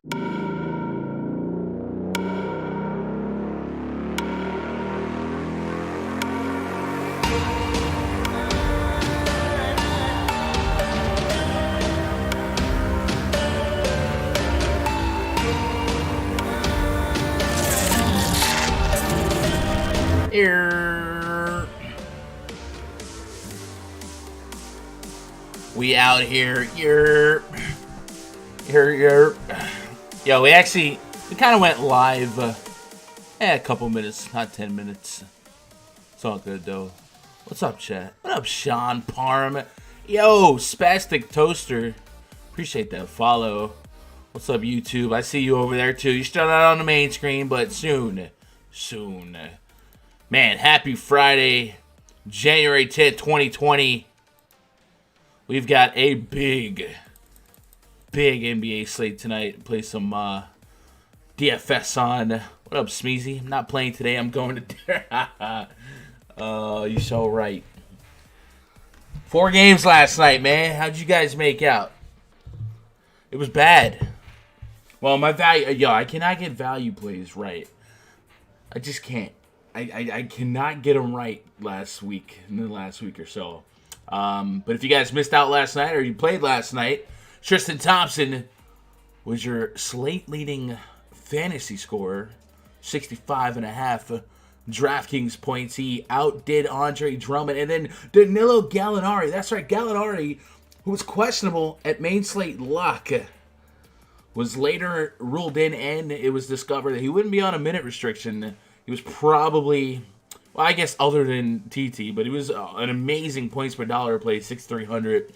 We out here. Yo, we kind of went live a couple minutes, not 10 minutes. It's all good, though. What's up, chat? What up, Sean Parm? Yo, Spastic Toaster. Appreciate that follow. What's up, YouTube? I see you over there, too. You're still not on the main screen, but soon. Man, happy Friday, January 10th, 2020. We've got a big NBA slate tonight. Play some DFS on. What up, Smeezy? I'm not playing today. I'm going to... Oh, you're so right. 4 games last night, man. How'd you guys make out? It was bad. Well, my value... Yo, I cannot get value plays right. I just can't. I cannot get them right in the last week or so. But if you guys missed out last night or you played last night, Tristan Thompson was your slate leading fantasy scorer, 65.5 DraftKings points. He outdid Andre Drummond, and then Danilo Gallinari. That's right, Gallinari, who was questionable at main slate lock, was later ruled in, and it was discovered that he wouldn't be on a minute restriction. He was probably, well, I guess other than TT, but he was an amazing points per dollar play, 6,300.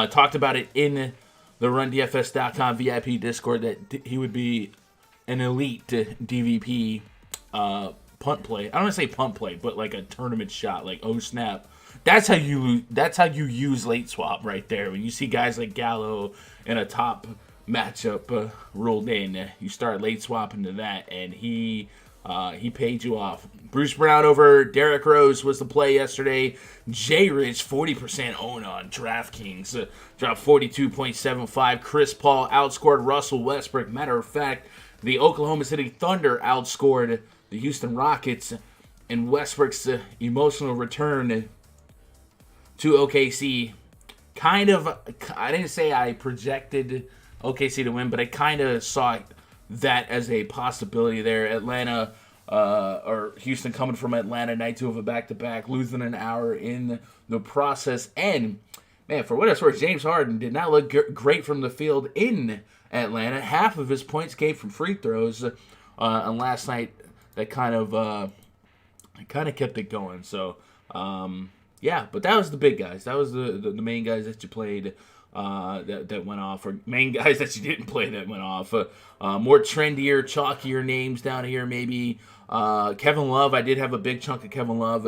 Talked about it in the RunDFS.com VIP Discord that he would be an elite DVP punt play. I don't want to say punt play, but like a tournament shot, like oh snap. That's how you use late swap right there. When you see guys like Gallo in a top matchup ruled in, you start late swapping to that, and he paid you off. Bruce Brown over Derrick Rose was the play yesterday. Jay Rich, 40% own on DraftKings. Dropped 42.75. Chris Paul outscored Russell Westbrook. Matter of fact, the Oklahoma City Thunder outscored the Houston Rockets. And Westbrook's emotional return to OKC. I didn't say I projected OKC to win, but I kind of saw that as a possibility there. Atlanta, or Houston coming from Atlanta, night 2 of a back-to-back, losing an hour in the process. And, man, for what it's worth, James Harden did not look great from the field in Atlanta. Half of his points came from free throws. And last night, that kind of kept it going. So, yeah, but that was the big guys. That was the main guys that you played that went off, or main guys that you didn't play that went off. More trendier, chalkier names down here, maybe. Kevin Love, I did have a big chunk of Kevin Love.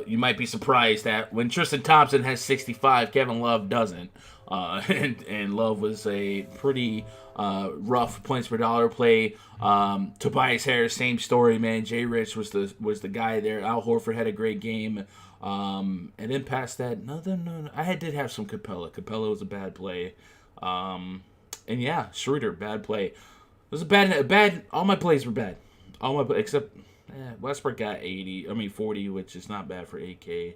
You might be surprised that when Tristan Thompson has 65, Kevin Love doesn't. And Love was a pretty rough points per dollar play. Tobias Harris, same story, man. Jay Rich was the guy there. Al Horford had a great game. And then past that, no. I did have some Capella. Capella was a bad play. And yeah, Schroeder, bad play. It was a bad. All my plays were bad. Except Westbrook got 40, which is not bad for 8K.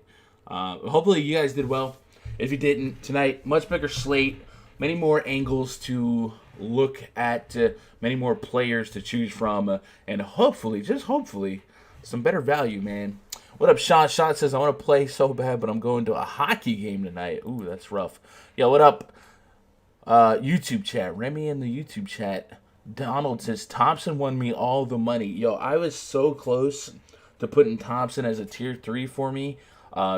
Hopefully you guys did well. If you didn't, tonight, much bigger slate, many more angles to look at, many more players to choose from, and hopefully, just hopefully, some better value, man. What up, Sean? Sean says, I want to play so bad, but I'm going to a hockey game tonight. Ooh, that's rough. Yo, what up? YouTube chat. Remy in the YouTube chat. Donald says, Thompson won me all the money. Yo, I was so close to putting Thompson as a tier 3 for me.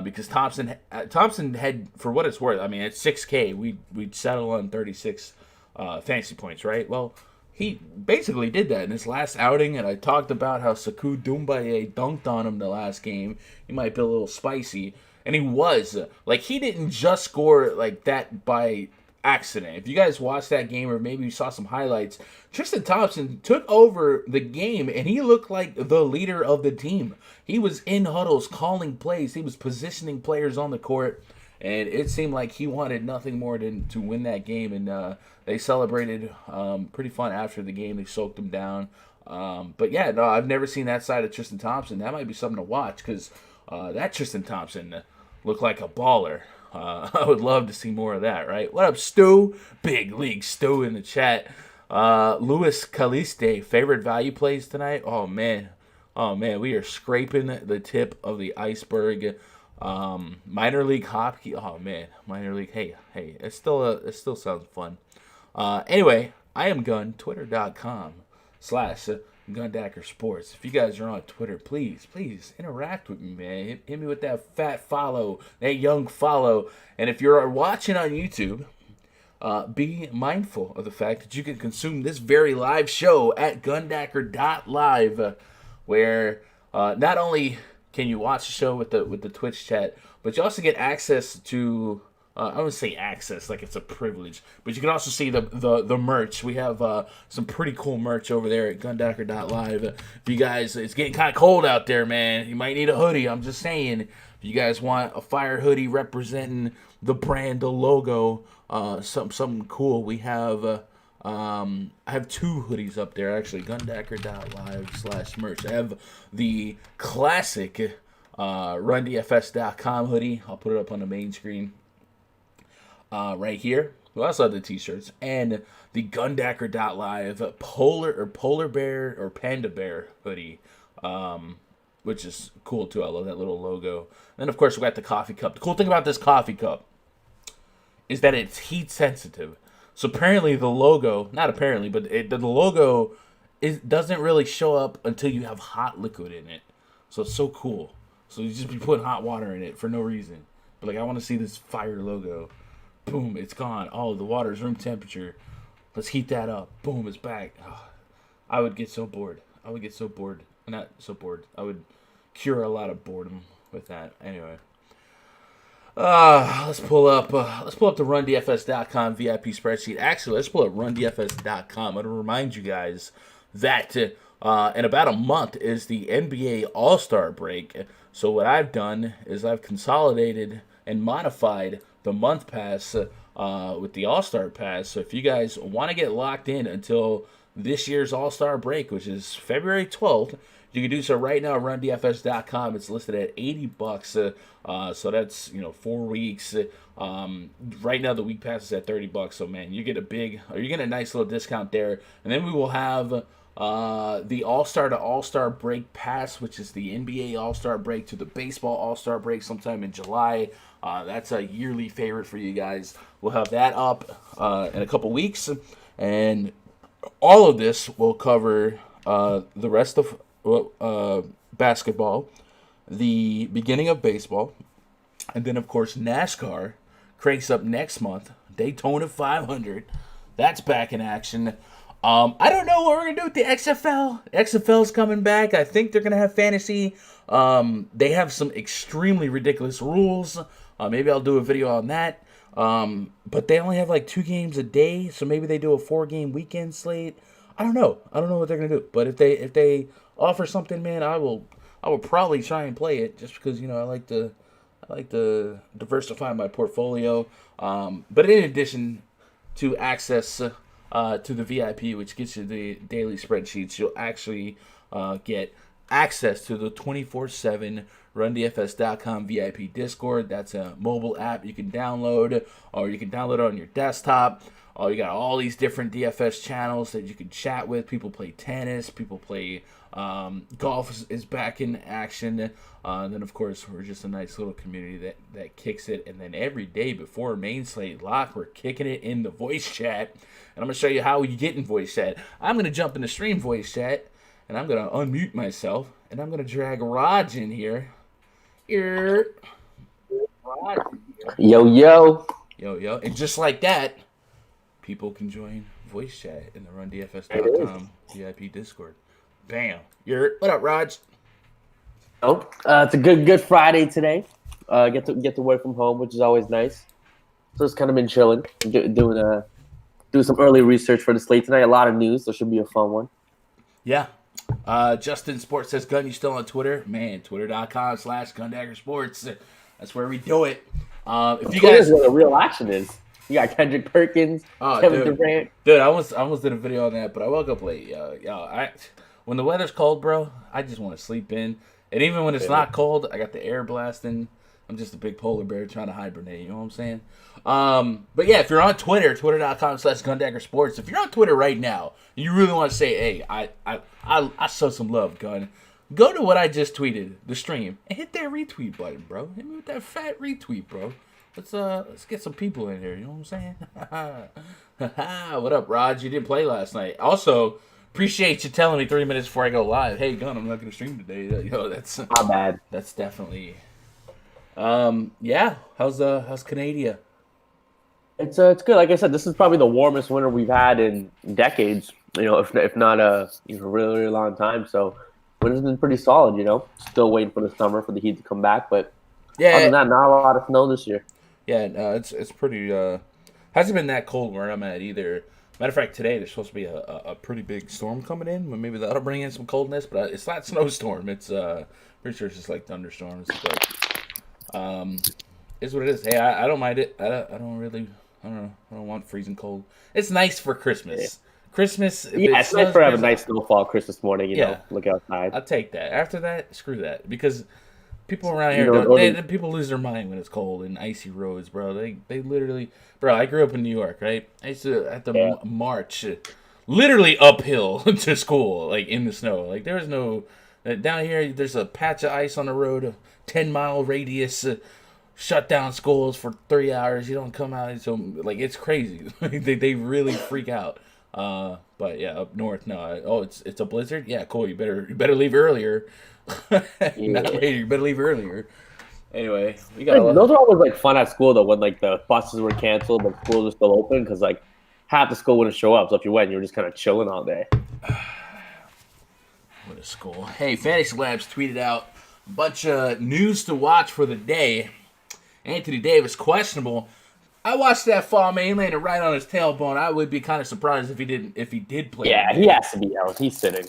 Because Thompson had, for what it's worth, I mean, at 6K, we'd settle on 36 fantasy points, right? Well, he basically did that in his last outing, and I talked about how Sekou Doumbouya dunked on him the last game. He might be a little spicy, and he was. Like, he didn't just score like that by accident. If you guys watched that game, or maybe you saw some highlights, Tristan Thompson took over the game, and he looked like the leader of the team. He was in huddles, calling plays. He was positioning players on the court, and it seemed like he wanted nothing more than to win that game, and they celebrated pretty fun after the game. They soaked him down. But yeah, no, I've never seen that side of Tristan Thompson. That might be something to watch because that Tristan Thompson looked like a baller. I would love to see more of that, right? What up, Stu? Big League Stu in the chat. Luis Caliste, favorite value plays tonight? Oh, man, we are scraping the tip of the iceberg. Minor league hockey. Oh, man, minor league. Hey, it still sounds fun. Anyway, I am Gun, twitter.com/Gundacker Sports. If you guys are on Twitter, please interact with me, man. Hit me with that fat follow, that young follow. And if you're watching on YouTube, be mindful of the fact that you can consume this very live show at gundacker.live, where not only can you watch the show with the Twitch chat, but you also get access to I wouldn't say access like it's a privilege, but you can also see the merch. We have some pretty cool merch over there at gundacker.live. If you guys, it's getting kind of cold out there, man. You might need a hoodie. I'm just saying. If you guys want a fire hoodie representing the brand, the logo, something cool, we have I have two hoodies up there, actually. Gundacker.live/merch. I have the classic RunDFS.com hoodie. I'll put it up on the main screen right here. We also have the t-shirts. And the Gundacker.live polar bear or panda bear hoodie, which is cool too. I love that little logo. And then, of course, we got the coffee cup. The cool thing about this coffee cup is that it's heat sensitive. So apparently the logo, not apparently, but the logo doesn't really show up until you have hot liquid in it. So it's so cool. So you just be putting hot water in it for no reason. But like, I want to see this fire logo. Boom, it's gone. Oh, the water's room temperature. Let's heat that up. Boom, it's back. Oh, I would get so bored. Not so bored. I would cure a lot of boredom with that. Anyway. Let's pull up the RunDFS.com VIP spreadsheet. Actually, let's pull up RunDFS.com. I'm going to remind you guys that in about a month is the NBA All-Star break. So what I've done is I've consolidated and modified the month pass with the All-Star pass. So if you guys want to get locked in until this year's All-Star break, which is February 12th, you can do so right now at RunDFS.com. It's listed at $80. So that's 4 weeks. Right now the week pass is at $30. So man, you get a nice little discount there. And then we will have the All-Star to All-Star break pass, which is the NBA All-Star break to the baseball All-Star break sometime in July. That's a yearly favorite for you guys. We'll have that up in a couple weeks, and all of this will cover the rest of basketball, the beginning of baseball, and then of course NASCAR cranks up next month. Daytona 500, that's back in action. I don't know what we're gonna do with the XFL. XFL's coming back. I think they're gonna have fantasy. They have some extremely ridiculous rules. Maybe I'll do a video on that. But they only have like 2 games a day, so maybe they do a 4-game weekend slate. I don't know what they're gonna do. But if they offer something, man, I will probably try and play it just because I like to diversify my portfolio. But in addition to access to the VIP, which gets you the daily spreadsheets, you'll actually get access to the 24/7 RunDFS.com VIP Discord. That's a mobile app you can download, or you can download it on your desktop. You got all these different DFS channels that you can chat with. People play tennis. People play golf is back in action. And then, of course, we're just a nice little community that kicks it. And then every day before main slate lock, we're kicking it in the voice chat. And I'm going to show you how you get in voice chat. I'm going to jump into stream voice chat, and I'm going to unmute myself, and I'm going to drag Raj in here. Here. Yo. And just like that, people can join voice chat in the RunDFS.com VIP Discord. Bam. What up, Raj? It's a good Friday today. Get to work from home, which is always nice. So it's kind of been chilling, doing some early research for the slate tonight. A lot of news, so it should be a fun one. Yeah. Justin Sports says, Gun, you still on Twitter? Man, twitter.com/GundaggerSports. That's where we do it. If you Twitter's guys, where the real action is. You got Kendrick Perkins, Kevin Durant. dude, I almost did a video on that, but I woke up late. When the weather's cold, bro, I just want to sleep in. And even when it's not cold, I got the air blasting. I'm just a big polar bear trying to hibernate. You know what I'm saying? But yeah, if you're on Twitter, twitter.com/GundaggerSports. If you're on Twitter right now, you really want to say, hey, I show some love, Gun. Go to what I just tweeted, the stream, and hit that retweet button, bro. Hit me with that fat retweet, bro. Let's get some people in here. You know what I'm saying? What up, Raj? You didn't play last night. Also, appreciate you telling me 3 minutes before I go live. Hey, Gun, I'm not gonna stream today. That's not bad. That's definitely. Yeah. How's Canada? It's good. Like I said, this is probably the warmest winter we've had in decades. If not a really, really long time. So winter's been pretty solid. Still waiting for the summer for the heat to come back, but other than that, not a lot of snow this year. Yeah, no, it's pretty. Hasn't been that cold where I'm at either. Matter of fact, today there's supposed to be a pretty big storm coming in. Maybe that'll bring in some coldness, but it's not snowstorm. It's pretty sure it's just like thunderstorms. But it's what it is. Hey, I don't mind it. I don't want freezing cold. It's nice for Christmas. Yeah. Christmas. Yeah, it's nice for having a nice snowfall Christmas morning. You know, look outside. I'll take that. After that, screw that, because people around here, people lose their mind when it's cold and icy roads, bro. They literally, bro. I grew up in New York, right? I used to have to march, literally uphill to school, like in the snow. Like there was no down here. There's a patch of ice on the road, a 10-mile radius. Shut down schools for 3 hours. You don't come out, so like it's crazy. they really freak out. But yeah, up north, no. It's a blizzard. Yeah, cool. You better leave earlier. Not later. You better leave earlier. Anyway, we got those are always like fun at school though, when like the buses were canceled but schools are still open, because like half the school wouldn't show up. So if you went, you were just kind of chilling all day. What a school. Hey, Fantasy Labs tweeted out a bunch of news to watch for the day. Anthony Davis questionable. I watched that fall, man. He landed right on his tailbone. I would be kind of surprised if he did play. Yeah, he has to be out. He's sitting.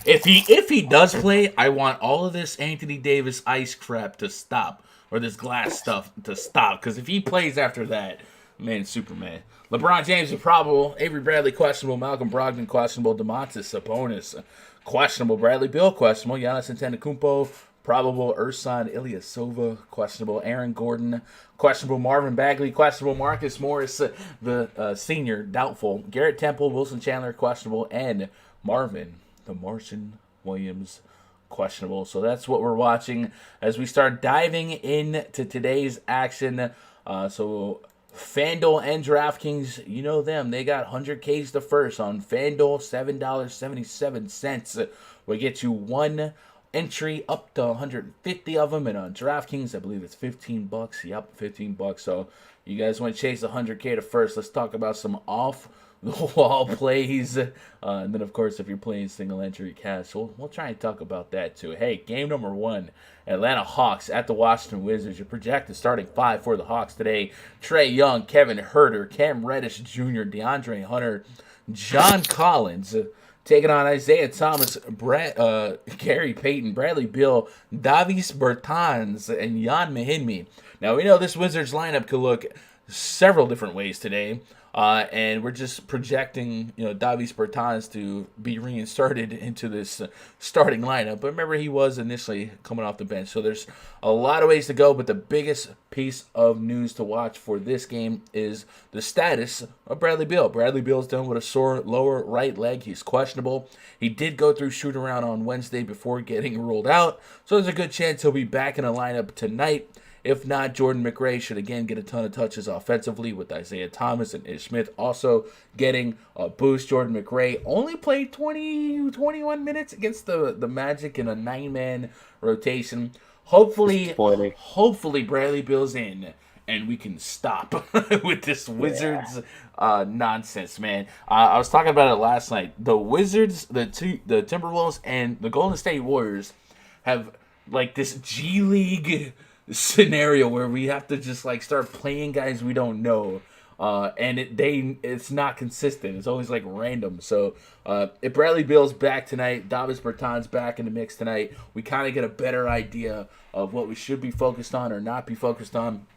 If he does play, I want all of this Anthony Davis ice crap to stop, or this glass stuff to stop. Because if he plays after that, man, Superman. LeBron James is probable. Avery Bradley questionable. Malcolm Brogdon questionable. Domantas Sabonis questionable. Bradley Beal questionable. Giannis Antetokounmpo probable. Ersan Ilyasova questionable. Aaron Gordon questionable. Marvin Bagley questionable. Marcus Morris the senior doubtful. Garrett Temple, Wilson Chandler questionable, and Marvin the Martian Williams questionable. So that's what we're watching as we start diving into today's action. So FanDuel and DraftKings, you know them. They got 100Ks to first on FanDuel, $7.77. We get you one entry up to 150 of them, and on DraftKings, I believe it's $15. Yep, $15. So you guys want to chase 100K to first? Let's talk about some off-the-wall plays, and then of course, if you're playing single entry cash, we'll try and talk about that too. Hey, game number 1. Atlanta Hawks at the Washington Wizards. Your projected starting 5 for the Hawks today: Trae Young, Kevin Huerter, Cam Reddish Jr., DeAndre Hunter, John Collins. Taking on Isaiah Thomas, Gary Payton, Bradley Beal, Davis Bertans, and Jan Mahinmi. Now, we know this Wizards lineup could look several different ways today. And we're just projecting, Davis Bertans to be reinserted into this starting lineup. But remember, he was initially coming off the bench. So there's a lot of ways to go. But the biggest piece of news to watch for this game is the status of Bradley Beal. Bradley Beal's done with a sore lower right leg. He's questionable. He did go through shoot around on Wednesday before getting ruled out. So there's a good chance he'll be back in the lineup tonight. If not, Jordan McRae should again get a ton of touches offensively, with Isaiah Thomas and Ish Smith also getting a boost. Jordan McRae only played 21 minutes against the Magic in a 9-man rotation. Hopefully Bradley Beal's in, and we can stop with this Wizards nonsense, man. I was talking about it last night. The Wizards, the Timberwolves, and the Golden State Warriors have like this G League scenario where we have to just like start playing guys we don't know, and it's not consistent. It's always like random. So if Bradley Beal's back tonight, Davis Bertans back in the mix tonight, we kind of get a better idea of what we should be focused on or not be focused on.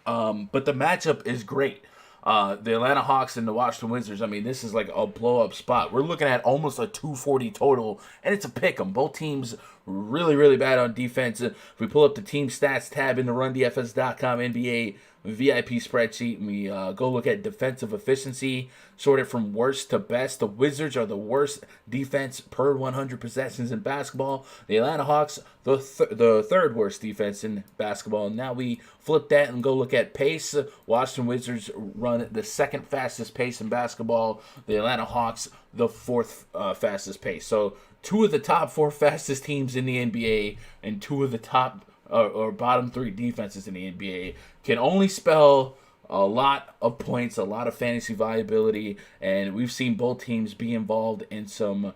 But the matchup is great. The Atlanta Hawks and the Washington Wizards, I mean, this is like a blow-up spot. We're looking at almost a 240 total, and it's a pick 'em. Both teams really, really bad on defense. If we pull up the team stats tab in the RunDFS.com NBA VIP spreadsheet, and we go look at defensive efficiency, sorted from worst to best. The Wizards are the worst defense per 100 possessions in basketball. The Atlanta Hawks, the third worst defense in basketball. And now we flip that and go look at pace. Washington Wizards run the second fastest pace in basketball. The Atlanta Hawks, the fourth fastest pace. So two of the top four fastest teams in the NBA and two of the top or bottom three defenses in the NBA can only spell a lot of points, a lot of fantasy viability, and we've seen both teams be involved in some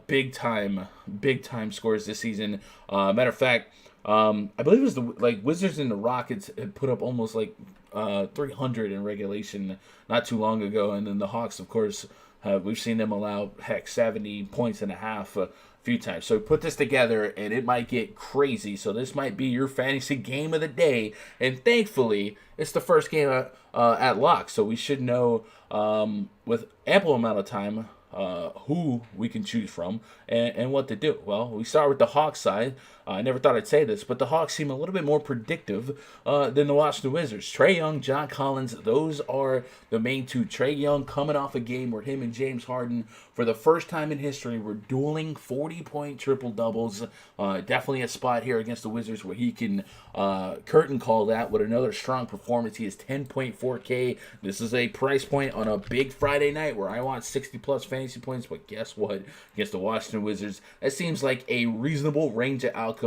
big time scores this season. Matter of fact, I believe it was the Wizards and the Rockets had put up almost 300 in regulation not too long ago, and then the Hawks, of course, we've seen them allow 70 points and a half a few times. So put this together, and it might get crazy. So this might be your fantasy game of the day, and thankfully, it's the first game at lock, so we should know with ample amount of time who we can choose from and what to do. Well, we start with the Hawks side. I never thought I'd say this, but the Hawks seem a little bit more predictive than the Washington Wizards. Trae Young, John Collins, those are the main two. Trae Young coming off a game where him and James Harden, for the first time in history, were dueling 40-point triple-doubles. Definitely a spot here against the Wizards where he can curtain call that with another strong performance. He is 10.4K. This is a price point on a big Friday night where I want 60-plus fantasy points, but guess what? Against the Washington Wizards, that seems like a reasonable range of outcomes.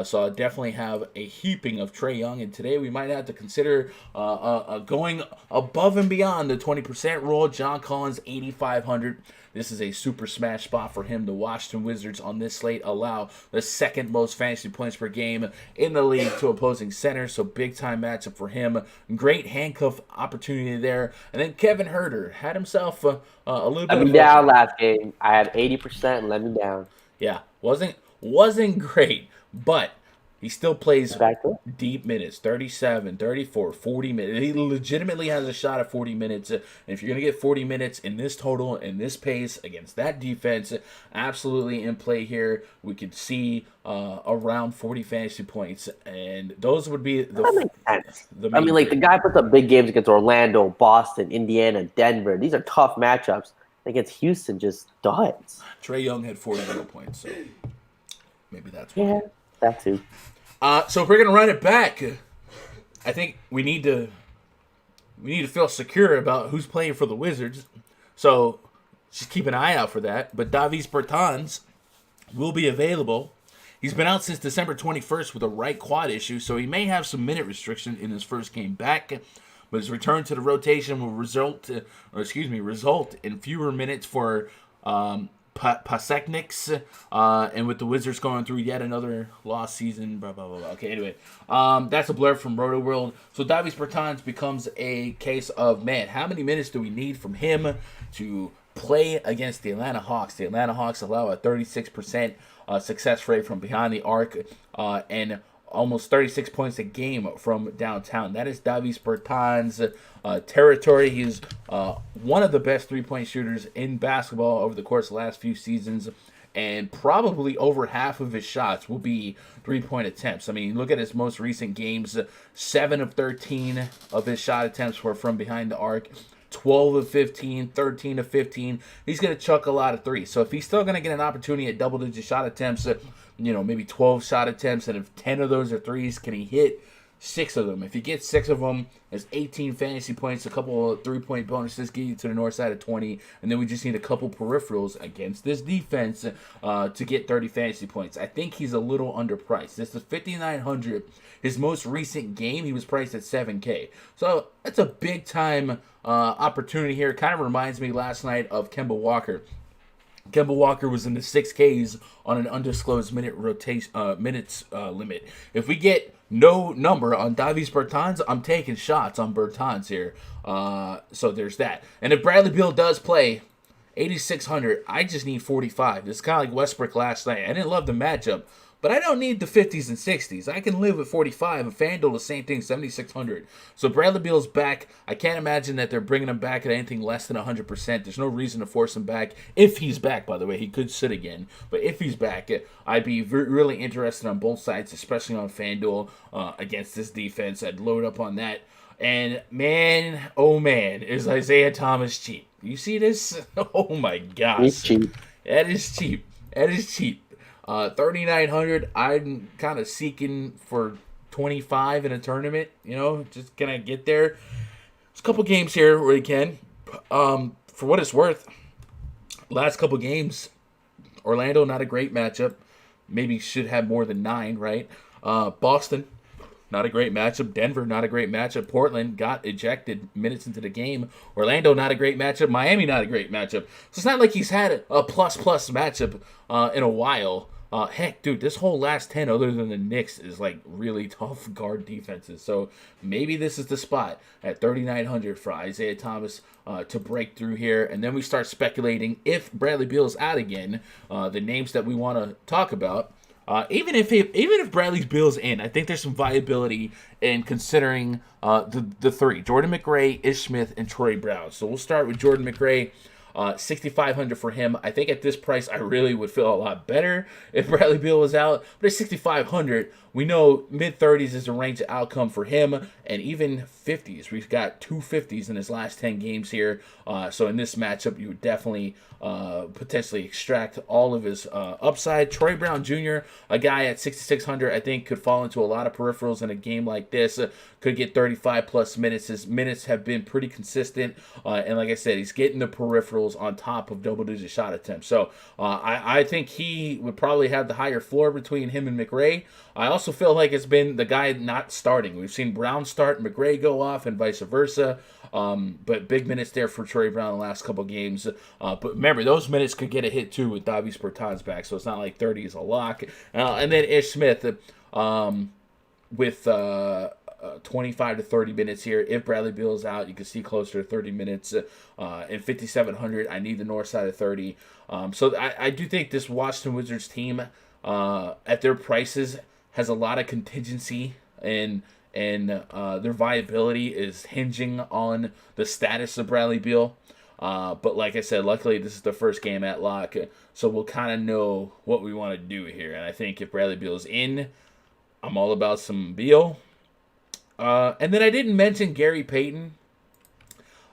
So I definitely have a heaping of Trae Young, and today we might have to consider going above and beyond the 20% rule. John Collins, 8,500. This is a super smash spot for him. The Washington Wizards on this slate allow the second most fantasy points per game in the league to opposing centers, so big time matchup for him. Great handcuff opportunity there. And then Kevin Huerter had himself a little bit. Let me down last game. I had 80% and let me down. Yeah, wasn't great, but he still plays deep minutes, 37, 34, 40 minutes. He legitimately has a shot at 40 minutes. And if you're going to get 40 minutes in this total, in this pace, against that defense, absolutely in play here. We could see around 40 fantasy points. And those would be the... That makes sense. The guy puts up big games against Orlando, Boston, Indiana, Denver. These are tough matchups. Against Houston, just duds. Trae Young had 40 points, so maybe that's why. Yeah, that too. So if we're gonna run it back, I think we need to feel secure about who's playing for the Wizards. So just keep an eye out for that. But Davis Bertans will be available. He's been out since December 21st with a right quad issue, so he may have some minute restriction in his first game back. But his return to the rotation will result in fewer minutes for Pasekniks, and with the Wizards going through yet another lost season, blah, blah, blah, blah. Okay, anyway, that's a blurb from Roto World. So Davis Bertans becomes a case of, man, how many minutes do we need from him to play against the Atlanta Hawks? The Atlanta Hawks allow a 36% success rate from behind the arc, and almost 36 points a game from downtown. That is Davis Bertans' territory. He's one of the best three-point shooters in basketball over the course of the last few seasons, and probably over half of his shots will be three-point attempts. I mean, look at his most recent games. 7 of 13 of his shot attempts were from behind the arc. 12 of 15, 13 of 15. He's going to chuck a lot of threes. So if he's still going to get an opportunity at double-digit shot attempts, maybe 12 shot attempts, and if 10 of those are threes, can he hit 6 of them? If he gets 6 of them, there's 18 fantasy points, a couple of three-point bonuses, get you to the north side of 20, and then we just need a couple peripherals against this defense to get 30 fantasy points. I think he's a little underpriced. This is 5,900. His most recent game, he was priced at 7K. So that's a big-time opportunity here. Kind of reminds me last night of Kemba Walker. Kemba Walker was in the 6Ks on an undisclosed minutes limit. If we get no number on Davis Bertans, I'm taking shots on Bertans here. So there's that. And if Bradley Beal does play 8,600, I just need 45. It's kind of like Westbrook last night. I didn't love the matchup, but I don't need the 50s and 60s. I can live with 45, and FanDuel, the same thing, 7,600. So Bradley Beal's back. I can't imagine that they're bringing him back at anything less than 100%. There's no reason to force him back. If he's back, by the way, he could sit again. But if he's back, I'd be really interested on both sides, especially on FanDuel against this defense. I'd load up on that. And man, oh man, is Isaiah Thomas cheap. You see this? Oh my gosh. He's cheap. That is cheap. That is cheap. 3,900. I'm kind of seeking for 25 in a tournament. Just gonna get there. There's a couple games here where you can. For what it's worth, last couple games, Orlando not a great matchup. Maybe should have more than 9, right? Boston, not a great matchup. Denver, not a great matchup. Portland got ejected minutes into the game. Orlando, not a great matchup. Miami, not a great matchup. So it's not like he's had a plus matchup in a while. Heck, dude, this whole last 10, other than the Knicks, is like really tough guard defenses. So maybe this is the spot at 3,900 for Isaiah Thomas to break through here. And then we start speculating if Bradley Beal is out again, the names that we want to talk about. Even if Bradley Beal's in, I think there's some viability in considering the three: Jordan McRae, Ish Smith, and Troy Brown. So we'll start with Jordan McRae. 6,500 for him. I think at this price, I really would feel a lot better if Bradley Beal was out. But at 6,500, we know mid-30s is a range of outcome for him, and even 50s. We've got 2 50s in his last 10 games here. So in this matchup, you would definitely potentially extract all of his upside. Troy Brown Jr., a guy at 6,600, I think could fall into a lot of peripherals in a game like this. Could get 35-plus minutes. His minutes have been pretty consistent. And like I said, he's getting the peripherals on top of double-digit shot attempts. So I think he would probably have the higher floor between him and McRae. I also feel like it's been the guy not starting. We've seen Brown start, McRae go off, and vice versa. But big minutes there for Troy Brown the last couple games. But remember, those minutes could get a hit too with Davis Bertans back, so it's not like 30 is a lock. And then Ish Smith with 25 to 30 minutes here. If Bradley Beal is out, you can see closer to 30 minutes. In 5,700, I need the north side of 30. So I do think this Washington Wizards team, at their prices, has a lot of contingency, and their viability is hinging on the status of Bradley Beal. But like I said, luckily this is the first game at lock, so we'll kind of know what we want to do here. And I think if Bradley Beal is in, I'm all about some Beal. And then I didn't mention Gary Payton.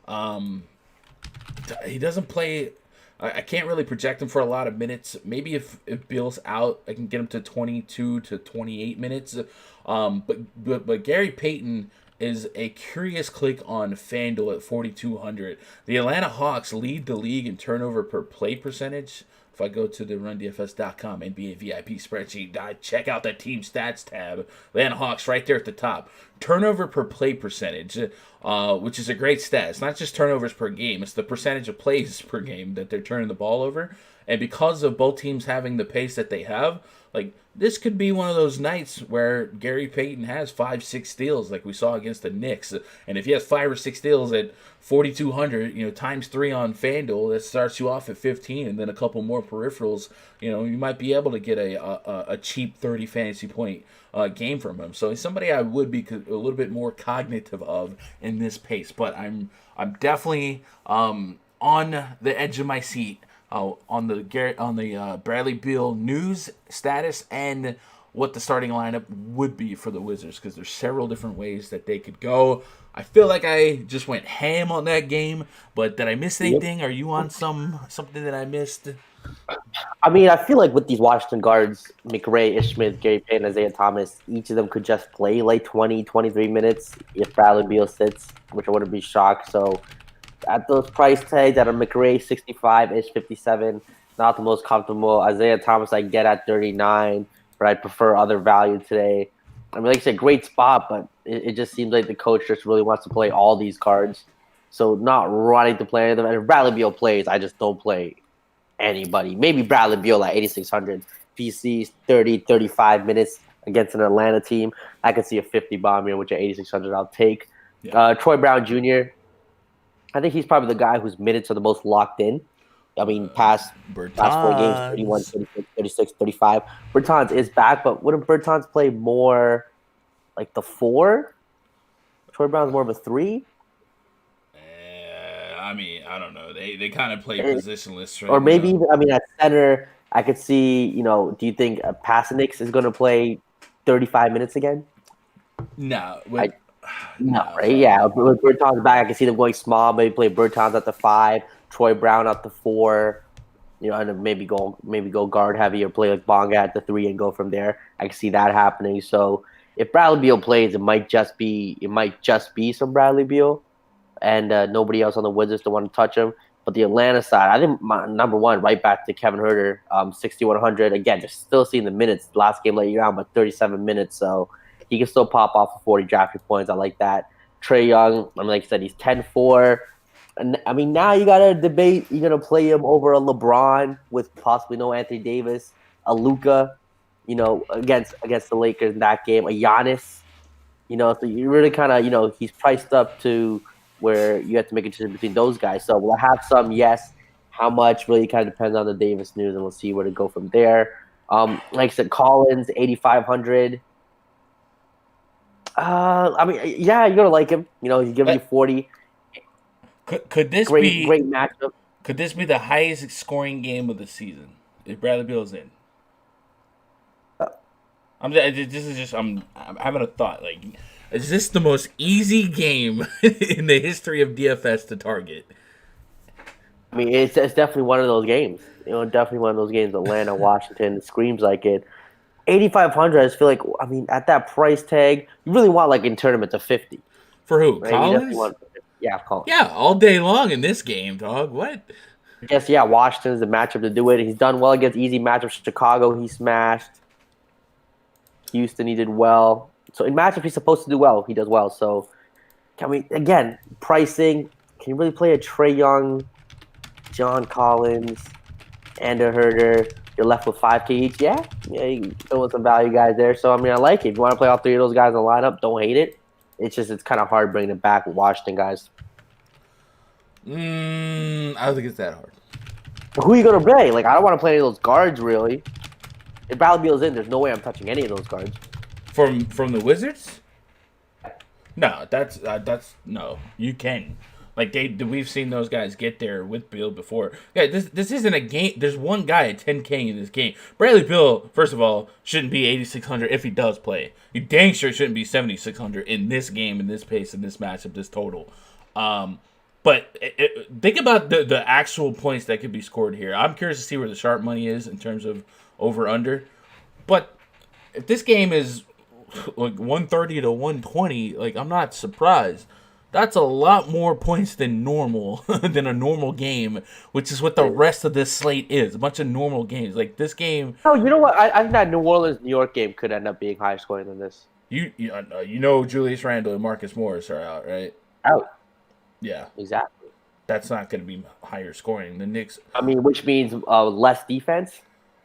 He doesn't play. I can't really project him for a lot of minutes. Maybe if Beal's out, I can get him to 22 to 28 minutes. But Gary Payton is a curious click on FanDuel at 4,200. The Atlanta Hawks lead the league in turnover per play percentage. If I go to the RunDFS.com NBA VIP spreadsheet, check out that team stats tab. Atlanta Hawks right there at the top. Turnover per play percentage, which is a great stat. It's not just turnovers per game. It's the percentage of plays per game that they're turning the ball over. And because of both teams having the pace that they have, like, this could be one of those nights where Gary Payton has 5-6 steals like we saw against the Knicks. And if he has 5 or 6 steals at 4,200, times 3 on FanDuel, that starts you off at 15, and then a couple more peripherals, you might be able to get a cheap 30 fantasy point game from him. So he's somebody I would be a little bit more cognitive of in this pace. But I'm definitely on the edge of my seat on the Bradley Beal news status and what the starting lineup would be for the Wizards, because there's several different ways that they could go. I feel like I just went ham on that game, but did I miss anything? Are you on something that I missed? I mean, I feel like with these Washington guards, McRae, Ish Smith, Gary Payton, Isaiah Thomas, each of them could just play like 20, 23 minutes if Bradley Beal sits, which I wouldn't be shocked. So at those price tags, at a McRae 65, Ish 57, not the most comfortable. Isaiah Thomas I get at 39, but I prefer other value today. I mean, like I said, great spot, but it just seems like the coach just really wants to play all these cards. So not running to play them. And if Bradley Beal plays, I just don't play anybody. Maybe Bradley Beal at 8,600. PCs 30, 35 minutes against an Atlanta team. I could see a 50 bomb here, which at 8,600 I'll take. Yeah. Troy Brown Jr., I think he's probably the guy whose minutes are the most locked in. I mean, past 4 games, 31, Bertans. 36, 36, 35. Bertans is back, but wouldn't Bertans play more like the 4? Troy Brown's more of a 3? I mean, I don't know. They kind of play Eh, positionless Or right maybe now. even, I mean, at center, I could see, do you think Pasanix is going to play 35 minutes again? No, I No, no, right? probably Yeah, not. with Bertans back, I can see them going small. Maybe play Bertans at the 5, Troy Brown at the 4. And then maybe go guard heavy or play like Bonga at the 3 and go from there. I can see that happening. So if Bradley Beal plays, it might just be some Bradley Beal, and nobody else on the Wizards to want to touch him. But the Atlanta side, I think my number one, right back to Kevin Huerter, 6,100. Again, just still seeing the minutes. Last game let you down, but 37 minutes, so he can still pop off for 40 drafting points. I like that. Trae Young, I mean, like I said, he's 10-4. And I mean, now you got to debate. You're going to play him over a LeBron with possibly no Anthony Davis, a Luka, against the Lakers in that game, a Giannis. So you really kind of, he's priced up to where you have to make a decision between those guys. So we'll have some, yes. How much really kind of depends on the Davis news, and we'll see where to go from there. Like I said, Collins, 8,500. I mean, yeah, you're gonna like him. He's giving you 40. Could this Great, be great matchup. could this be the highest scoring game of the season if Bradley Beal's in? I'm having a thought. Like, is this the most easy game in the history of DFS to target? I mean, it's definitely one of those games. Definitely one of those games. Atlanta, Washington screams like it. 8,500. I just feel like, I mean, at that price tag, you really want like in tournaments of 50, For who? right? You definitely Collins? want, yeah, Collins. Yeah, all day long in this game, dog. What? Yes, yeah, Washington's the matchup to do it. He's done well against easy matchups. Chicago, he smashed. Houston, he did well. So in matchups, he's supposed to do well. He does well. So, I mean, again, pricing. Can you really play a Trae Young, John Collins, and a Herder? You're left with 5K each. Yeah, you can throw in some value guys there. So, I mean, I like it. If you want to play all three of those guys in the lineup, don't hate it. It's kind of hard bringing it back with Washington guys. I don't think it's that hard. But who are you going to play? Like, I don't want to play any of those guards, really. If Bradley Beal's in, there's no way I'm touching any of those guards. From the Wizards? No, that's no. You can. Like we've seen those guys get there with Beal before. Yeah, this isn't a game. There's one guy at 10K in this game. Bradley Beal, first of all, shouldn't be 8,600 if he does play. You dang sure shouldn't be 7,600 in this game, in this pace, in this matchup, this total. But think about the actual points that could be scored here. I'm curious to see where the sharp money is in terms of over under. But if this game is like 130 to 120, like I'm not surprised. That's a lot more points than normal, than a normal game, which is what the rest of this slate is. A bunch of normal games. Like this game. Oh, you know what? I think that New Orleans New York game could end up being higher scoring than this. You know Julius Randle and Marcus Morris are out, right? Out. Yeah. Exactly. That's not going to be higher scoring. The Knicks. I mean, which means less defense.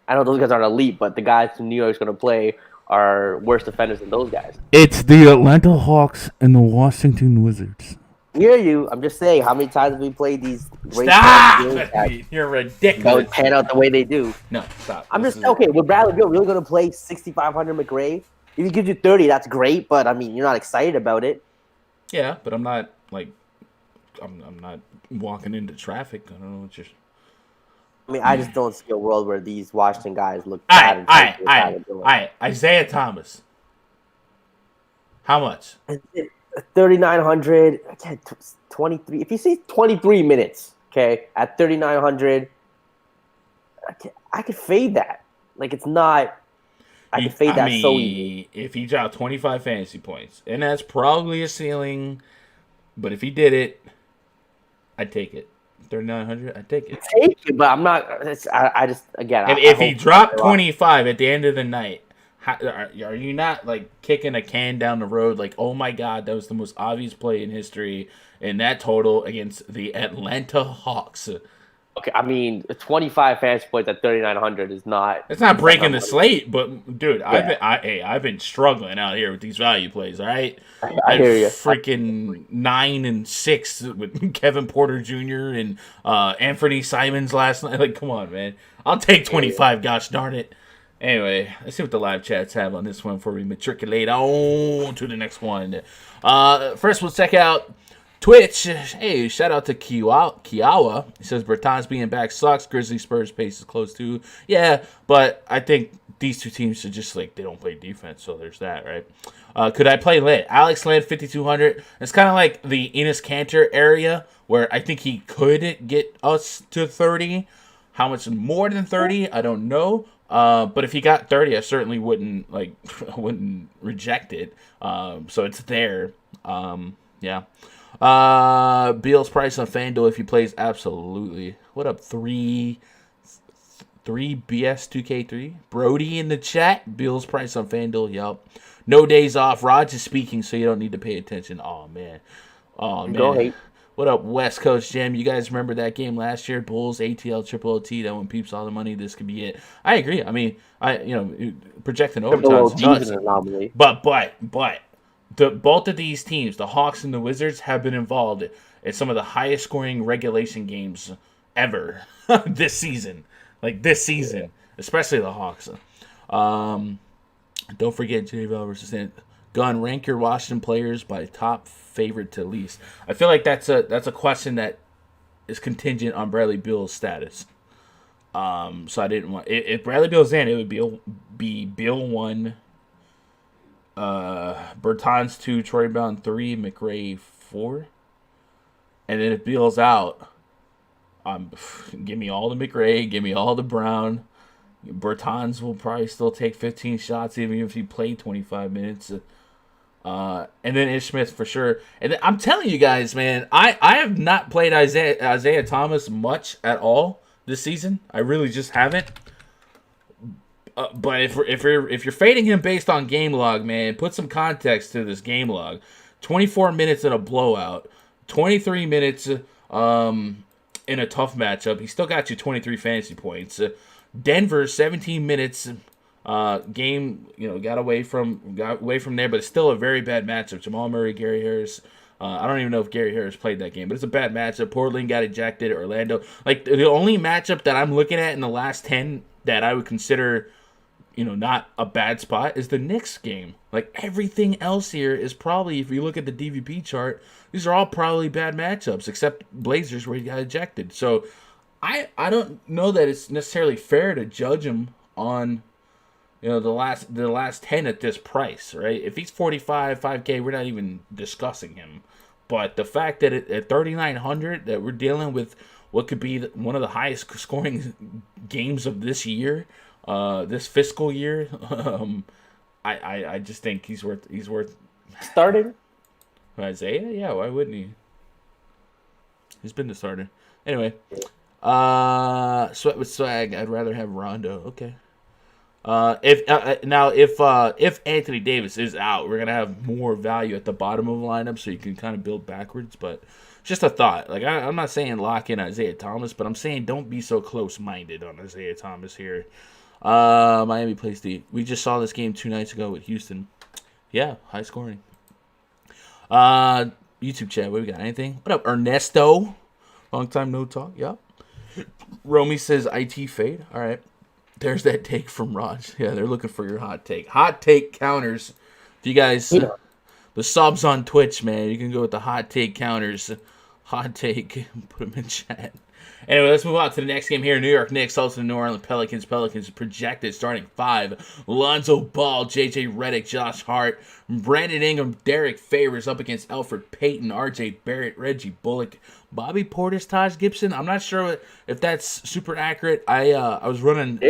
I know those guys aren't elite, but the guys from New York's going to play are worse defenders than those guys. It's the Atlanta Hawks and the Washington Wizards. Hear you. I'm just saying, how many times have we played these great Stop! You're ridiculous. That would pan out the way they do. No, stop. I'm just okay. Would Bradley Beal really going to play 6,500 McRae? If he gives you 30, that's great. But I mean, you're not excited about it. Yeah, but I'm not like I'm not walking into traffic. I don't know what you're. I mean, I just don't see a world where these Washington guys look All bad. right. Isaiah Thomas. How much? 3,900. Again, 23. If you see 23 minutes, okay, at 3,900, I could fade that. Like it's not. I could fade that so easy. If he dropped 25 fantasy points, and that's probably a ceiling, but if he did it, I'd take it. 3,900, I'd take it. Take it, but I'm not. I just again. If he dropped 25 at the end of the night, are you not like kicking a can down the road? Like, oh my God, that was the most obvious play in history, and that total against the Atlanta Hawks. Okay, I mean, 25 fantasy points at 3,900 is not. It's not That's breaking not the money. slate, but dude, Yeah, I've been struggling out here with these value plays. All right, I I had hear you. freaking 9 and 6 with Kevin Porter Jr. and Anthony Simons last night. Like, come on, man. I'll take I hear you. 25. Gosh darn it. Anyway, let's see what the live chats have on this one before we matriculate on to the next one. First, we'll check out Twitch. Hey, shout out to Kiawa. He says Bertans being back sucks. Grizzlies Spurs pace is close too. Yeah, but I think these two teams are just like they don't play defense, so there's that, right? Could I play Lit? Alex Lit 5,200. It's kind of like the Enes Kanter area where I think he could get us to 30. How much more than 30? I don't know. But if he got 30, I certainly wouldn't wouldn't reject it. So it's there. Yeah. Beal's price on FanDuel if he plays, absolutely. What up, 3BS2K3? Brody in the chat. Beal's price on FanDuel, yup. No days off. Raj is speaking, so you don't need to pay attention. Oh, man. Oh, Go man. ahead. What up, West Coast Jam? You guys remember that game last year? Bulls, ATL, Triple OT. That when peeps all the money, this could be it. I agree. I mean, projecting Triple overtime's OT is nuts. an anomaly. But both of these teams, the Hawks and the Wizards, have been involved in some of the highest scoring regulation games ever this season. Like this season, especially the Hawks. Don't forget JVL versus Gun. Rank your Washington players by top favorite to least. I feel like that's a question that is contingent on Bradley Beal's status. So I didn't want if Bradley Beal's in, it would be Beal 1, Bertans 2, Troy Brown 3, McRae 4, and then if Beal's out, give me all the McRae, give me all the Brown. Bertans will probably still take 15 shots even if he played 25 minutes. And then Ish Smith for sure. And I'm telling you guys, man, I have not played Isaiah Thomas much at all this season. I really just haven't. But if you're fading him based on game log, man, put some context to this game log. 24 minutes in a blowout, 23 minutes in a tough matchup. He still got you 23 fantasy points. Denver 17 minutes game, got away from there, but it's still a very bad matchup. Jamal Murray, Gary Harris. I don't even know if Gary Harris played that game, but it's a bad matchup. Portland got ejected. Orlando, like the only matchup that I'm looking at in the last 10 that I would consider, not a bad spot is the Knicks game. Like everything else here is probably, if you look at the DVP chart, these are all probably bad matchups except Blazers where he got ejected. So I don't know that it's necessarily fair to judge him on the last 10 at this price, right? If he's 45, 5K, we're not even discussing him. But the fact that at 3,900 that we're dealing with what could be one of the highest scoring games of this year, this fiscal year, I just think he's worth Starting? Isaiah. Yeah, why wouldn't he? He's been the starter. Anyway, sweat with swag. I'd rather have Rondo. Okay. If Anthony Davis is out, we're gonna have more value at the bottom of the lineup, so you can kind of build backwards. But just a thought. Like I'm not saying lock in Isaiah Thomas, but I'm saying don't be so close-minded on Isaiah Thomas here. Miami plays we just saw this game 2 nights ago with Houston. Yeah, high scoring. YouTube chat. What we got? Anything? What up, Ernesto? Long time no talk. Yep. Romy says IT fade. All right. There's that take from Raj. Yeah, they're looking for your hot take. Hot take counters. If you guys, the subs on Twitch, man, you can go with the hot take counters. Hot take. Put them in chat. Anyway, let's move on to the next game here. New York Knicks, also the New Orleans Pelicans. Pelicans projected starting 5. Lonzo Ball, JJ Redick, Josh Hart, Brandon Ingram, Derek Favors up against Alfred Payton, RJ Barrett, Reggie Bullock, Bobby Portis, Taj Gibson. I'm not sure if that's super accurate. I was running.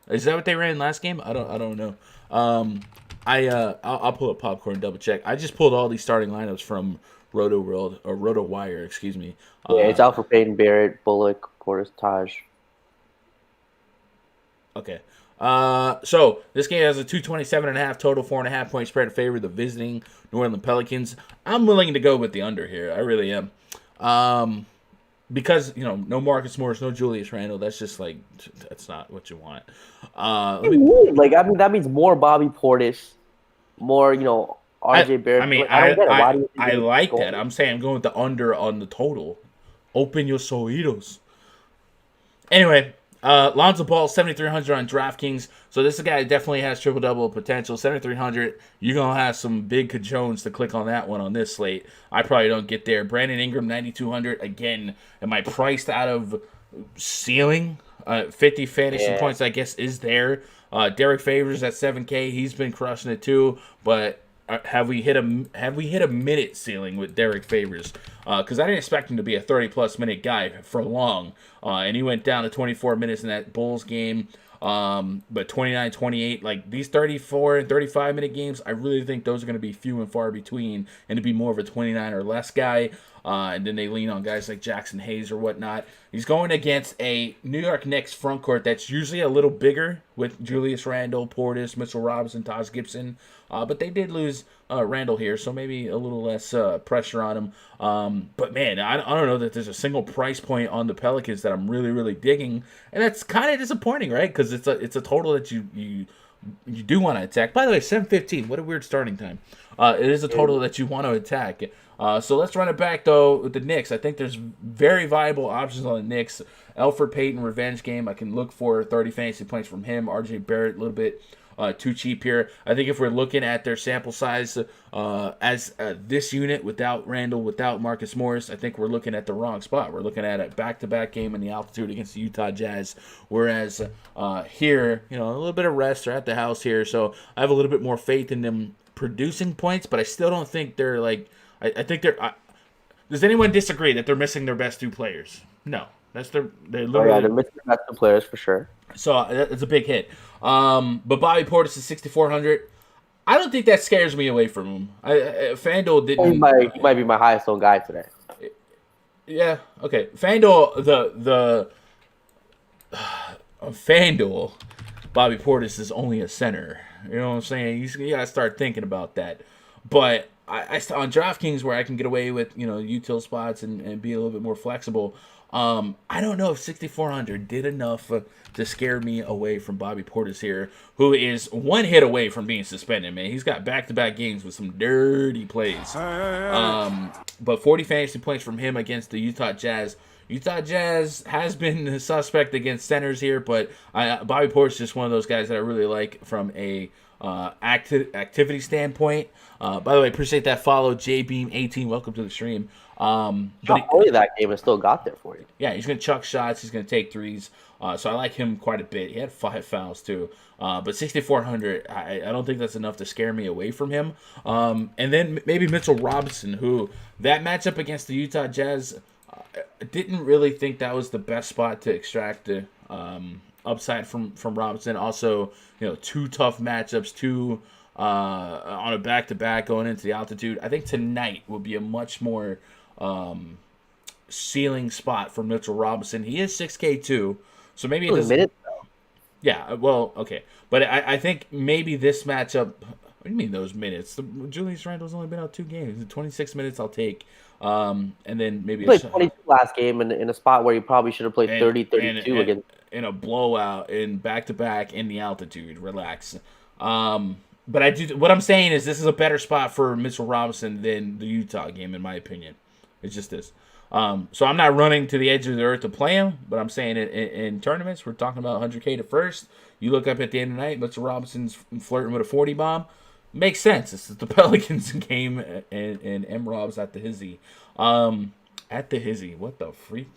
Is that what they ran last game? I don't know. I'll pull up popcorn and double check. I just pulled all these starting lineups from Roto World or Roto Wire, excuse me. Yeah, it's Alfred Payton, Barrett, Bullock, Portis, Taj. Okay. So this game has a 227.5 total, 4.5 point spread in favor of the visiting New Orleans Pelicans. I'm willing to go with the under here. I really am. because no Marcus Morris, no Julius Randle. That's just like that's not what you want. Like I mean, that means more Bobby Portis, more RJ I Barrett. mean, Like, I don't get it. Why do you I think like going? that. I'm saying I'm going with the under on the total. Open your oídos. Anyway, Lonzo Ball 7,300 on DraftKings. So this guy definitely has triple double potential. 7,300. You're gonna have some big cajones to click on that one on this slate. I probably don't get there. Brandon Ingram 9,200. Again, am I priced out of ceiling? 50 fantasy points, I guess, is there. Derek Favors at 7K. He's been crushing it too. But have we hit a minute ceiling with Derek Favors? Because I didn't expect him to be a 30-plus minute guy for long. And he went down to 24 minutes in that Bulls game. But 29, 28, like these 34 and 35 minute games, I really think those are going to be few and far between, and to be more of a 29 or less guy. And then they lean on guys like Jackson Hayes or whatnot. He's going against a New York Knicks front court that's usually a little bigger with Julius Randle, Portis, Mitchell Robinson, Taj Gibson. But they did lose Randle here, so maybe a little less pressure on him. But man, I don't know that there's a single price point on the Pelicans that I'm really, really digging, and that's kind of disappointing, right? Because it's a total that you do want to attack. By the way, 7:15. What a weird starting time. It is a total that you want to attack. So let's run it back, though, with the Knicks. I think there's very viable options on the Knicks. Elfrid Payton revenge game. I can look for 30 fantasy points from him. RJ Barrett, a little bit too cheap here. I think if we're looking at their sample size as this unit without Randall, without Marcus Morris, I think we're looking at the wrong spot. We're looking at a back-to-back game in the altitude against the Utah Jazz, whereas here, a little bit of rest. They're at the house here, so I have a little bit more faith in them producing points, but I still don't think they're like – I think they're does anyone disagree that they're missing their best two players? No. They're literally they're missing the best two players for sure. So it's a big hit. But Bobby Portis is 6,400. I don't think that scares me away from him. FanDuel didn't. He might be my highest owned guy today. Yeah. Okay. FanDuel FanDuel, Bobby Portis is only a center. You know what I'm saying? You gotta start thinking about that. But I on DraftKings where I can get away with util spots and be a little bit more flexible. I don't know if 6,400 did enough to scare me away from Bobby Portis here, who is one hit away from being suspended, man. He's got back-to-back games with some dirty plays. But 40 fantasy points from him against the Utah Jazz. Utah Jazz has been the suspect against centers here, but Bobby Portis is just one of those guys that I really like from a activity standpoint. By the way, appreciate that follow, JBeam18. Welcome to the stream. But only that game has still got there for you. Yeah, he's going to chuck shots. He's going to take threes. So I like him quite a bit. He had 5 fouls too. But 6,400, I don't think that's enough to scare me away from him. And then maybe Mitchell Robinson, who that matchup against the Utah Jazz, didn't really think that was the best spot to extract the upside from Robinson. Also, 2 tough matchups, on a back-to-back going into the altitude. I think tonight will be a much more ceiling spot for Mitchell Robinson. He is 6K too, so maybe it doesn't. Minutes, though. Yeah, well, okay, but I think maybe this matchup. What do you mean those minutes? Julius Randle's only been out 2 games. 26 minutes I'll take, and then maybe he played 22 last game in a spot where he probably should have played 30, 32 again. In a blowout in back-to-back in the altitude. Relax. But what I'm saying is this is a better spot for Mitchell Robinson than the Utah game, in my opinion. It's just this. So I'm not running to the edge of the earth to play him, but I'm saying in tournaments, we're talking about 100K to first. You look up at the end of the night, Mitchell Robinson's flirting with a 40 bomb. Makes sense. It's the Pelicans game, and M-Rob's at the hizzy. At the hizzy. What the freak?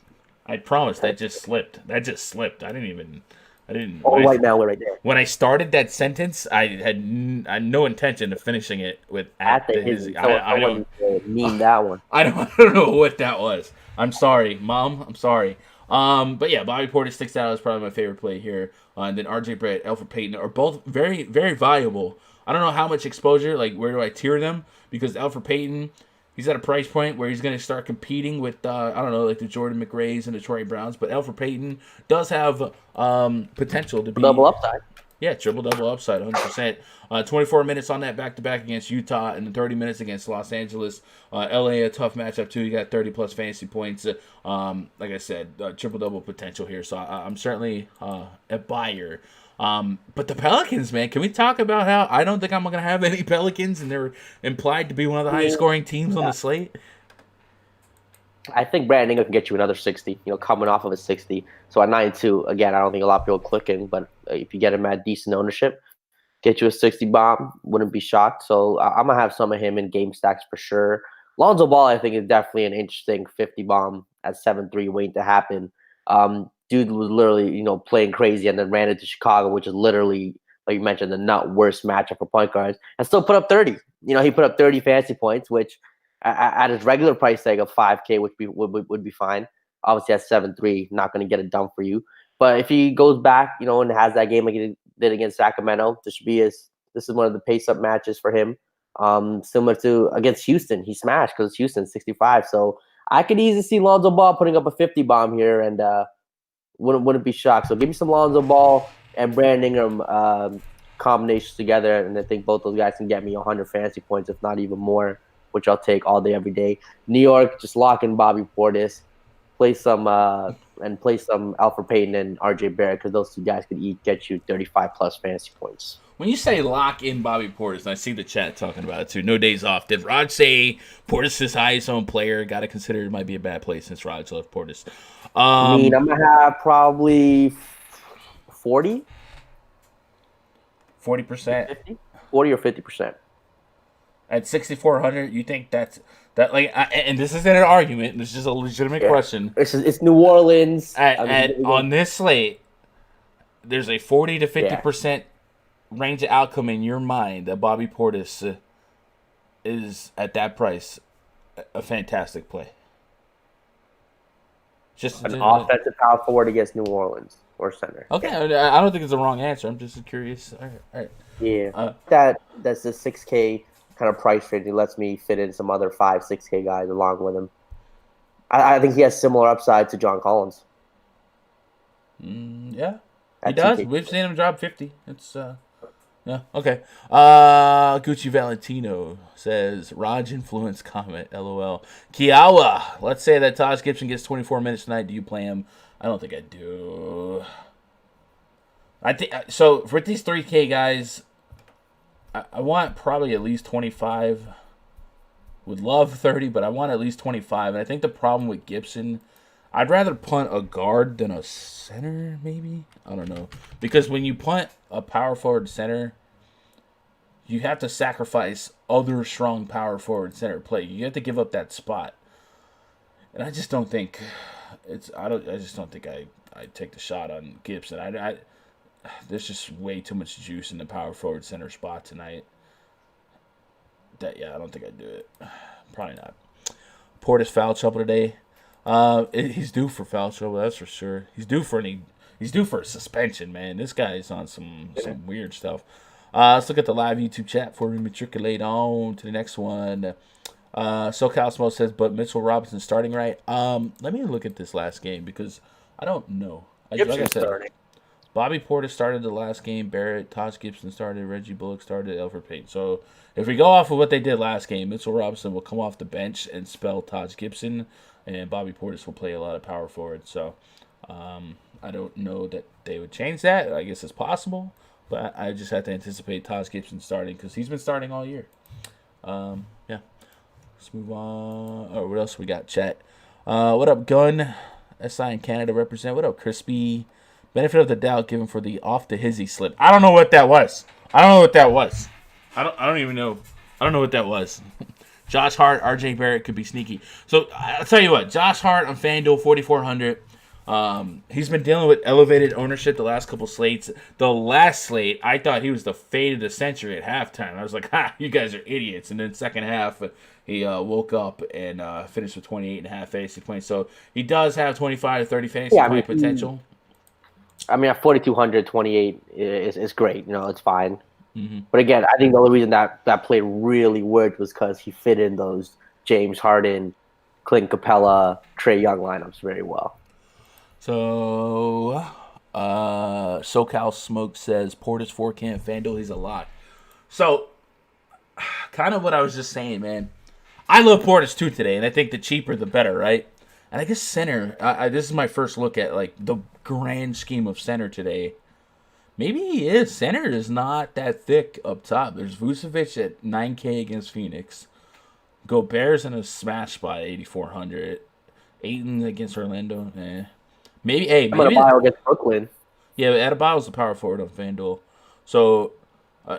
I promise that just slipped. I didn't. Right now, we're right there. When I started that sentence, I had no intention of finishing it with at the hizzy. I don't mean that one. I don't know what that was. I'm sorry, Mom. I'm sorry. But yeah, Bobby Portis sticks out as probably my favorite play here. And then RJ Barrett, Elfrid Payton are both very, very valuable. I don't know how much exposure, like where do I tier them? Because Elfrid Payton, he's at a price point where he's going to start competing with, I don't know, like the Jordan McRae's and the Troy Browns. But Elfrid Payton does have potential to be double upside. Yeah, triple-double upside, 100%. 24 minutes on that back-to-back against Utah and then 30 minutes against Los Angeles. LA, a tough matchup, too. You got 30-plus fantasy points. Like I said, triple-double potential here, so I'm certainly a buyer. But the Pelicans, man, can we talk about how I don't think I'm going to have any Pelicans, and they're implied to be one of the highest-scoring teams on the slate? I think Brandon Ingram can get you another 60, coming off of a 60. So at 9-2, again, I don't think a lot of people are clicking, but if you get him at decent ownership, get you a 60 bomb, wouldn't be shocked. So I'm going to have some of him in game stacks for sure. Lonzo Ball, I think, is definitely an interesting 50 bomb at 7-3 waiting to happen. Dude was literally, playing crazy and then ran into Chicago, which is literally, like you mentioned, the not worst matchup for point guards, and still put up 30. He put up 30 fantasy points, which at his regular price tag of $5K would be fine. Obviously, at 7-3, not going to get it done for you. But if he goes back, and has that game like he did against Sacramento, this is one of the pace-up matches for him. Similar to against Houston, he smashed because Houston 65. So I could easily see Lonzo Ball putting up a 50 bomb here, and wouldn't be shocked. So give me some Lonzo Ball and Brandon Ingram combinations together, and I think both those guys can get me 100 fantasy points, if not even more, which I'll take all day, every day. New York, just lock in Bobby Portis, play some Alfred Payton and RJ Barrett, because those two guys could get you 35 plus fantasy points. When you say lock in Bobby Portis, and I see the chat talking about it too, no days off. Did Rod say Portis is highest owned player? Got to consider it might be a bad play since Rod left Portis. I'm going to have probably 40. 40%? 40 or 50%. At 6,400, you think that and this isn't an argument, this is just a legitimate question. It's New Orleans. On this slate, there's a 40 to 50% range of outcome in your mind that Bobby Portis is at that price a fantastic play. Just an offensive power forward against New Orleans or center. Okay, I don't think it's the wrong answer. I'm just curious. All right. Yeah, that's the 6K kind of price range. He lets me fit in some other 5-6K guys along with him. I think he has similar upside to John Collins. Yeah, he does. We've seen him drop 50. It's yeah, okay. Gucci Valentino says Raj influence comment. LOL. Kiawa, let's say that Taj Gibson gets 24 minutes tonight. Do you play him? I don't think I do. I think so. For these 3K guys, I want probably at least 25. Would love 30, but I want at least 25. And I think the problem with Gibson, I'd rather punt a guard than a center, maybe. I don't know. Because when you punt a power forward center, you have to sacrifice other strong power forward center play. You have to give up that spot. And I just don't think I just don't think I take the shot on Gibson. There's just way too much juice in the power forward center spot tonight. I don't think I'd do it. Probably not. Portis foul trouble today. He's due for foul trouble, that's for sure. He's due for a suspension, man. This guy is on some weird stuff. Let's look at the live YouTube chat before we matriculate on to the next one. SoCal Smoke says, but Mitchell Robinson starting right. Let me look at this last game because I don't know. Like I said, Bobby Portis started the last game. Barrett, Taj Gibson started. Reggie Bullock started. Alfred Payton. So if we go off of what they did last game, Mitchell Robinson will come off the bench and spell Taj Gibson, and Bobby Portis will play a lot of power forward. So I don't know that they would change that. I guess it's possible, but I just have to anticipate Taj Gibson starting because he's been starting all year. Yeah. Let's move on. Oh, what else we got, chat? What up, Gun? SI in Canada represent. What up, Crispy? Benefit of the doubt given for the off the hizzy slip. I don't know what that was. I don't even know. I don't know what that was. Josh Hart, RJ Barrett could be sneaky. So I'll tell you what. Josh Hart on FanDuel 4,400. He's been dealing with elevated ownership the last couple slates. The last slate, I thought he was the fade of the century at halftime. I was like, you guys are idiots. And then second half, he woke up and finished with 28.5 fantasy points. So he does have 25 to 30 fantasy point potential. I mean, at 4,200, 28 is great. It's fine. Mm-hmm. But again, I think the only reason that play really worked was because he fit in those James Harden, Clint Capella, Trae Young lineups very well. So, SoCal Smoke says Portis 4K FanDuel. He's a lock. So, kind of what I was just saying, man. I love Portis too today, and I think the cheaper the better, right? And I guess center. This is my first look at like the grand scheme of center today. Maybe he is. Center is not that thick up top. There's Vucevic at 9K against Phoenix. Gobert's in a smash spot at 8,400. Ayton against Orlando. Maybe. Hey, I'm gonna buy against Brooklyn. Yeah, Adebayo's the power forward on FanDuel. So,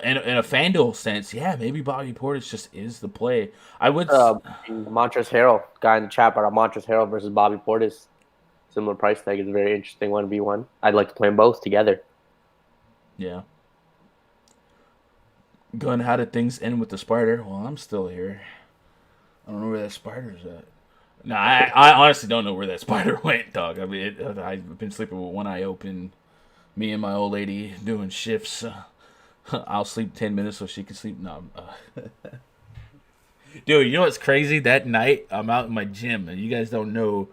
in a FanDuel sense, yeah, maybe Bobby Portis just is the play. I would. Montrezl Harrell, guy in the chat, but Montrezl Harrell versus Bobby Portis. Similar price tag is a very interesting 1v1. I'd like to play them both together. Yeah. Gun, how did things end with the spider? Well, I'm still here. I don't know where that spider's at. No, I honestly don't know where that spider went, dog. I mean, I've been sleeping with one eye open. Me and my old lady doing shifts. I'll sleep 10 minutes so she can sleep. No. Dude, you know what's crazy? That night, I'm out in my gym, and you guys don't know.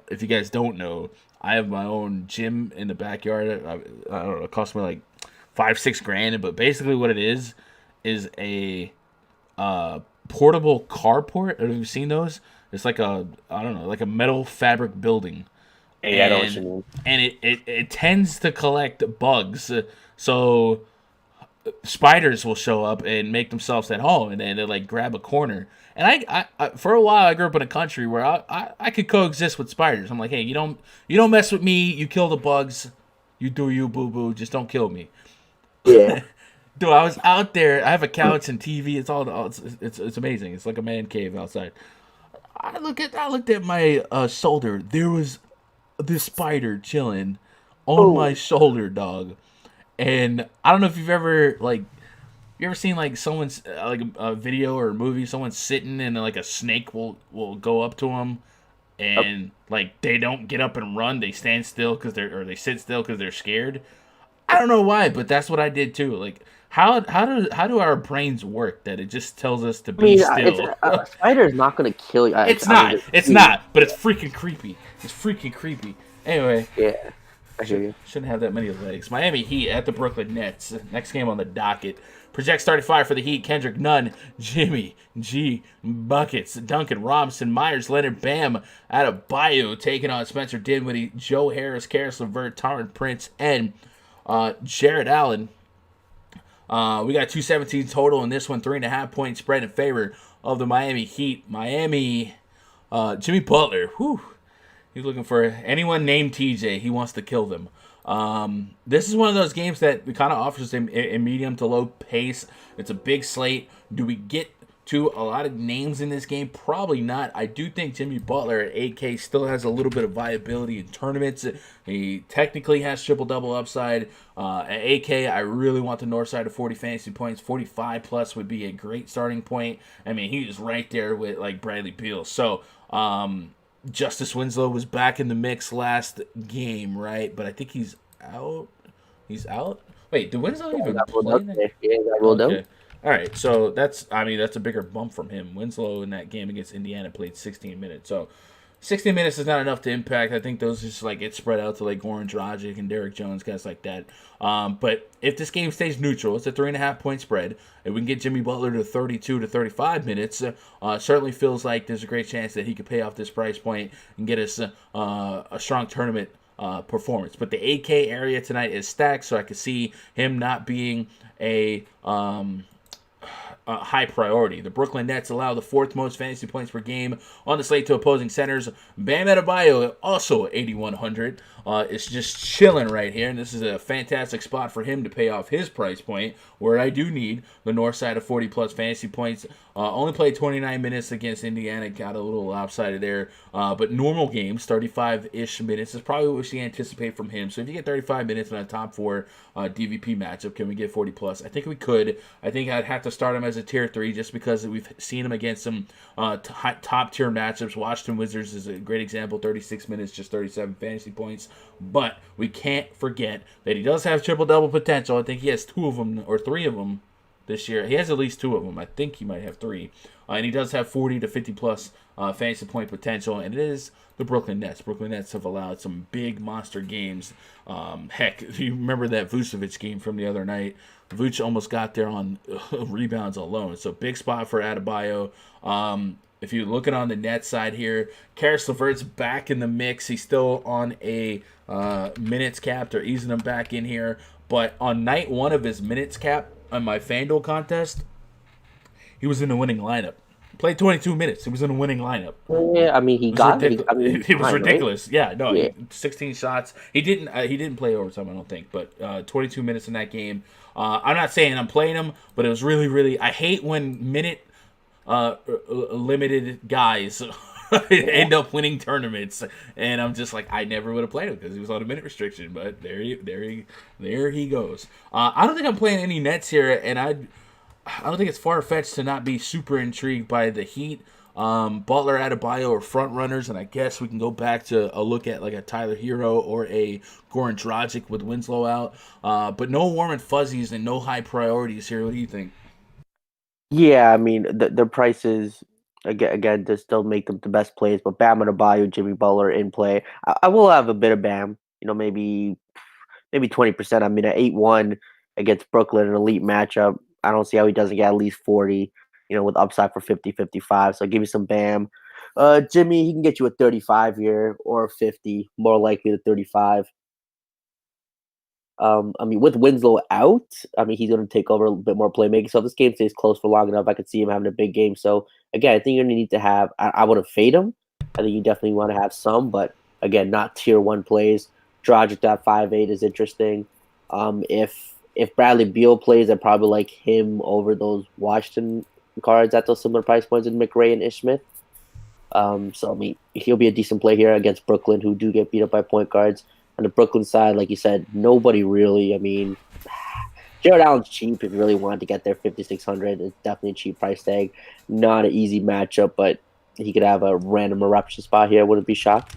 If you guys don't know, I have my own gym in the backyard. I don't know. It cost me like $5-6 grand, but basically what it is a portable carport. Have you seen those? It's like like a metal fabric building. Yeah, I know what you mean. And it tends to collect bugs. So spiders will show up and make themselves at home, and then they like grab a corner. And I for a while I grew up in a country where I could coexist with spiders. I'm like, hey, you don't mess with me. You kill the bugs. You do you, boo boo. Just don't kill me. Yeah. Dude, I was out there. I have a couch and TV. It's amazing. It's like a man cave outside. I looked at my shoulder. There was this spider chilling on my shoulder, dog. And I don't know if you've ever seen like someone's like a video or a movie, someone sitting and like a snake will go up to them, and like they don't get up and run. They stand still they sit still because they're scared. I don't know why, but that's what I did too. Like how do our brains work that it just tells us to be still? A spider is not going to kill you. It's not, but it's freaking creepy. It's freaking creepy. Anyway. Yeah. I hear you. Shouldn't have that many legs. Miami Heat at the Brooklyn Nets. Next game on the docket. Project starting five for the Heat. Kendrick Nunn, Jimmy G, Buckets, Duncan Robinson, Myers, Leonard, Bam, Adebayo taking on Spencer Dinwiddie, Joe Harris, Karis LeVert, Taron Prince, and Jared Allen. We got 217 total in this one. 3.5-point spread in favor of the Miami Heat. Miami, Jimmy Butler. Whew. He's looking for anyone named TJ. He wants to kill them. This is one of those games that kind of offers a medium to low pace. It's a big slate. Do we get to a lot of names in this game? Probably not. I do think Jimmy Butler at 8K still has a little bit of viability in tournaments. He technically has triple-double upside. At 8K, I really want the north side of 40 fantasy points. 45 plus would be a great starting point. I mean, he is right there with like Bradley Beal. So, Justice Winslow was back in the mix last game, right? But I think he's out. He's out? Wait, did Winslow even play? Yeah, okay. All right, so that's a bigger bump from him. Winslow in that game against Indiana played 16 minutes. So 16 minutes is not enough to impact. I think those just like get spread out to like Goran Dragic and Derek Jones, guys like that. But if this game stays neutral, it's a 3.5-point spread. If we can get Jimmy Butler to 32 to 35 minutes, certainly feels like there's a great chance that he could pay off this price point and get us a strong tournament performance. But the 8K area tonight is stacked, so I could see him not being a high priority. The Brooklyn Nets allow the fourth most fantasy points per game on the slate to opposing centers. Bam Adebayo, also 8,100, is just chilling right here, and this is a fantastic spot for him to pay off his price point, where I do need the north side of 40-plus fantasy points. Only played 29 minutes against Indiana, got a little lopsided there, but normal games, 35-ish minutes, is probably what we should anticipate from him. So if you get 35 minutes in a top 4 DVP matchup, can we get 40-plus? I think we could. I think I'd have to start him as a tier 3 just because we've seen him against some top-tier matchups. Washington Wizards is a great example, 36 minutes, just 37 fantasy points. But we can't forget that he does have triple-double potential. I think he has 2 of them or 3 of them. this year. He has at least 2 of them. I think he might have 3. And he does have 40 to 50 plus fantasy point potential. And it is the Brooklyn Nets. Brooklyn Nets have allowed some big monster games. Heck, if you remember that Vucevic game from the other night, Vuce almost got there on rebounds alone. So big spot for Adebayo. If you're looking on the net side here, Karis LeVert's back in the mix. He's still on a minutes cap. They're easing him back in here. But on night 1 of his minutes cap on my FanDuel contest, he was in the winning lineup. Played 22 minutes. He was in the winning lineup. Yeah, I mean, it was ridiculous. Right? Yeah, no, 16 shots. He didn't play overtime, I don't think, but 22 minutes in that game. I'm not saying I'm playing him, but it was really, really. I hate when minute limited guys end up winning tournaments, and I'm just like, I never would have played him because he was on a minute restriction. But there he goes. I don't think I'm playing any Nets here, and I don't think it's far-fetched to not be super intrigued by the Heat. Butler, Adebayo are front runners, and I guess we can go back to a look at like a Tyler Hero or a Goran Dragic with Winslow out. But no warm and fuzzies and no high priorities here. What do you think? Yeah, I mean, the prices again to still make them the best plays, but Bam Adebayo, Jimmy Butler in play. I will have a bit of Bam. Maybe 20%. I mean, at 8-1 against Brooklyn, an elite matchup. I don't see how he doesn't get at least 40, with upside for 50, 55. So give me some Bam. Jimmy, he can get you a 35 here or 50, more likely to 35. I mean, with Winslow out, I mean, he's going to take over a little bit more playmaking. So if this game stays close for long enough, I could see him having a big game. So again, I think you're going to need to have, I would have fade him. I think you definitely want to have some, but again, not tier 1 plays. Dragic at 5'8" is interesting. If Bradley Beal plays, I probably like him over those Washington cards at those similar price points in McRae and Ish Smith. So, I mean, he'll be a decent play here against Brooklyn, who do get beat up by point guards. On the Brooklyn side, like you said, nobody really. I mean, Jared Allen's cheap if you really wanted to get there, 5,600. It's definitely a cheap price tag. Not an easy matchup, but he could have a random eruption spot here. Wouldn't be shocked.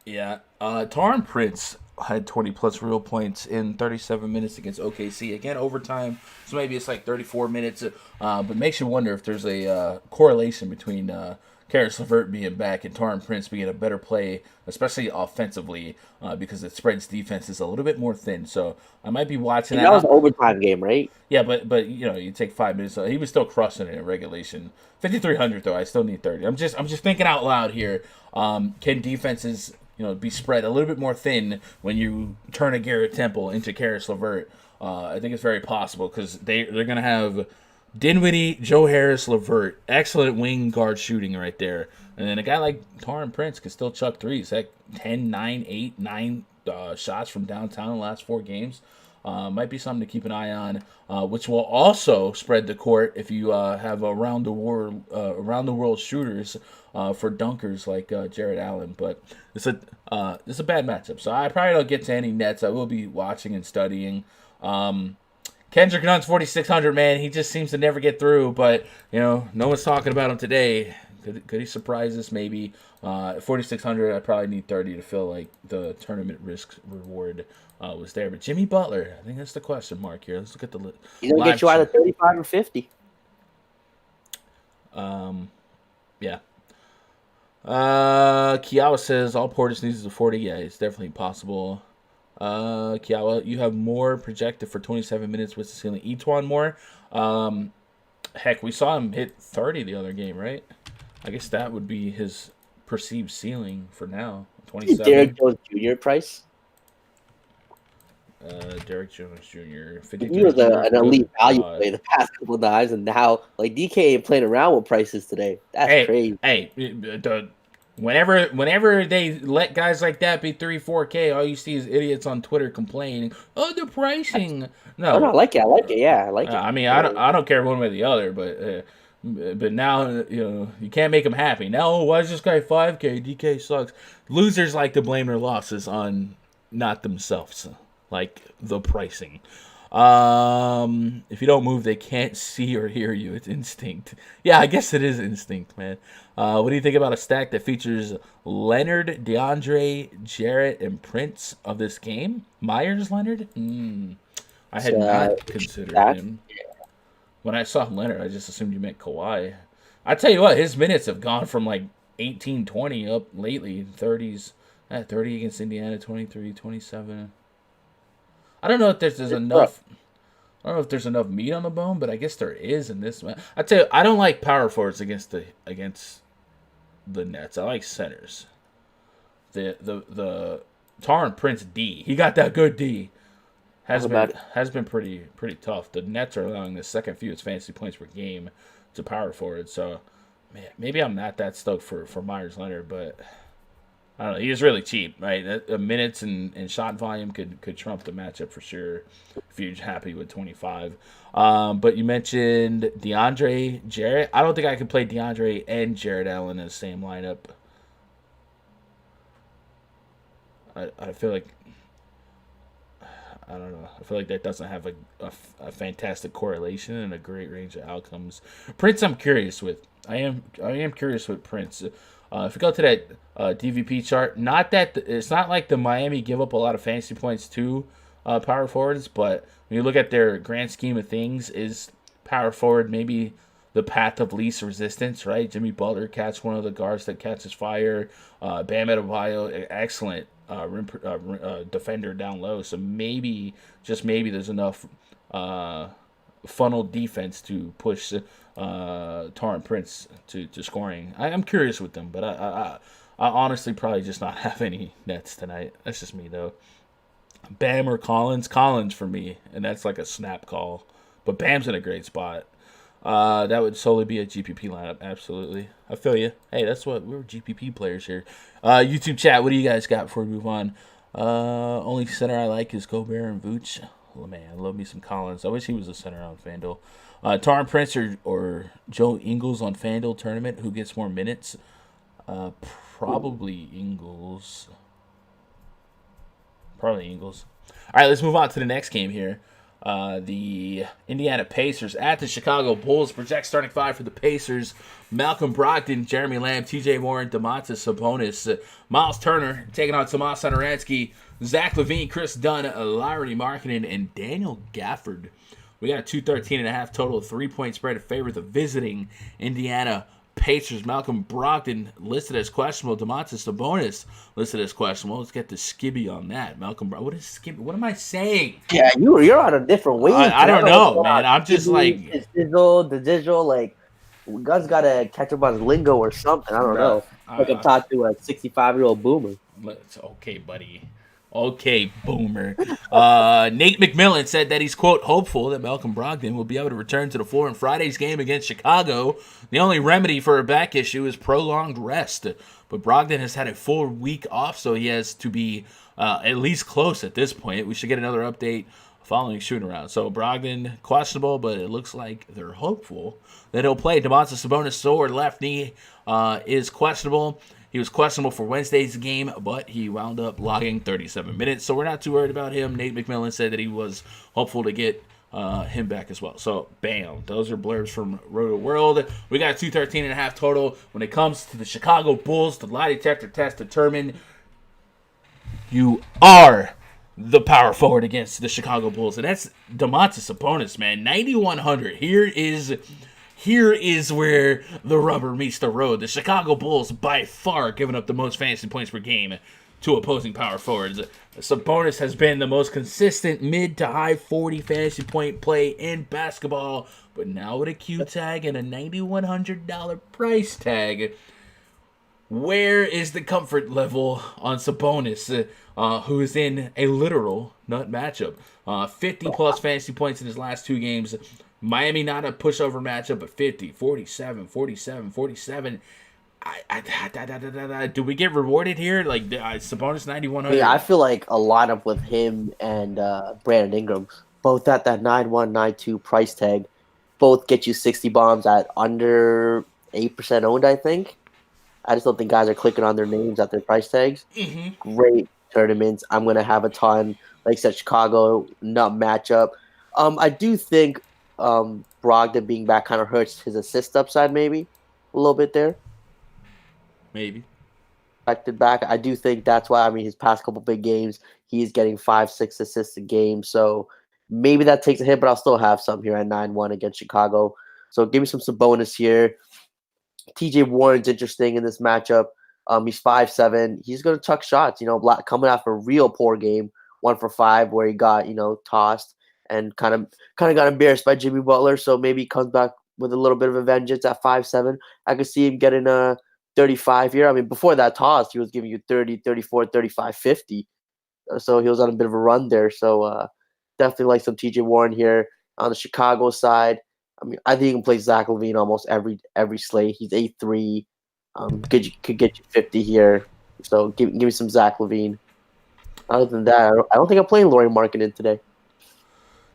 Yeah. Taron Prince had 20-plus real points in 37 minutes against OKC. Again, overtime, so maybe it's like 34 minutes. But makes you wonder if there's a correlation between Karis LeVert being back and Taron Prince being a better play, especially offensively, because the spread's defense is a little bit more thin. So I might be watching that. That was an overtime game, right? Yeah, but you take 5 minutes. He was still crushing it in regulation. 5,300 though. I still need 30. I'm just thinking out loud here. Can defenses be spread a little bit more thin when you turn a Garrett Temple into Karis LeVert? I think it's very possible because they're going to have Dinwiddie, Joe Harris, LeVert. Excellent wing guard shooting right there. And then a guy like Taron Prince can still chuck threes. Heck, 10, 9, 8, 9 shots from downtown in the last 4 games. Might be something to keep an eye on, which will also spread the court if you have around the world shooters for dunkers like Jared Allen. But it's a bad matchup, so I probably don't get to any Nets. I will be watching and studying. Kendrick Nunn's 4,600, man. He just seems to never get through, but no one's talking about him today. Could he surprise us? Maybe. 4,600. I probably need 30 to feel like the tournament risk reward was there. But Jimmy Butler, I think that's the question mark here. Let's look at the list. He's gonna get you either 35 or 50. Yeah. Kiawa says all Portis needs is a 40. Yeah, it's definitely possible. Kiawa, you have more projected for 27 minutes with the ceiling. Etwan more. Heck, we saw him hit 30 the other game, right? I guess that would be his perceived ceiling for now. 27. Derek Jones Jr. price. Derek Jones Jr. He was an elite value play the past couple of times, and now like DK ain't playing around with prices today. That's crazy. Hey, whenever they let guys like that be 3-4K, all you see is idiots on Twitter complaining, "Oh, the pricing." No, I like it. Yeah, I like it. I mean, I don't care one way or the other, but now you can't make them happy. Now, why is this guy 5K? DK sucks. Losers like to blame their losses on not themselves, like the pricing. If you don't move, they can't see or hear you. It's instinct. Yeah, I guess it is instinct, man. What do you think about a stack that features Leonard, DeAndre, Jarrett, and Prince of this game? Myers Leonard? I had not considered him. When I saw Leonard, I just assumed you meant Kawhi. I tell you what, his minutes have gone from like 18, 20 up lately, 30s. 30 against Indiana, 23, 27. I don't know if there's enough. I don't know if there's enough meat on the bone, but I guess there is in this one. I tell you, I don't like power forwards against the Nets. I like centers. The Taron Prince D. He got that good D. Has been pretty tough. The Nets are allowing the second fewest fantasy points per game to power forwards. So, man, maybe I'm not that stoked for Myers Leonard, but I don't know. He was really cheap, right? Minutes and shot volume could trump the matchup for sure if you're happy with 25. But you mentioned DeAndre Jarrett. I don't think I could play DeAndre and Jarrett Allen in the same lineup. I feel like I don't know. I feel like that doesn't have a fantastic correlation and a great range of outcomes. Prince, I'm curious with. I am curious with Prince. If we go to that DVP chart, it's not like the Miami give up a lot of fantasy points to power forwards, but when you look at their grand scheme of things, is power forward maybe the path of least resistance, right? Jimmy Butler catch one of the guards that catches fire. Bam Adebayo, excellent defender down low. So maybe, just maybe, there's enough funnel defense to push Taron Prince to scoring. I'm curious with them, but I honestly probably just not have any Nets tonight. That's just me, though. Bam or Collins? Collins for me, and that's like a snap call. But Bam's in a great spot. That would solely be a GPP lineup, absolutely. I feel you. Hey, that's what we're GPP players here. YouTube chat, what do you guys got before we move on? Only center I like is Gobert and Vooch. Oh, man, I love me some Collins. I wish he was a center on FanDuel. Taron Prince or Joe Ingles on FanDuel tournament. Who gets more minutes? Probably Ingles. All right, let's move on to the next game here. The Indiana Pacers at the Chicago Bulls. Project starting five for the Pacers: Malcolm Brogdon, Jeremy Lamb, T.J. Warren, Domantas Sabonis, Miles Turner taking on Tomas Satoransky, Zach LaVine, Chris Dunn, Lauri Markkanen, and Daniel Gafford. We got a 213.5 total, 3-point spread in favor of the visiting Indiana Pacers. Malcolm Brogdon listed as questionable. Domantas Sabonis listed as questionable. Let's get the skibby on that. Malcolm Brogdon. What is skibby? What am I saying? Yeah, you're on a different wave. I don't know, man. I'm just like the digital. Like, Gus got to catch up on his lingo or something. I don't know. Like I'm talking to a 65-year-old boomer. Okay, buddy. Okay, boomer. Nate McMillan said that he's, quote, hopeful that Malcolm Brogdon will be able to return to the floor in Friday's game against Chicago. The only remedy for a back issue is prolonged rest. But Brogdon has had a full week off, so he has to be at least close at this point. We should get another update following shooting around. So Brogdon, questionable, but it looks like they're hopeful that he'll play. Domantas Sabonis' sore left knee is questionable. He was questionable for Wednesday's game, but he wound up logging 37 minutes, so we're not too worried about him. Nate McMillan said that he was hopeful to get him back as well. So, bam. Those are blurbs from Roto World. We got 213.5 total. When it comes to the Chicago Bulls, the lie detector test determined you are the power forward against the Chicago Bulls, and that's Domantas Sabonis, man. 9,100. Here is where the rubber meets the road. The Chicago Bulls, by far, giving up the most fantasy points per game to opposing power forwards. Sabonis has been the most consistent mid to high 40 fantasy point play in basketball, but now with a Q tag and a $9,100 price tag, where is the comfort level on Sabonis, who is in a literal nut matchup? 50-plus fantasy points in his last two games. Miami not a pushover matchup, but 50, 47, 47, 47. Do we get rewarded here? Like, Sabonis 9,100? Yeah, I feel like a lineup with him and Brandon Ingram, both at that 9-1, 9-2 price tag, both get you 60 bombs at under 8% owned, I think. I just don't think guys are clicking on their names at their price tags. Mm-hmm. Great tournaments. I'm going to have a ton. Like I said, Chicago, nut matchup. I do think Brogdon being back kind of hurts his assist upside maybe a little bit there. Maybe. Back. I do think that's why, his past couple big games, he's getting 5-6 assists a game. So Maybe that takes a hit, but I'll still have some here at 9-1 against Chicago. So give me some bonus here. TJ Warren's interesting in this matchup. He's 5'7". He's going to chuck shots, coming off a real poor game, 1 for 5, where he got, tossed and kind of got embarrassed by Jimmy Butler. So maybe he comes back with a little bit of a vengeance at 5'7". I could see him getting a 35 here. I mean, before that toss, he was giving you 30, 34, 35, 50. So he was on a bit of a run there. So definitely like some TJ Warren here on the Chicago side. I mean, I think you can play Zach LaVine almost every slate. He's 8-3. Could get you 50 here. So give me some Zach LaVine. Other than that, I don't think I'm playing Lauri Markkanen today.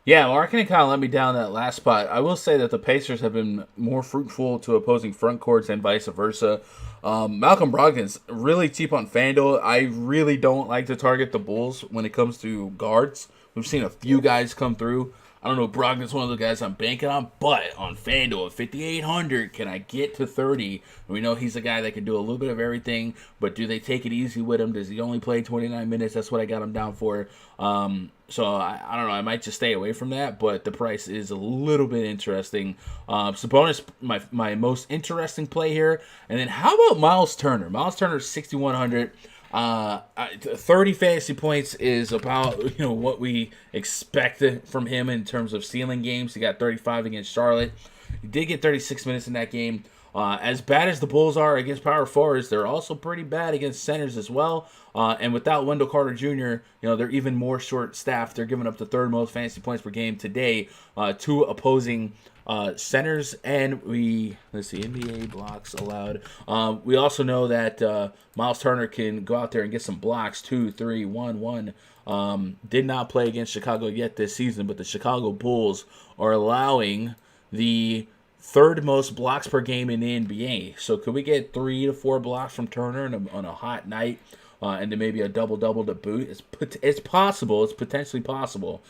Yeah, Markkanen kind of let me down that last spot. I will say that the Pacers have been more fruitful to opposing front courts and vice versa. Malcolm Brogdon's really cheap on FanDuel. I really don't like to target the Bulls when it comes to guards. We've seen a few guys come through. I don't know if Brogdon's one of the guys I'm banking on, but on FanDuel at 5,800, can I get to 30? We know he's a guy that can do a little bit of everything, but do they take it easy with him? Does he only play 29 minutes? That's what I got him down for. So I don't know. I might just stay away from that, but the price is a little bit interesting. Sabonis, my most interesting play here. And then how about Miles Turner? Miles Turner 6,100. 30 fantasy points is about what we expected from him in terms of ceiling games. He got 35 against Charlotte. He did get 36 minutes in that game. As bad as the Bulls are against power forwards, they're also pretty bad against centers as well. And without Wendell Carter Jr., they're even more short-staffed. They're giving up the third most fantasy points per game today to opposing centers. And let's see, NBA blocks allowed. We also know that Miles Turner can go out there and get some blocks, 2, 3, 1, 1. Did not play against Chicago yet this season, but the Chicago Bulls are allowing the third most blocks per game in the NBA. So could we get 3 to 4 blocks from Turner on a hot night, and then maybe a double-double to boot? It's possible. It's potentially possible.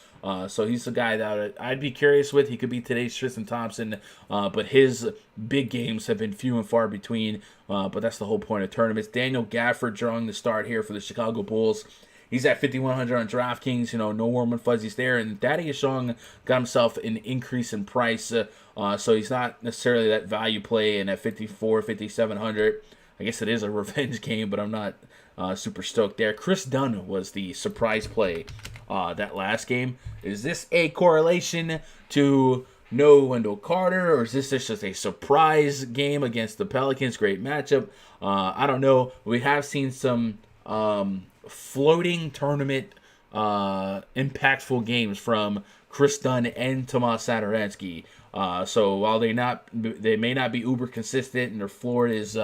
So he's the guy that I'd be curious with. He could be today's Tristan Thompson, but his big games have been few and far between. But that's the whole point of tournaments. Daniel Gafford drawing the start here for the Chicago Bulls. He's at 5,100 on DraftKings. No warm and fuzzies there. And Thaddeus Young got himself an increase in price. So he's not necessarily that value play. And at 5,700, I guess it is a revenge game, but I'm not super stoked there. Chris Dunn was the surprise play that last game. Is this a correlation to no Wendell Carter, or is this just a surprise game against the Pelicans? Great matchup. I don't know. We have seen some floating tournament impactful games from Chris Dunn and Tomas Satoransky. So while they may not be uber consistent and their floor is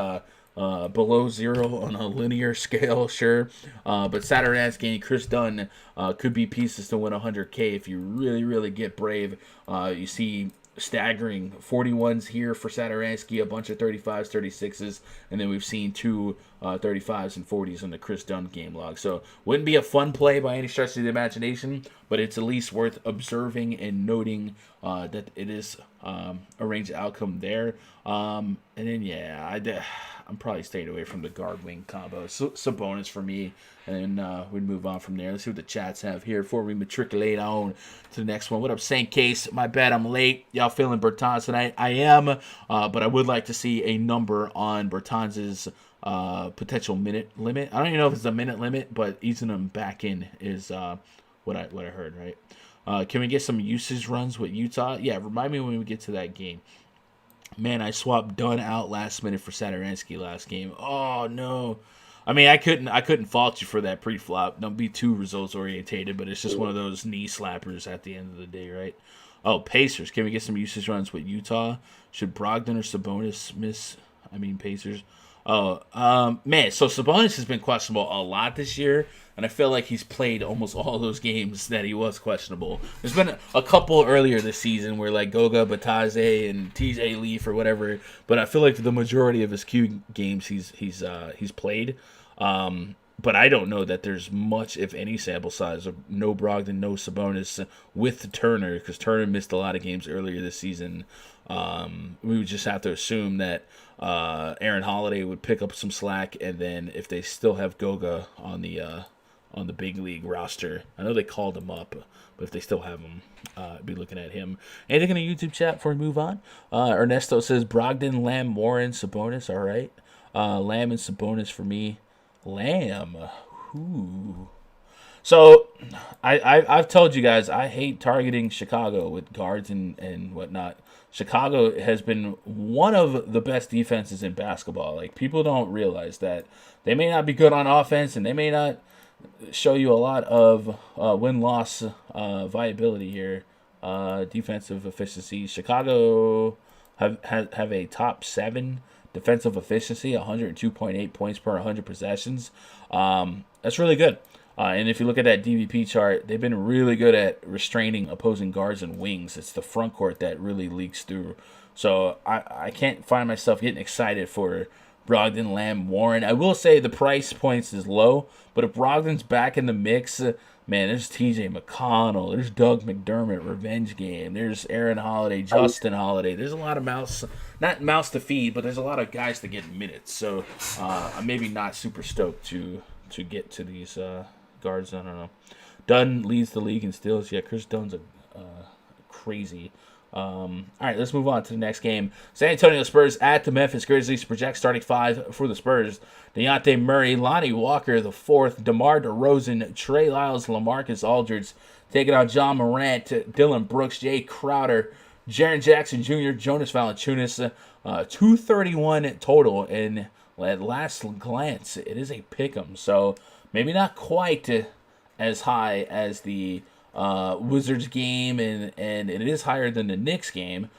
below 0 on a linear scale, sure. But Satoransky and Chris Dunn could be pieces to win 100K if you really, really get brave. You see staggering 41s here for Satoransky, a bunch of 35s, 36s, and then we've seen 2 35s and 40s in the Chris Dunn game log. So wouldn't be a fun play by any stretch of the imagination, but it's at least worth observing and noting that it is a range outcome there. And then, I'm probably staying away from the guard-wing combo. So Sabonis for me, and then we'd move on from there. Let's see what the chats have here before we matriculate on to the next one. What up, St. Case? My bad, I'm late. Y'all feeling Bertans tonight? I am, but I would like to see a number on Bertans' potential minute limit. I don't even know if it's a minute limit, but easing him back in is what I heard, right? Can we get some usage runs with Utah? Yeah, remind me when we get to that game. Man, I swapped Dunn out last minute for Satoransky last game. Oh no. I mean, I couldn't fault you for that pre-flop. Don't be too results orientated, but it's just one of those knee slappers at the end of the day, right? Oh, Pacers. Can we get some usage runs with Utah? Should Brogdon or Sabonis miss? I mean, Pacers. Oh, man. So Sabonis has been questionable a lot this year, and I feel like he's played almost all those games that he was questionable. There's been a couple earlier this season where like Goga Batadze and TJ Leaf or whatever, but I feel like the majority of his Q games he's played. But I don't know that there's much, if any, sample size of no Brogdon, no Sabonis with Turner, because Turner missed a lot of games earlier this season. We would just have to assume that Aaron Holiday would pick up some slack, and then if they still have Goga on the on the big league roster. I know they called him up, but if they still have him, I'd be looking at him. Anything in the YouTube chat before we move on? Ernesto says Brogdon, Lamb, Warren, Sabonis. All right. Lamb and Sabonis for me. Lamb. Ooh. So I've told you guys I hate targeting Chicago with guards and whatnot. Chicago has been one of the best defenses in basketball. Like, people don't realize that. They may not be good on offense, and they may not show you a lot of win-loss viability here. Defensive efficiency. Chicago have a top 7 defensive efficiency, 102.8 points per 100 possessions. That's really good. And if you look at that DVP chart, they've been really good at restraining opposing guards and wings. It's the front court that really leaks through. So I can't find myself getting excited for Brogdon, Lamb, Warren. I will say the price points is low, but if Brogdon's back in the mix, man, there's TJ McConnell, there's Doug McDermott, revenge game, there's Aaron Holiday, Justin Holiday. There's a lot of not mouse to feed, but there's a lot of guys to get minutes. So I'm maybe not super stoked to get to these guards. I don't know. Dunn leads the league in steals. Yeah, Chris Dunn's a crazy. All right, let's move on to the next game. San Antonio Spurs at the Memphis Grizzlies. Project starting 5 for the Spurs. Dejounte Murray, Lonnie Walker the fourth, DeMar DeRozan, Trey Lyles, LaMarcus Aldridge taking on John Morant, Dylan Brooks, Jay Crowder, Jaren Jackson Jr., Jonas Valanciunas. 231 total, and at last glance, it is a pick'em. So maybe not quite as high as the Wizards game, and it is higher than the Knicks game.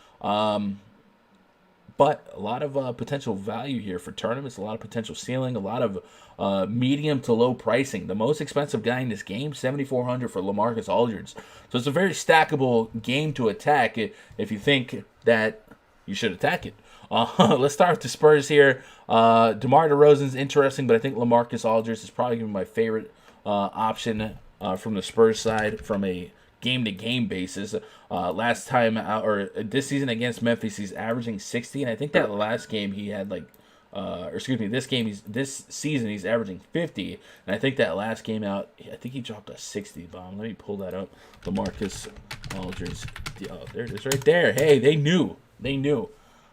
But a lot of potential value here for tournaments, a lot of potential ceiling, a lot of medium to low pricing. The most expensive guy in this game, $7,400 for LaMarcus Aldridge. So it's a very stackable game to attack if you think that you should attack it. Let's start with the Spurs here. DeMar DeRozan's interesting, but I think LaMarcus Aldridge is probably going to be my favorite option from the Spurs side from a game-to-game basis. Last time out, or this season against Memphis, he's averaging 60, and I think that last game he had this season he's averaging 50, and I think that last game out, I think he dropped a 60 bomb. Let me pull that up. LaMarcus Aldridge. Oh, there it is right there. Hey, they knew.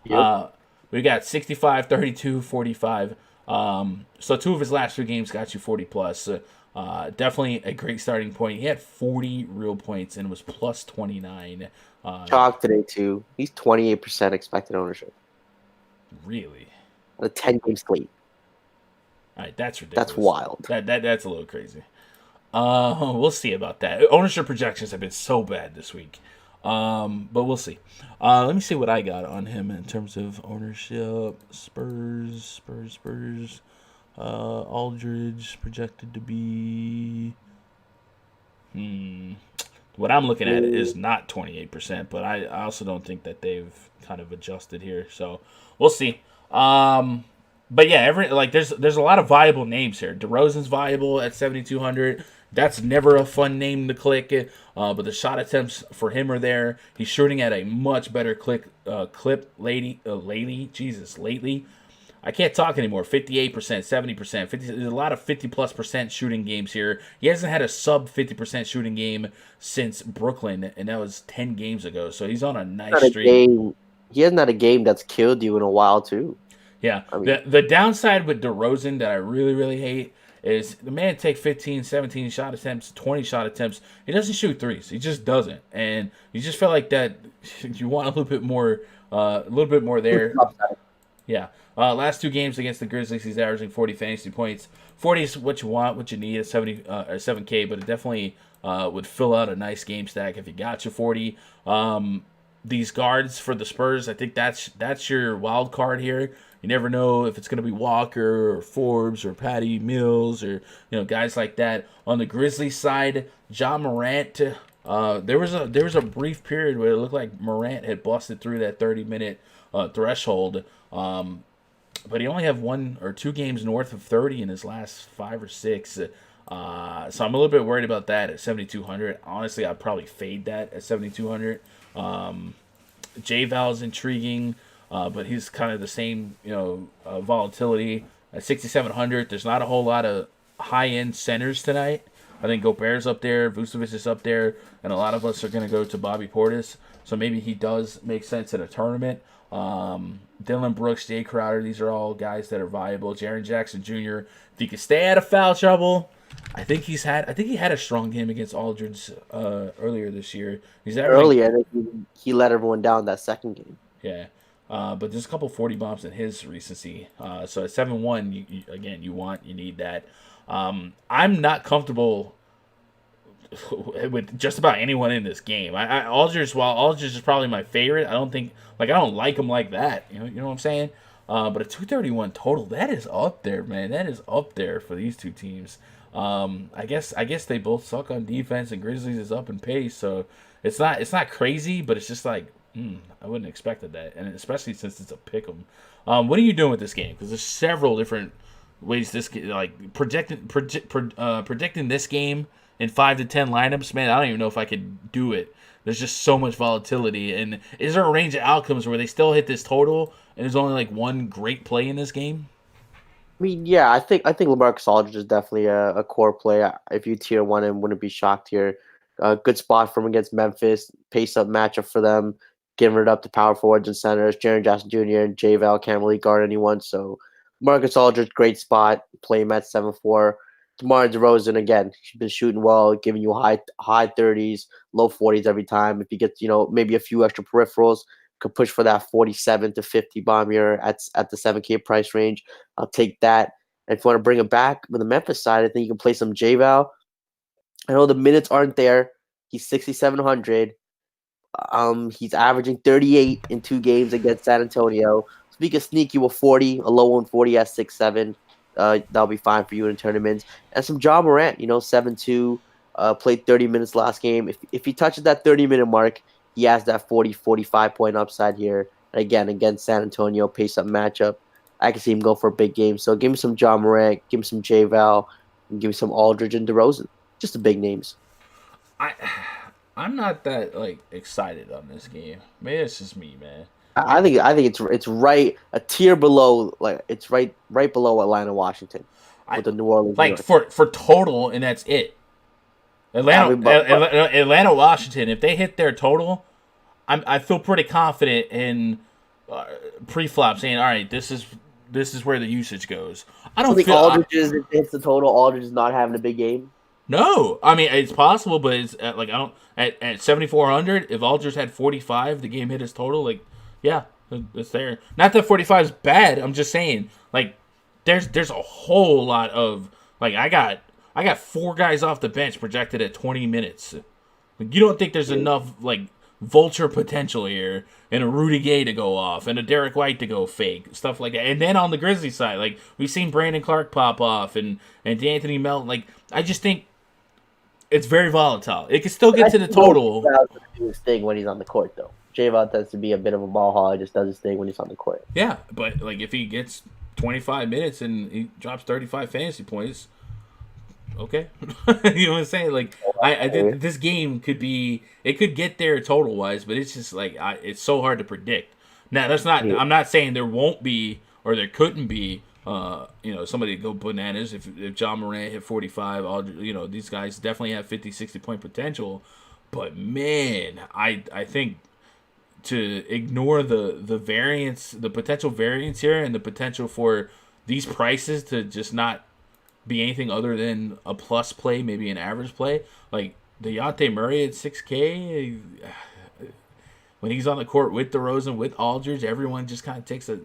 Yep. We got 65, 32, 45. So 2 of his last 3 games got you 40 plus. Definitely a great starting point. He had 40 real points and was plus 29. Chalk today too. He's 28% expected ownership. Really? A 10-game slate. All right, that's ridiculous. That's wild. That's a little crazy. We'll see about that. Ownership projections have been so bad this week. But we'll see. Let me see what I got on him in terms of ownership. Spurs. Aldridge projected to be. What I'm looking at is not 28%, but I also don't think that they've kind of adjusted here. So we'll see. But yeah, there's a lot of viable names here. DeRozan's viable at 7,200. That's never a fun name to click, but the shot attempts for him are there. He's shooting at a much better clip lately. I can't talk anymore. 58%, 70%, 50. There's a lot of 50+% shooting games here. He hasn't had a sub 50% shooting game since Brooklyn, and that was 10 games ago. So he's on a nice streak. He hasn't had a game that's killed you in a while too. Yeah, the downside with DeRozan that I really, really hate is the man take 15, 17 shot attempts, 20 shot attempts. He doesn't shoot threes. He just doesn't. And you just feel like that you want a little bit more there. Yeah. Last 2 games against the Grizzlies, he's averaging 40 fantasy points. 40 is what you want, what you need at 7K, but it definitely would fill out a nice game stack if you got you 40. These guards for the Spurs, I think that's your wild card here. You never know if it's going to be Walker or Forbes or Patty Mills or guys like that. On the Grizzlies side, John Morant. There was a brief period where it looked like Morant had busted through that 30-minute threshold. But he only have 1 or 2 games north of 30 in his last 5 or 6. So I'm a little bit worried about that at 7,200. Honestly, I'd probably fade that at 7,200. J-Val's intriguing, but he's kind of the same, volatility at 6,700. There's not a whole lot of high-end centers tonight. I think Gobert's up there, Vucevic is up there, and a lot of us are going to go to Bobby Portis. So maybe he does make sense in a tournament. Dylan Brooks, Jay Crowder, these are all guys that are viable. Jaren Jackson Jr., if he can stay out of foul trouble, I think he had a strong game against Aldridge earlier this year. He's Earlier, I think he let everyone down that second game. Yeah. But there's a couple 40 bombs in his recency. So at 7-1, you need that. I'm not comfortable with just about anyone in this game. Aldridge is probably my favorite, I don't like him like that. You know what I'm saying? But a 231 total, that is up there, man. That is up there for these two teams. I guess they both suck on defense, and Grizzlies is up in pace, so it's not crazy, but it's just like I wouldn't have expected that, and especially since it's a pick'em. What are you doing with this game? Because there's several different ways predicting this game in 5 to 10 lineups. Man, I don't even know if I could do it. There's just so much volatility, and is there a range of outcomes where they still hit this total, and there's only like one great play in this game? I mean, yeah, I think LaMarcus Aldridge is definitely a core play. If you tier one him, wouldn't be shocked here. Good spot for him against Memphis. Pace up matchup for them. Giving it up to power forwards and centers. Jaren Jackson Jr. and J-Val can't really guard anyone. So Marcus Aldridge, great spot. Play him at 7-4. DeMar DeRozan, again, he's been shooting well, giving you high 30s, low 40s every time. If you get, maybe a few extra peripherals, could push for that 47 to 50 bomb here at the 7K price range. I'll take that. And if you want to bring it back with the Memphis side, I think you can play some J-Val. I know the minutes aren't there. He's 6,700. He's averaging 38 in 2 games against San Antonio. So if you can sneak you a 40, a low 140 at 6-7, that'll be fine for you in tournaments. And some Ja Morant, 7-2, played 30 minutes last game. If he touches that 30-minute mark, he has that 40, 45-point upside here. And again, against San Antonio, pace-up matchup. I can see him go for a big game. So give me some Ja Morant, give me some J-Val, and give me some Aldridge and DeRozan. Just the big names. I'm not that excited on this game. Maybe it's just me, man. I think it's right a tier below, it's right below Atlanta, Washington, with the New Orleans. For total, and that's it. Atlanta, Washington. If they hit their total, I feel pretty confident in pre-flop saying, all right, this is where the usage goes. I don't think Aldridge hits the total. Aldridge is not having a big game. No, I mean it's possible, but it's at 7,400. If Aldridge had 45, the game hit his total. Yeah, it's there. Not that 45 is bad. I'm just saying, there's a whole lot of I got 4 guys off the bench projected at 20 minutes. You don't think there's enough vulture potential here, and a Rudy Gay to go off, and a Derek White to go fake, stuff like that. And then on the Grizzlies side, we've seen Brandon Clark pop off, and D'Anthony Melton. I just think it's very volatile. It can still get to the total. J-Val does his thing when he's on the court, though. J-Val tends to be a bit of a ball hog. Just does his thing when he's on the court. Yeah, but if he gets 25 minutes and he drops 35 fantasy points, okay. You know what I'm saying? I think this game could get there total wise, but it's just it's so hard to predict. Now that's not. I'm not saying there won't be or there couldn't be. Somebody go bananas if Ja Morant hit 45. These guys definitely have 50, 60 point potential. But man, I think to ignore the variance, the potential variance here, and the potential for these prices to just not be anything other than a plus play, maybe an average play, Dejounte Murray at 6K. When he's on the court with DeRozan, with Aldridge, everyone just kind of takes a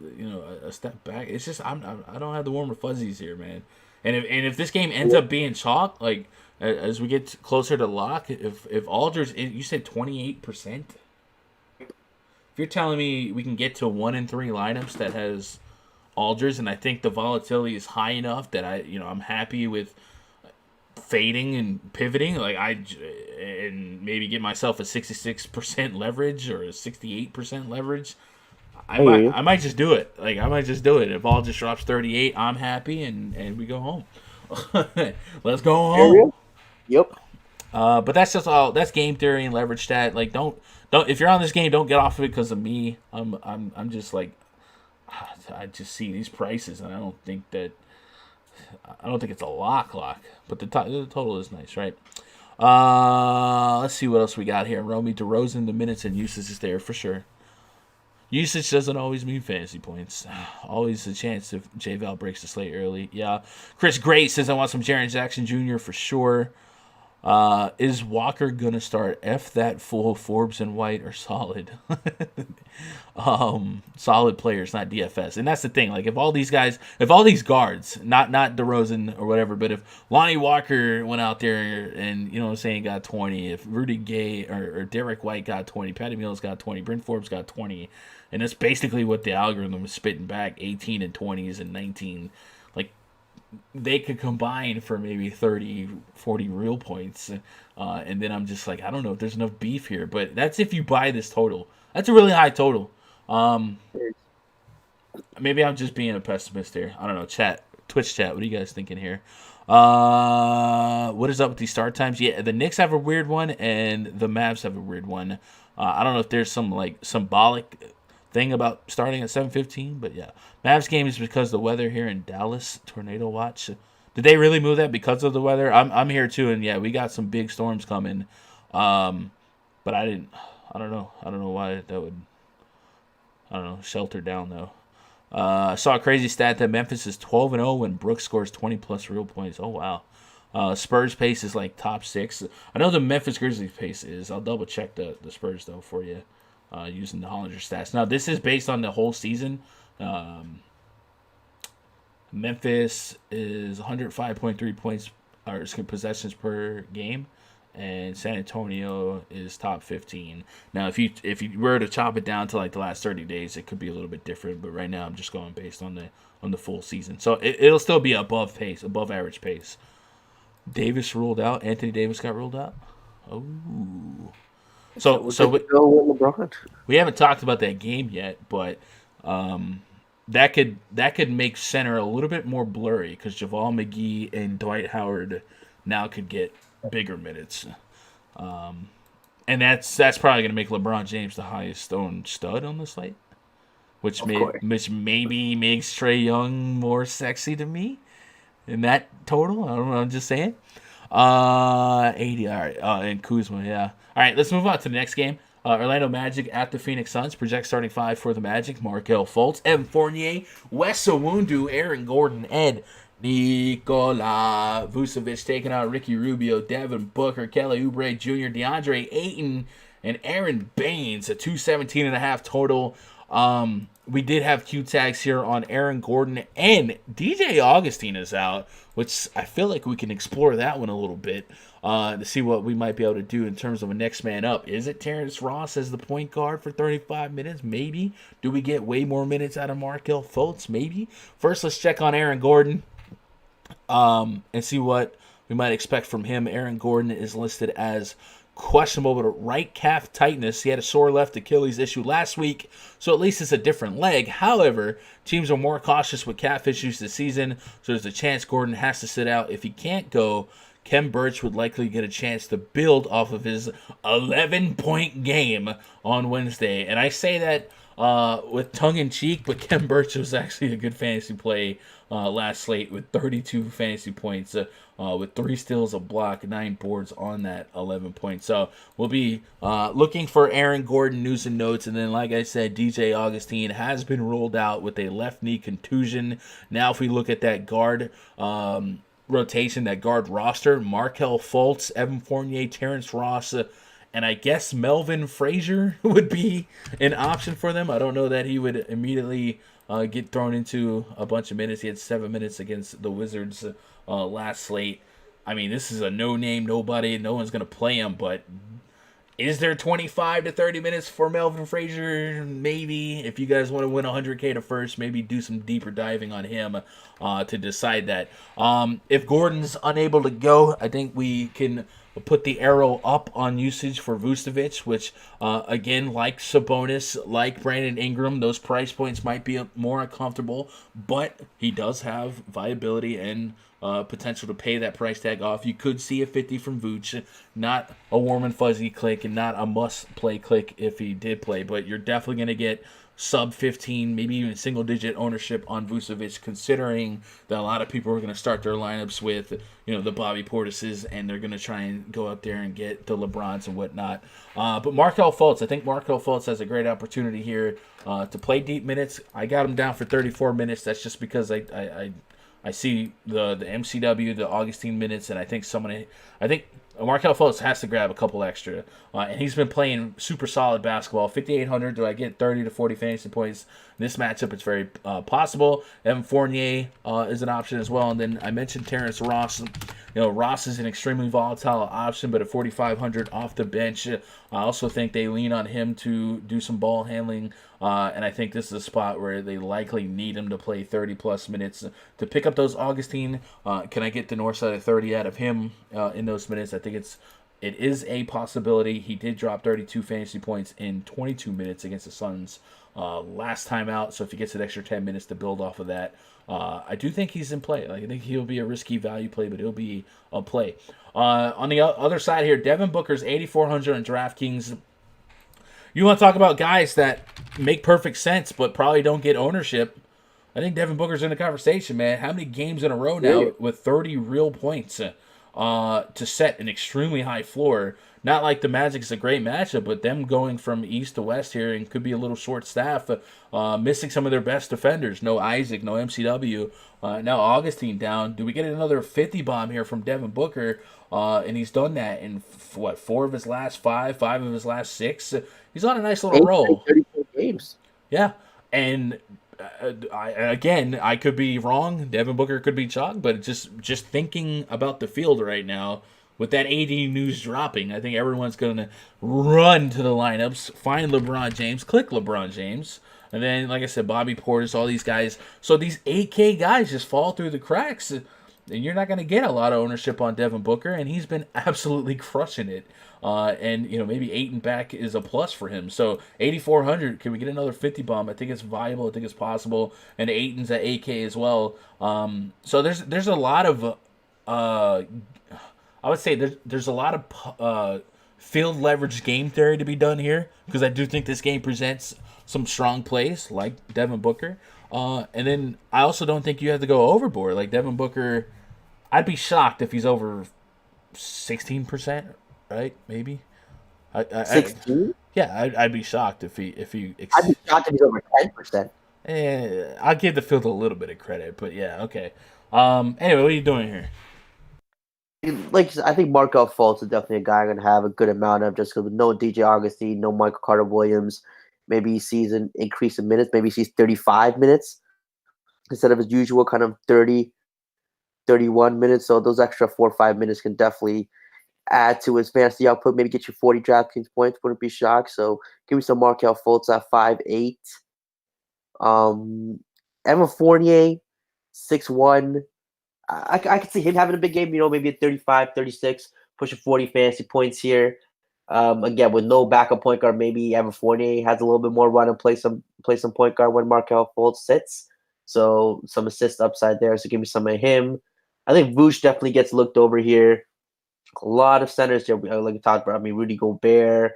step back. It's just I don't have the warmer fuzzies here, man. And if this game ends up being chalk, as we get closer to lock, if Aldridge, you said 28%. If you're telling me we can get to 1 in 3 lineups that has Aldridge, and I think the volatility is high enough that I'm happy with fading and pivoting, and maybe get myself a 66% leverage or a 68% leverage. I might just do it. If all just drops 38, I'm happy, and we go home. Let's go home. Yep. But that's just all. That's game theory and leverage stat. Don't. If you're on this game, don't get off of it because of me. I'm just I just see these prices, and I don't think that I don't think it's a lock, but the total is nice, right? Let's see what else we got here. Romy DeRozan, the minutes and usage is there for sure. Usage doesn't always mean fantasy points. Always a chance if J-Val breaks the slate early. Yeah. Chris Gray says, I want some Jaren Jackson Jr. for sure. Is Walker going to start? F that fool. Forbes and White are solid. Solid players, not DFS. And that's the thing. Like, if all these guards, not DeRozan or whatever, but if Lonnie Walker went out there and, you know what I'm saying, got 20, if Rudy Gay or Derek White got 20, Patty Mills got 20, Brent Forbes got 20, and that's basically what the algorithm is spitting back, 18 and 20s and 19. Like, they could combine for maybe 30, 40 real points. And then I'm just like, I don't know if there's enough beef here. But that's if you buy this total. That's a really high total. Maybe I'm just being a pessimist here. I don't know. Twitch chat, what are you guys thinking here? What is up with these start times? Yeah, the Knicks have a weird one, and the Mavs have a weird one. I don't know if there's some like symbolic thing about starting at 7:15, but yeah, Mavs game is because of the weather here in Dallas. Tornado watch. Did they really move that because of the weather? I'm here too, and yeah, we got some big storms coming. But I don't know why that would. I don't know. Shelter down though. I saw a crazy stat that Memphis is 12-0 when Brooks scores 20 plus real points. Oh wow. Spurs pace is like top 6. I know the Memphis Grizzlies pace is. I'll double check the Spurs though for you. Using the Hollinger stats. Now, this is based on the whole season. Memphis is 105.3 points or possessions per game, and San Antonio is top 15. Now, if you were to chop it down to like the last 30 days, it could be a little bit different. But right now, I'm just going based on the full season, so it'll still be above average pace. Davis ruled out. Anthony Davis got ruled out. Oh. So we haven't talked about that game yet, but that could make center a little bit more blurry because JaVale McGee and Dwight Howard now could get bigger minutes, and that's probably going to make LeBron James the highest owned stud on the slate, which maybe makes Trae Young more sexy to me in that total. I don't know. I'm just saying. 80. All right. And Kuzma, yeah. All right, let's move on to the next game. Orlando Magic at the Phoenix Suns. Project starting 5 for the Magic. Markelle Fultz, Evan Fournier, Wes Iwundu, Aaron Gordon, and Nikola Vucevic taking out Ricky Rubio, Devin Booker, Kelly Oubre Jr., DeAndre Ayton, and Aaron Baines. A 217.5 total. We did have Q tags here on Aaron Gordon, and DJ Augustine is out, which I feel like we can explore that one a little bit to see what we might be able to do in terms of a next man up. Is it Terrence Ross as the point guard for 35 minutes? Maybe. Do we get way more minutes out of Markelle Fultz? Maybe. First, let's check on Aaron Gordon and see what we might expect from him. Aaron Gordon is listed as questionable with a right calf tightness. He had a sore left Achilles issue last week, so at least it's a different leg. However, teams are more cautious with calf issues this season, so there's a chance Gordon has to sit out. If he can't go, Kem Birch would likely get a chance to build off of his 11-point game on Wednesday. And I say that with tongue-in-cheek, but Kem Birch was actually a good fantasy play last slate with 32 fantasy points, with 3 steals, a block, 9 boards on that 11 points. So we'll be looking for Aaron Gordon news and notes. And then, like I said, DJ Augustine has been ruled out with a left knee contusion. Now, if we look at that guard rotation, that guard roster, Markelle Fultz, Evan Fournier, Terrence Ross, and I guess Melvin Frazier would be an option for them. I don't know that he would immediately get thrown into a bunch of minutes. He had 7 minutes against the Wizards last slate. I mean, this is a no-name, nobody. No one's going to play him, but is there 25 to 30 minutes for Melvin Frazier? Maybe. If you guys want to win 100K to first, maybe do some deeper diving on him to decide that. If Gordon's unable to go, I think we can put the arrow up on usage for Vucevic, which, again, like Sabonis, like Brandon Ingram, those price points might be more uncomfortable, but he does have viability and potential to pay that price tag off. You could see a 50 from Vooch, not a warm and fuzzy click and not a must-play click if he did play, but you're definitely going to get sub 15, maybe even single digit ownership on Vucevic, considering that a lot of people are going to start their lineups with, the Bobby Portises, and they're going to try and go up there and get the LeBrons and whatnot. But Markelle Fultz, I think Markelle Fultz has a great opportunity here to play deep minutes. I got him down for 34 minutes. That's just because I see the MCW, the Augustine minutes, and I think Markelle Fultz has to grab a couple extra. And he's been playing super solid basketball. 5,800, do I get 30 to 40 fantasy points? In this matchup, it's very possible. Evan Fournier is an option as well. And then I mentioned Terrence Ross. Ross is an extremely volatile option, but at 4,500 off the bench, I also think they lean on him to do some ball handling. And I think this is a spot where they likely need him to play 30-plus minutes to pick up those Augustine. Can I get the north side of 30 out of him in those minutes? I think it is a possibility. He did drop 32 fantasy points in 22 minutes against the Suns last time out. So if he gets an extra 10 minutes to build off of that, I do think he's in play. I think he'll be a risky value play, but he'll be a play. On the other side here, Devin Booker's 8,400 on DraftKings. You want to talk about guys that make perfect sense but probably don't get ownership? I think Devin Booker's in the conversation, man. How many games in a row now with 30 real points to set an extremely high floor? Not like the Magic's a great matchup, but them going from east to west here and could be a little short staff, missing some of their best defenders. No Isaac, no MCW. Now Augustine down. Do we get another 50 bomb here from Devin Booker? And he's done that in, 4 of his last 5 of his last 6. He's on a nice little roll. 34 games. Yeah, and I could be wrong. Devin Booker could be chalk, but just thinking about the field right now, with that AD news dropping, I think everyone's going to run to the lineups, find LeBron James, click LeBron James, and then, like I said, Bobby Portis, all these guys. So these 8K guys just fall through the cracks, and you're not going to get a lot of ownership on Devin Booker, and he's been absolutely crushing it. And maybe Ayton back is a plus for him. So 8,400, can we get another 50 bomb? I think it's viable. I think it's possible. And Ayton's at 8K as well. So there's a lot of I would say there's a lot of field leverage game theory to be done here, because I do think this game presents some strong plays like Devin Booker. And then I also don't think you have to go overboard. Like Devin Booker, I'd be shocked if he's over 16%, right? Maybe. 16? Yeah, I'd be shocked if he. I'd be shocked if he's over 10%. I'll give the field a little bit of credit, but yeah, okay. Anyway, what are you doing here? Like, I think Markelle Fultz is definitely a guy I'm going to have a good amount of, just because with no DJ Augustine, no Michael Carter-Williams. Maybe he sees an increase in minutes. Maybe he sees 35 minutes instead of his usual kind of 30, 31 minutes. So those extra 4 or 5 minutes can definitely add to his fantasy output. Maybe get you 40 DraftKings points. Wouldn't be shocked. So give me some Markelle Fultz at 5'8". Evan Fournier, 6'1". I could see him having a big game, maybe at 35, 36, pushing 40 fantasy points here. Again, with no backup point guard, maybe Evan Fournier has a little bit more run and play some point guard when Markelle Fultz sits. So some assist upside there. So give me some of him. I think Vooch definitely gets looked over here. A lot of centers there, like we talked about. Rudy Gobert,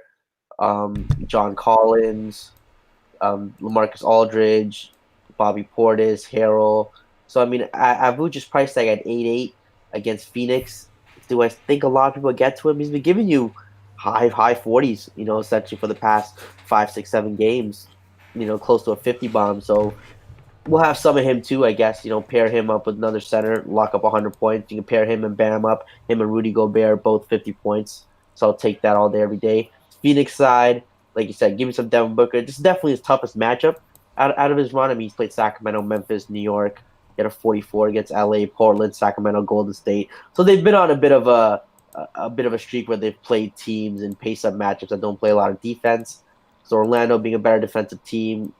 John Collins, LaMarcus Aldridge, Bobby Portis, Harrell. So, at Vooch's price tag at 8.8 against Phoenix, do I think a lot of people get to him? He's been giving you high 40s, essentially for the past 5, 6, 7 games, close to a 50 bomb. So we'll have some of him too, I guess. Pair him up with another center, lock up 100 points. You can pair him and Bam up. Him and Rudy Gobert, both 50 points. So I'll take that all day, every day. Phoenix side, like you said, give me some Devin Booker. This is definitely his toughest matchup out of his run. He's played Sacramento, Memphis, New York. He had a 44 against LA, Portland, Sacramento, Golden State. So they've been on a bit of a streak where they've played teams and pace up matchups that don't play a lot of defense. So Orlando being a better defensive team.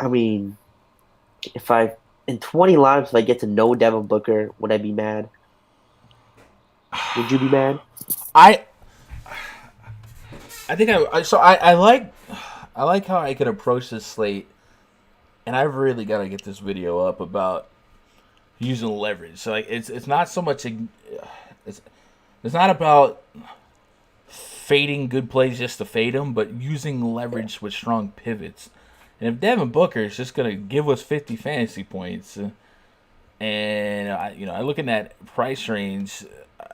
In 20 lineups, if I get to know Devin Booker, would I be mad? Would you be mad? I think I like how I can approach this slate. And I've really got to get this video up about using leverage. So it's not so much it's not about fading good plays just to fade them, but using leverage with strong pivots. And if Devin Booker is just going to give us 50 fantasy points, and I look in that price range,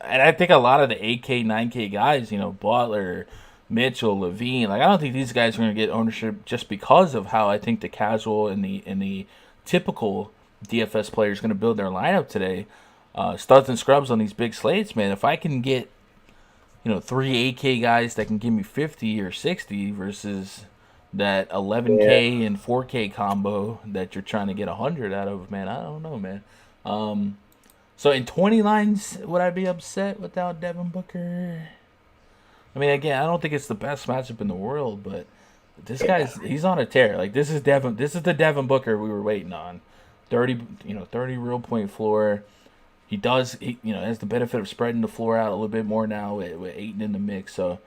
and I think a lot of the 8K, 9K guys, Butler, Mitchell, Levine, I don't think these guys are going to get ownership just because of how I think the casual and the typical DFS player is going to build their lineup today. Studs and scrubs on these big slates, man. If I can get, 3 8K guys that can give me 50 or 60 versus that 11K and 4K combo that you're trying to get 100 out of, man, I don't know, man. So in 20 lines, would I be upset without Devin Booker? I mean, again, I don't think it's the best matchup in the world, but this he's on a tear. Like, this is the Devin Booker we were waiting on. 30 real point floor. He has the benefit of spreading the floor out a little bit more now with Ayton in the mix. So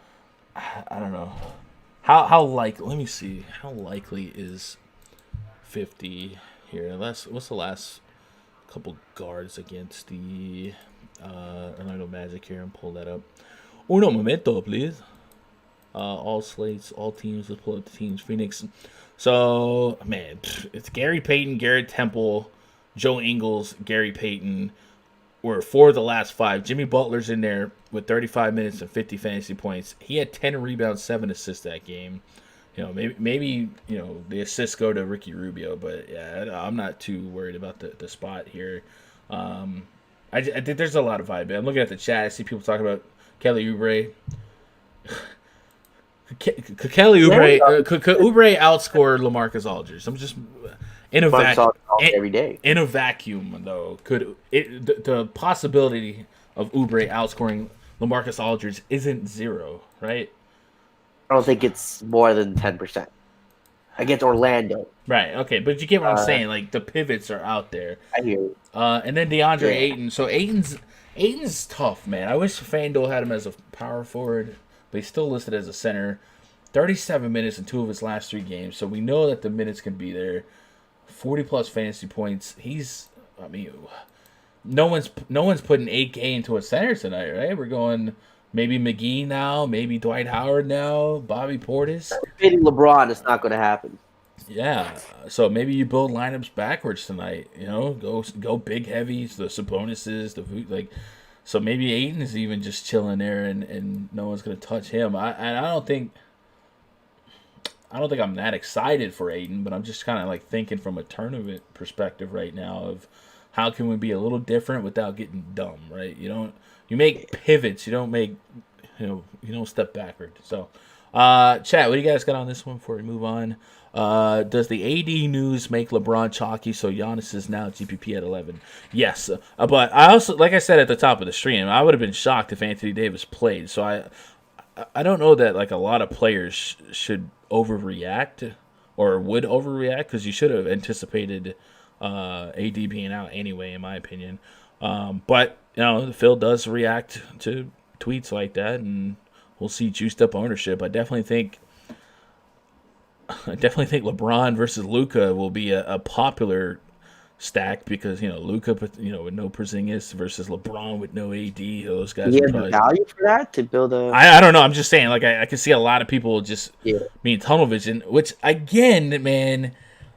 I don't know. Let me see. How likely is 50 here? What's the last couple guards against the Orlando Magic here, and pull that up. Uno momento, please. All slates, all teams. Let's pull up the teams. Phoenix. So, man, it's Gary Payton, Garrett Temple, Joe Ingles, Gary Payton. Were 4 of the last 5. Jimmy Butler's in there with 35 minutes and 50 fantasy points. He had 10 rebounds, 7 assists that game. Maybe the assists go to Ricky Rubio, but yeah, I'm not too worried about the spot here. I think there's a lot of vibe. I'm looking at the chat. I see people talking about Kelly Oubre. Kelly Oubre outscored LaMarcus Aldridge. I'm just in a vacuum. Every day. In a vacuum, though, the possibility of Oubre outscoring LaMarcus Aldridge isn't 0, right? I don't think it's more than 10%. Against Orlando. Right, okay, but you get what I'm saying. Like, the pivots are out there. I hear you. And then DeAndre Ayton. So Ayton's tough, man. I wish FanDuel had him as a power forward, but he's still listed as a center. 37 minutes in 2 of his last 3 games, so we know that the minutes can be there. 40-plus fantasy points. No one's putting 8K into a center tonight, right? We're going maybe McGee now, maybe Dwight Howard now, Bobby Portis. Fitting LeBron, it's not going to happen. Yeah, so maybe you build lineups backwards tonight. Go big heavies, the Sabonis's, so maybe Ayton is even just chilling there, and no one's going to touch him. I don't think I'm that excited for Ayton, but I'm just kind of like thinking from a tournament perspective right now of how can we be a little different without getting dumb, right? You make pivots, you don't step backward. So, chat, what do you guys got on this one before we move on? Does the AD news make LeBron chalky? So Giannis is now GPP at 11. Yes, but I also, like I said at the top of the stream, I would have been shocked if Anthony Davis played. So I don't know that like a lot of players should overreact or would overreact, because you should have anticipated AD being out anyway, in my opinion. But Phil does react to tweets like that, and we'll see juiced up ownership. I definitely think LeBron versus Luka will be a popular stack, because Luka with no Porzingis versus LeBron with no AD. Those guys. You have value for that to build a. I don't know. I'm just saying. Like I can see a lot of people just being tunnel vision. Which again, man,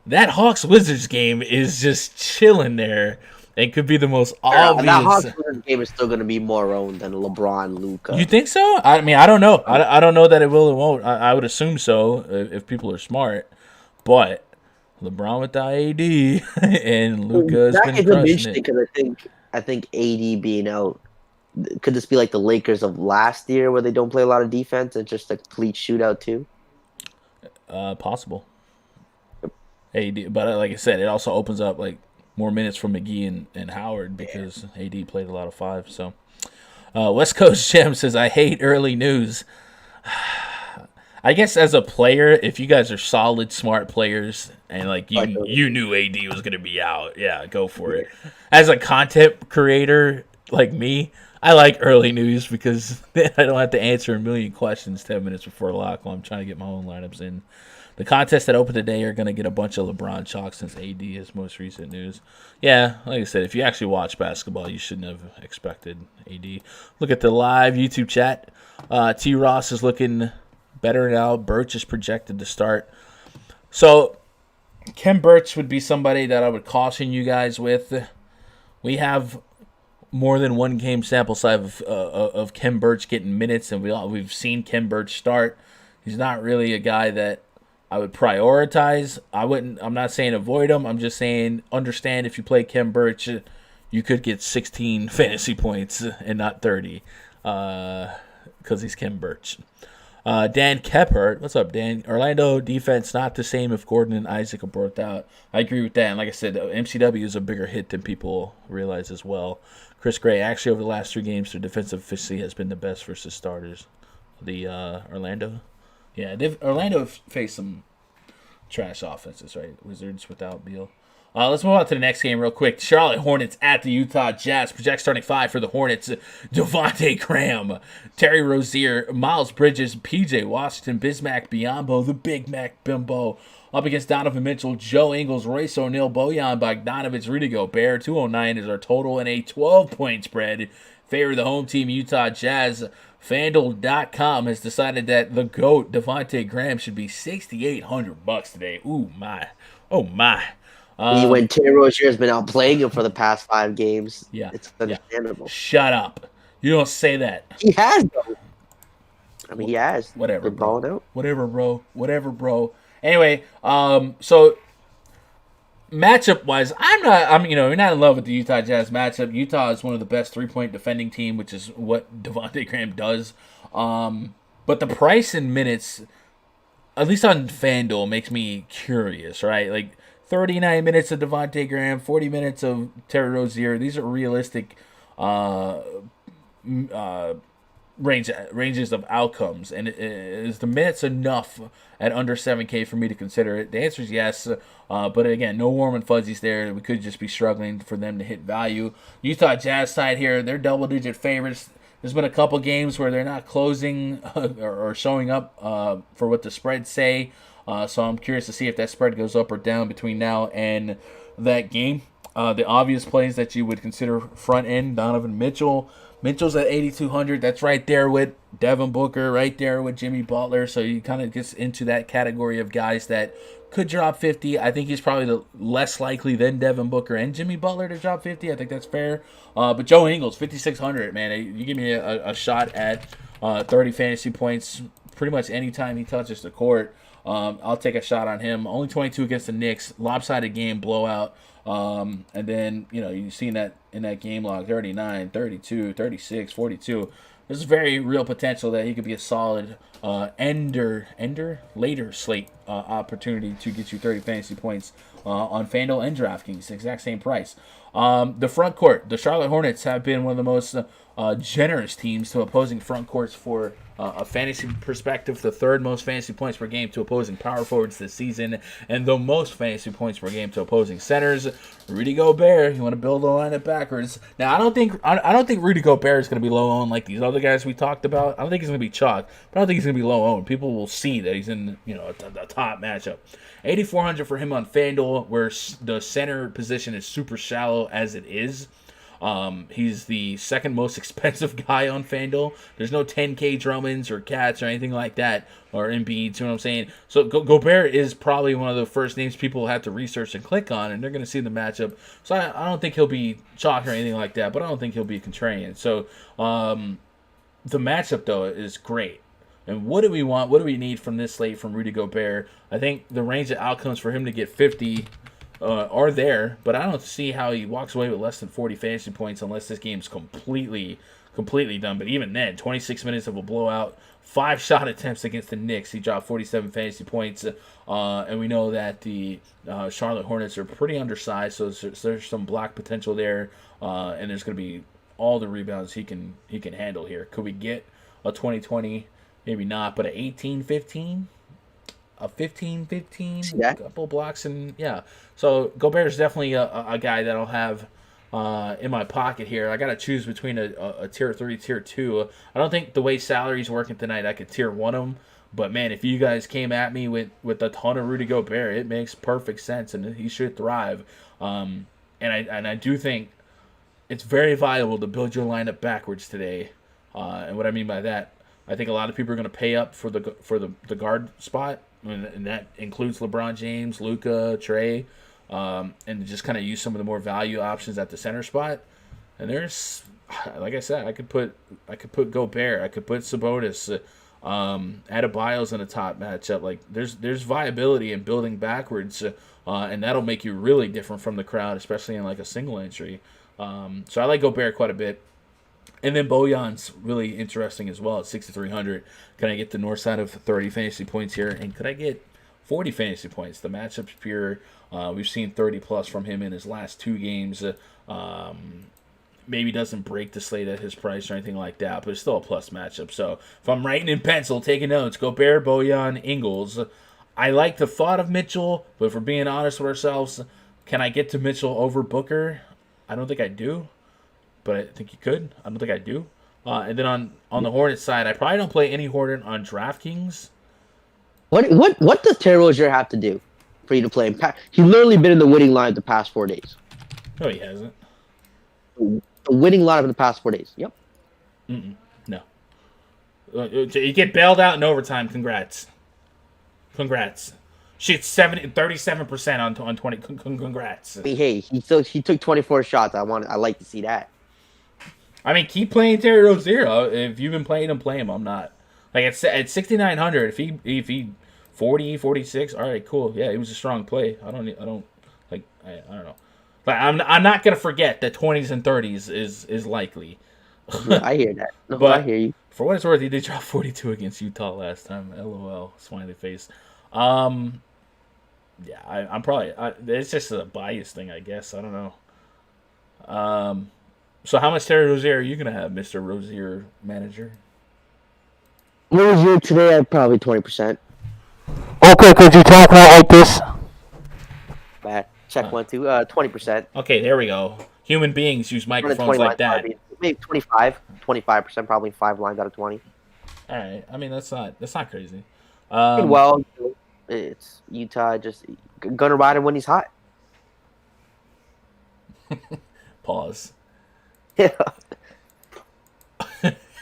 that Hawks Wizards game is just chilling there. It could be the most obvious. That Hawks Wizards game is still going to be more owned than LeBron Luka. You think so? I mean, I don't know. I don't know that it will or won't. I would assume so if people are smart, but. LeBron with the AD and Luka's been crushing it. Because I think AD being out, could this be like the Lakers of last year where they don't play a lot of defense and just a complete shootout too? Possible. AD, but like I said, it also opens up like more minutes for McGee and Howard, because AD played a lot of 5. So West Coast Gem says, I hate early news. I guess as a player, if you guys are solid, smart players, and like you knew AD was gonna be out, yeah, go for it. As a content creator like me, I like early news because then I don't have to answer a million questions 10 minutes before lock while I'm trying to get my own lineups in. The contests that open today are gonna get a bunch of LeBron chalk since AD is most recent news. Yeah, like I said, if you actually watch basketball, you shouldn't have expected AD. Look at the live YouTube chat. T. Ross is looking better now. Birch is projected to start. So Kem Birch would be somebody that I would caution you guys with. We have more than one game sample size of Kem Birch getting minutes, and we've seen Kem Birch start. He's not really a guy that I would prioritize. I'm not saying avoid him. I'm just saying understand if you play Kem Birch, you could get 16 fantasy points and not 30, because he's Kem Birch. Dan Kephart, what's up, Dan? Orlando defense not the same if Gordon and Isaac are both out. I agree with that. And like I said, MCW is a bigger hit than people realize as well. Chris Gray, actually over the last 3 games, their defensive efficiency has been the best versus starters. The Orlando, yeah, Orlando faced some trash offenses, right? Wizards without Beal. Let's move on to the next game real quick. Charlotte Hornets at the Utah Jazz. Project starting 5 for the Hornets. Devontae Graham, Terry Rozier, Miles Bridges, PJ Washington, Bismack Biyombo, the Big Mac Bimbo. Up against Donovan Mitchell, Joe Ingles, Royce O'Neal, Bojan Bogdanovic, Rudy Gobert. 209 is our total and a 12-point spread. Favor the home team, Utah Jazz. FanDuel.com has decided that the GOAT, Devontae Graham, should be $6,800 today. Ooh, my. Oh, my. When Terry Rozier has been outplaying him for the past 5 games, yeah, it's understandable. Yeah. Shut up. You don't say that. He has, though. I mean, he has. Whatever, bro. Out. Whatever, bro. Anyway, so matchup-wise, you're not in love with the Utah Jazz matchup. Utah is one of the best 3-point defending team, which is what Devontae Graham does. But the price in minutes, at least on FanDuel, makes me curious, right? Like, 39 minutes of Devontae Graham, 40 minutes of Terry Rozier. These are realistic ranges of outcomes. And is the minutes enough at under 7K for me to consider it? The answer is yes. But again, no warm and fuzzies there. We could just be struggling for them to hit value. Utah Jazz side here, they're double-digit favorites. There's been a couple games where they're not closing or showing up for what the spreads say. So I'm curious to see if that spread goes up or down between now and that game. The obvious plays that you would consider front end, Donovan Mitchell. Mitchell's at 8,200. That's right there with Devin Booker, right there with Jimmy Butler. So you kind of get into that category of guys that could drop 50. I think he's probably the less likely than Devin Booker and Jimmy Butler to drop 50. I think that's fair. But Joe Ingles, 5,600, man. You give me a shot at 30 fantasy points pretty much anytime he touches the court. I'll take a shot on him. Only 22 against the Knicks. Lopsided game, blowout. And then, you've seen that in that game log, 39, 32, 36, 42. There's very real potential that he could be a solid later slate opportunity to get you 30 fantasy points on FanDuel and DraftKings. Exact same price. The front court, the Charlotte Hornets have been one of the most generous teams to opposing front courts for a fantasy perspective, the 3rd most fantasy points per game to opposing power forwards this season, and the most fantasy points per game to opposing centers. Rudy Gobert, you want to build a lineup backwards. Now, I don't think Rudy Gobert is going to be low owned like these other guys we talked about. I don't think he's going to be chalk, but I don't think he's going to be low owned. People will see that he's in the top matchup. 8,400 for him on FanDuel, where the center position is super shallow as it is. He's the 2nd most expensive guy on FanDuel. There's no 10K Drummonds or Cats or anything like that, or Embiid, you know what I'm saying? So Gobert is probably one of the first names people have to research and click on, and they're going to see the matchup. So I don't think he'll be chalk or anything like that, but I don't think he'll be contrarian. So the matchup, though, is great. And what do we want? What do we need from this slate from Rudy Gobert? I think the range of outcomes for him to get 50 are there, but I don't see how he walks away with less than 40 fantasy points unless this game's completely done. But even then, 26 minutes of a blowout, 5 shot attempts against the Knicks. He dropped 47 fantasy points, and we know that the Charlotte Hornets are pretty undersized, so there's some block potential there, and there's going to be all the rebounds he can handle here. Could we get a 20-20? Maybe not, but an 18-15? A 15-15, yeah. Couple blocks, and yeah. So Gobert is definitely a guy that I'll have in my pocket here. I got to choose between a tier 3, tier 2. I don't think the way salary's working tonight, I could tier 1 them. But man, if you guys came at me with a ton of Rudy Gobert, it makes perfect sense, and he should thrive. And I do think it's very viable to build your lineup backwards today. And what I mean by that, I think a lot of people are going to pay up for the guard spot, and that includes LeBron James, Luka, Trey, and just kind of use some of the more value options at the center spot. And there's, like I said, I could put Gobert, I could put Sabonis, Adebayo's in the top matchup. Like there's viability in building backwards, and that'll make you really different from the crowd, especially in like a single entry. So I like Gobert quite a bit. And then Bojan's really interesting as well at 6,300. Can I get the north side of 30 fantasy points here? And could I get 40 fantasy points? The matchup's pure. We've seen 30 plus from him in his last 2 games. Maybe doesn't break the slate at his price or anything like that, but it's still a plus matchup. So if I'm writing in pencil, taking notes, Gobert, Bojan, Ingles. I like the thought of Mitchell, but if we're being honest with ourselves, can I get to Mitchell over Booker? I don't think I do. But I think you could. I don't think I do. And then on the Hornets side, I probably don't play any Hornet on DraftKings. What does Terry Rozier have to do for you to play him? He's literally been in the winning line the past 4 days. No, he hasn't. The winning lineup in the past 4 days. Yep. No. You get bailed out in overtime. Congrats. Shit's 37% on 20. Congrats. I mean, hey, he took 24 shots. I like to see that. I mean, keep playing Terry Rozier. If you've been playing him, play him. I'm not. Like at 6,900, if he 40, 46, all right, cool. Yeah, he was a strong play. I don't know. But I'm not gonna forget that 20s and 30s is likely. Yeah, I hear that. No, but I hear you. For what it's worth, he did drop 42 against Utah last time. LOL, smiley face. Yeah, I'm probably. It's just a bias thing, I guess. I don't know. So how much Terry Rozier are you gonna have, Mr. Rozier manager? Rozier today at probably 20%. Okay, could you talk about like this? Bad. Check 1, 2. 20%. Okay, there we go. Human beings use microphones like that. Maybe 25%, probably 5 lines out of 20. All right. I mean, that's not crazy. Well, it's Utah just gonna ride him when he's hot. Pause. Yeah.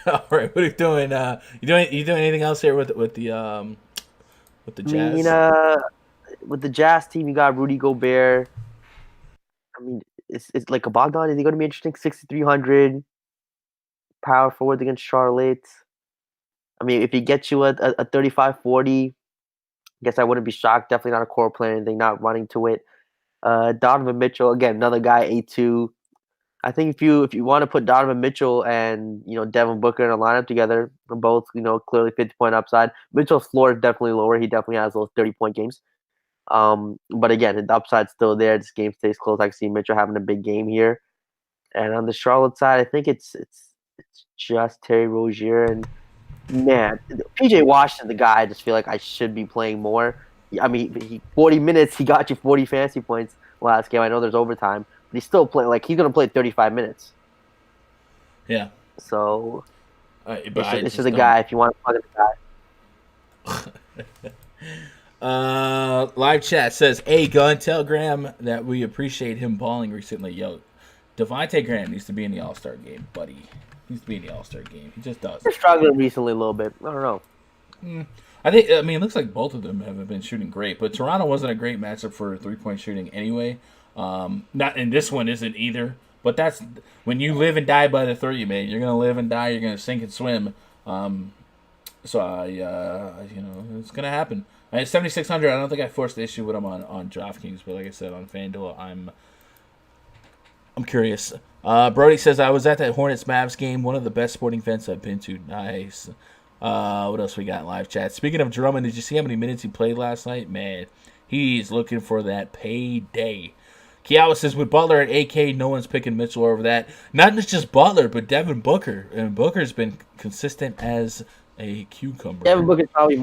All right. What are you doing? You doing anything else here with the Jazz? With the Jazz team, you got Rudy Gobert. I mean, it's like a Bogdan. Is he going to be interesting? 6,300 power forward against Charlotte. I mean, if he gets you a 35-40, I guess I wouldn't be shocked. Definitely not a core player or anything, not running to it. Donovan Mitchell, again, another guy, 8-2. I think if you want to put Donovan Mitchell and Devin Booker in a lineup together, they're both clearly 50-point upside. Mitchell's floor is definitely lower. He definitely has those 30-point games. But again, the upside's still there. This game stays close. I can see Mitchell having a big game here. And on the Charlotte side, I think it's just Terry Rozier and man, PJ Washington, the guy I just feel like I should be playing more. I mean, 40 minutes, he got you 40 fantasy points last game. I know there's overtime. But he's still playing. Like, he's going to play 35 minutes. Yeah. So, it's just a don't. guy if you want to plug in the guy. Live chat says, "Hey, Gun, tell Graham that we appreciate him balling recently." Yo, Devontae Graham needs to be in the All-Star game, buddy. He needs to be in the All-Star game. He just does. They're struggling recently a little bit. I don't know. I mean, it looks like both of them haven't been shooting great, but Toronto wasn't a great matchup for three-point shooting anyway. Not and this one isn't either. But that's when you live and die by the three, man. You're gonna live and die. You're gonna sink and swim. So it's gonna happen. At 7,600, I don't think I forced the issue with him on DraftKings, but like I said on FanDuel, I'm curious. Brody says I was at that Hornets Mavs game, one of the best sporting events I've been to. Nice. What else we got in live chat? Speaking of Drummond, did you see how many minutes he played last night? Man, he's looking for that payday. Kiawa says, with Butler at AK, no one's picking Mitchell over that. Not just Butler, but Devin Booker. And Booker's been consistent as a cucumber. Devin Booker's probably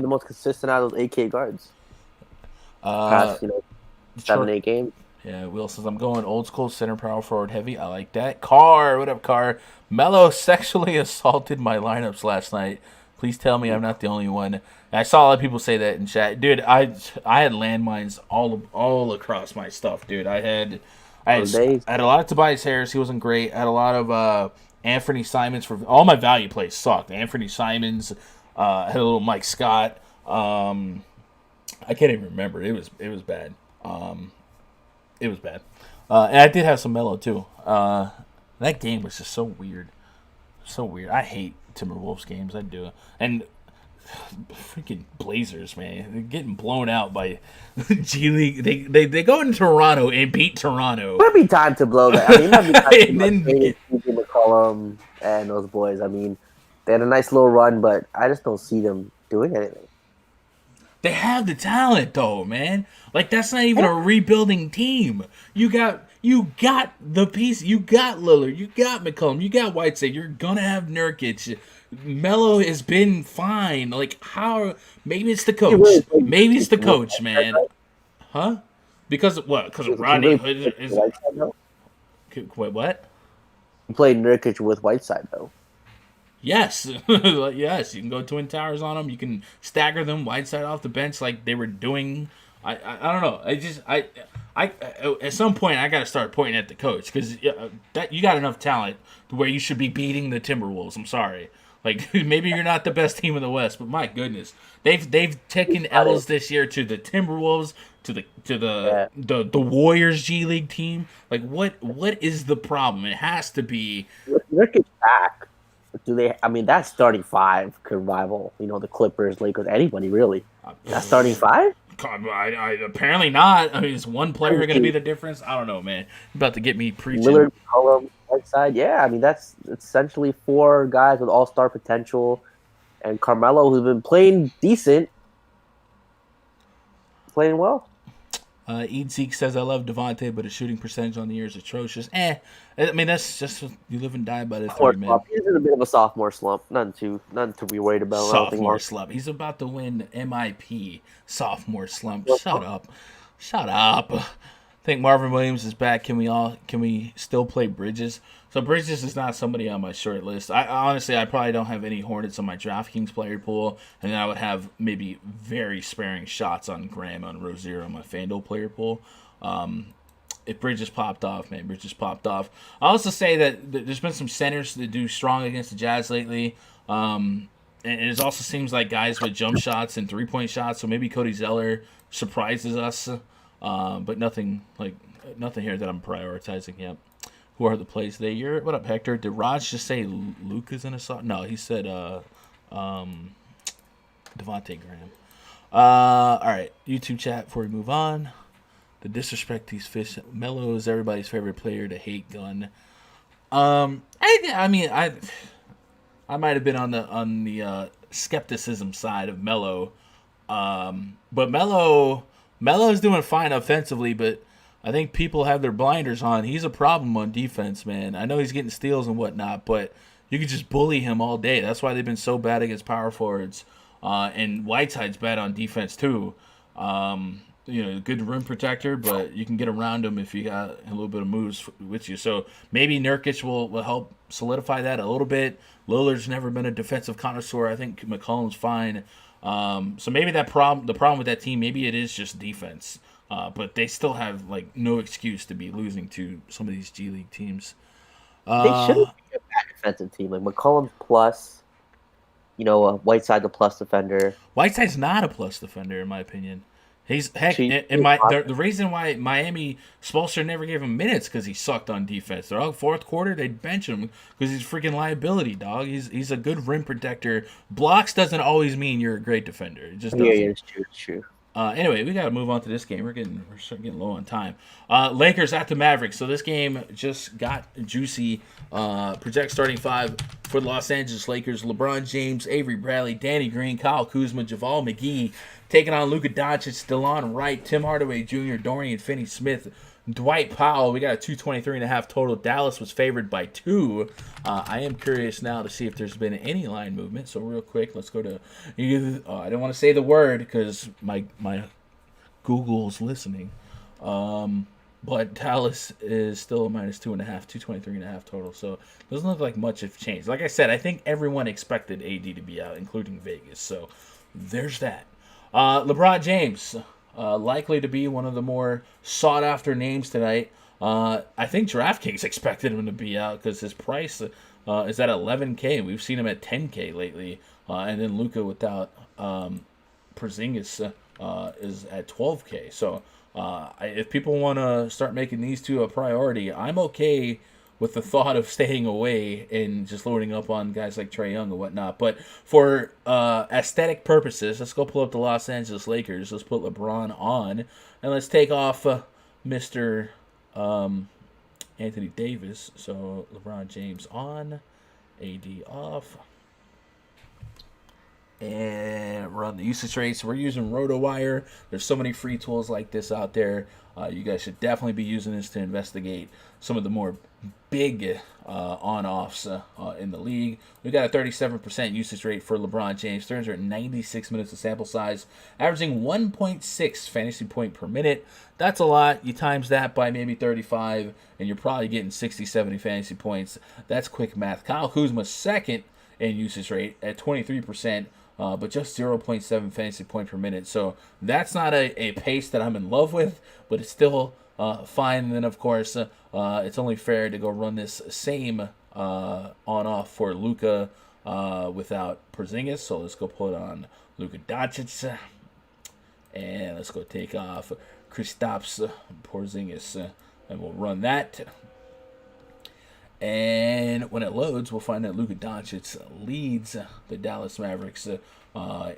the most consistent out of those AK guards. Past 7-8 games. Yeah, Will says, I'm going old school center power forward heavy. I like that. Carr, what up, Carr? Mello sexually assaulted my lineups last night. Please tell me I'm not the only one. I saw a lot of people say that in chat. Dude, I had landmines all across my stuff, dude. I had a lot of Tobias Harris. He wasn't great. I had a lot of Anthony Simons for all my value plays sucked. Anthony Simons had a little Mike Scott. I can't even remember. It was bad. It was bad. And I did have some Melo too. That game was just so weird. So weird. I hate Timberwolves games. I do. And freaking Blazers, man. They're getting blown out by G League. They go into Toronto and beat Toronto. It might be time to blow that. I mean, it might be time to And then McCollum and those boys. I mean, they had a nice little run, but I just don't see them doing anything. they have the talent though, man. Like that's not even a rebuilding team. You got the piece. You got Lillard. You got McCollum. You got Whiteside. You're gonna have Nurkic. Melo has been fine. Like how? Maybe it's the coach. Maybe it's the coach, man. Huh? Because of what? Because of Rodney Hood is. Wait, what? You played Nurkic with Whiteside though. Yes, yes. You can go Twin Towers on them. You can stagger them Whiteside off the bench like they were doing. I don't know. I at some point I got to start pointing at the coach because that you got enough talent to where you should be beating the Timberwolves. I'm sorry. Like maybe you're not the best team in the West, but my goodness, they've taken L's this year to the Timberwolves, to the Warriors G League team. Like what is the problem? It has to be Nurkic back. Do they? I mean, that starting five could rival, the Clippers, Lakers, anybody really. That starting five? I apparently not. I mean, is one player going to be the difference? I don't know, man. You're about to get me preaching. Lillard, McCollum, Whiteside. Yeah, I mean that's essentially four guys with all-star potential, and Carmelo, who's been playing decent, playing well. Eid Zeke says, I love Devontae, but his shooting percentage on the year is atrocious. I mean, that's just you live and die by the three, man. He's in a bit of a sophomore slump. Nothing to be worried about. Sophomore slump. He's about to win MIP. Sophomore slump. Shut up. I think Marvin Williams is back. Can we still play Bridges? So Bridges is not somebody on my short list. I honestly probably don't have any Hornets on my DraftKings player pool, and then I would have maybe very sparing shots on Graham on Rozier on my FanDuel player pool. If Bridges popped off, man, Bridges popped off. I also say that there's been some centers that do strong against the Jazz lately. And it also seems like guys with jump shots and three-point shots. So maybe Cody Zeller surprises us, but nothing here that I'm prioritizing yet. Who are the plays today? What up, Hector? Did Raj just say Luka's in a song? No, he said Devontae Graham. All right, YouTube chat before we move on. The disrespect these fish. Melo is everybody's favorite player to hate gun. I might have been on the skepticism side of Melo, but Melo is doing fine offensively, but I think people have their blinders on. He's a problem on defense, man. I know he's getting steals and whatnot, but you could just bully him all day. That's why they've been so bad against power forwards. And Whiteside's bad on defense too. Good rim protector, but you can get around him if you got a little bit of moves with you. So maybe Nurkic will help solidify that a little bit. Lillard's never been a defensive connoisseur. I think McCollum's fine. So maybe the problem with that team, maybe it is just defense. But they still have no excuse to be losing to some of these G League teams. They shouldn't be a bad defensive team. Like McCollum's plus, Whiteside the plus defender. Whiteside's not a plus defender in my opinion. He's the reason why Miami Spoelstra never gave him minutes because he sucked on defense. They're all fourth quarter they'd bench him because he's a freaking liability, dog. He's a good rim protector. Blocks doesn't always mean you're a great defender. It just doesn't. Yeah, it's true. Anyway, we got to move on to this game. We're starting getting low on time. Lakers at the Mavericks. So this game just got juicy. Project starting five for the Los Angeles Lakers: LeBron James, Avery Bradley, Danny Green, Kyle Kuzma, JaVale McGee, taking on Luka Doncic, DeLon Wright, Tim Hardaway Jr., Dorian Finney-Smith, Dwight Powell. We got a 223.5 total. Dallas was favored by 2. I am curious now to see if there's been any line movement. So real quick, let's go to. I don't want to say the word because my Google's listening. But Dallas is still a minus 2.5, 223.5 total. So it doesn't look like much have changed. Like I said, I think everyone expected AD to be out, including Vegas. So there's that. LeBron James. Likely to be one of the more sought-after names tonight. I think DraftKings expected him to be out because his price is at 11K. We've seen him at 10K lately. And then Luka without Porzingis is at 12K. So if people want to start making these two a priority, I'm okay with the thought of staying away and just loading up on guys like Trae Young and whatnot. But for aesthetic purposes, let's go pull up the Los Angeles Lakers. Let's put LeBron on, and let's take off Mr. Anthony Davis. So LeBron James on, AD off. And run the usage rates. We're using RotoWire. There's so many free tools like this out there. You guys should definitely be using this to investigate some of the more big on-offs in the league. We got a 37% usage rate for LeBron James, 396 minutes of sample size, averaging 1.6 fantasy point per minute. That's a lot. You times that by maybe 35, and you're probably getting 60, 70 fantasy points. That's quick math. Kyle Kuzma second in usage rate at 23%. But just 0.7 fantasy point per minute. So that's not a pace that I'm in love with, but it's still fine. And then, of course, it's only fair to go run this same on-off for Luka without Porzingis. So let's go put on Luka Doncic. And let's go take off Kristaps Porzingis. And we'll run that. And when it loads, we'll find that Luka Doncic leads the Dallas Mavericks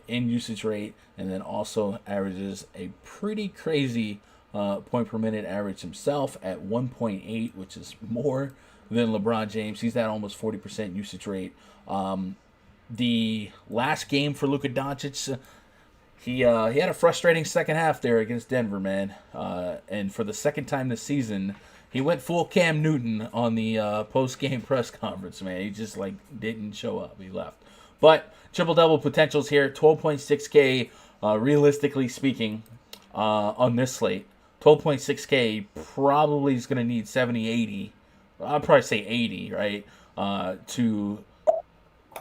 in usage rate, and then also averages a pretty crazy point per minute average himself at 1.8, which is more than LeBron James. He's at almost 40% usage rate. The last game for Luka Doncic, he had a frustrating second half there against Denver, man. And for the second time this season, he went full Cam Newton on the post-game press conference, man. He just, didn't show up. He left. But triple-double potentials here, 12.6K, realistically speaking, on this slate. 12.6K probably is going to need 70, 80. I'd probably say 80, right, to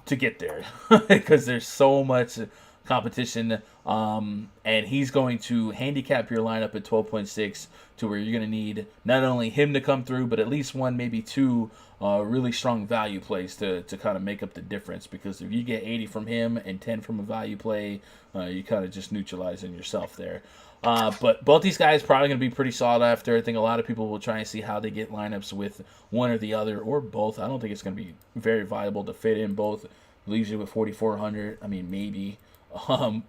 get there. Because there's so much competition, and he's going to handicap your lineup at 12.6 to where you're going to need not only him to come through, but at least one, maybe two really strong value plays to kind of make up the difference. Because if you get 80 from him and 10 from a value play, you kind of just neutralizing yourself there. But both these guys probably going to be pretty sought after. I think a lot of people will try and see how they get lineups with one or the other or both. I don't think it's going to be very viable to fit in both. Leaves you with 4,400. I mean, maybe.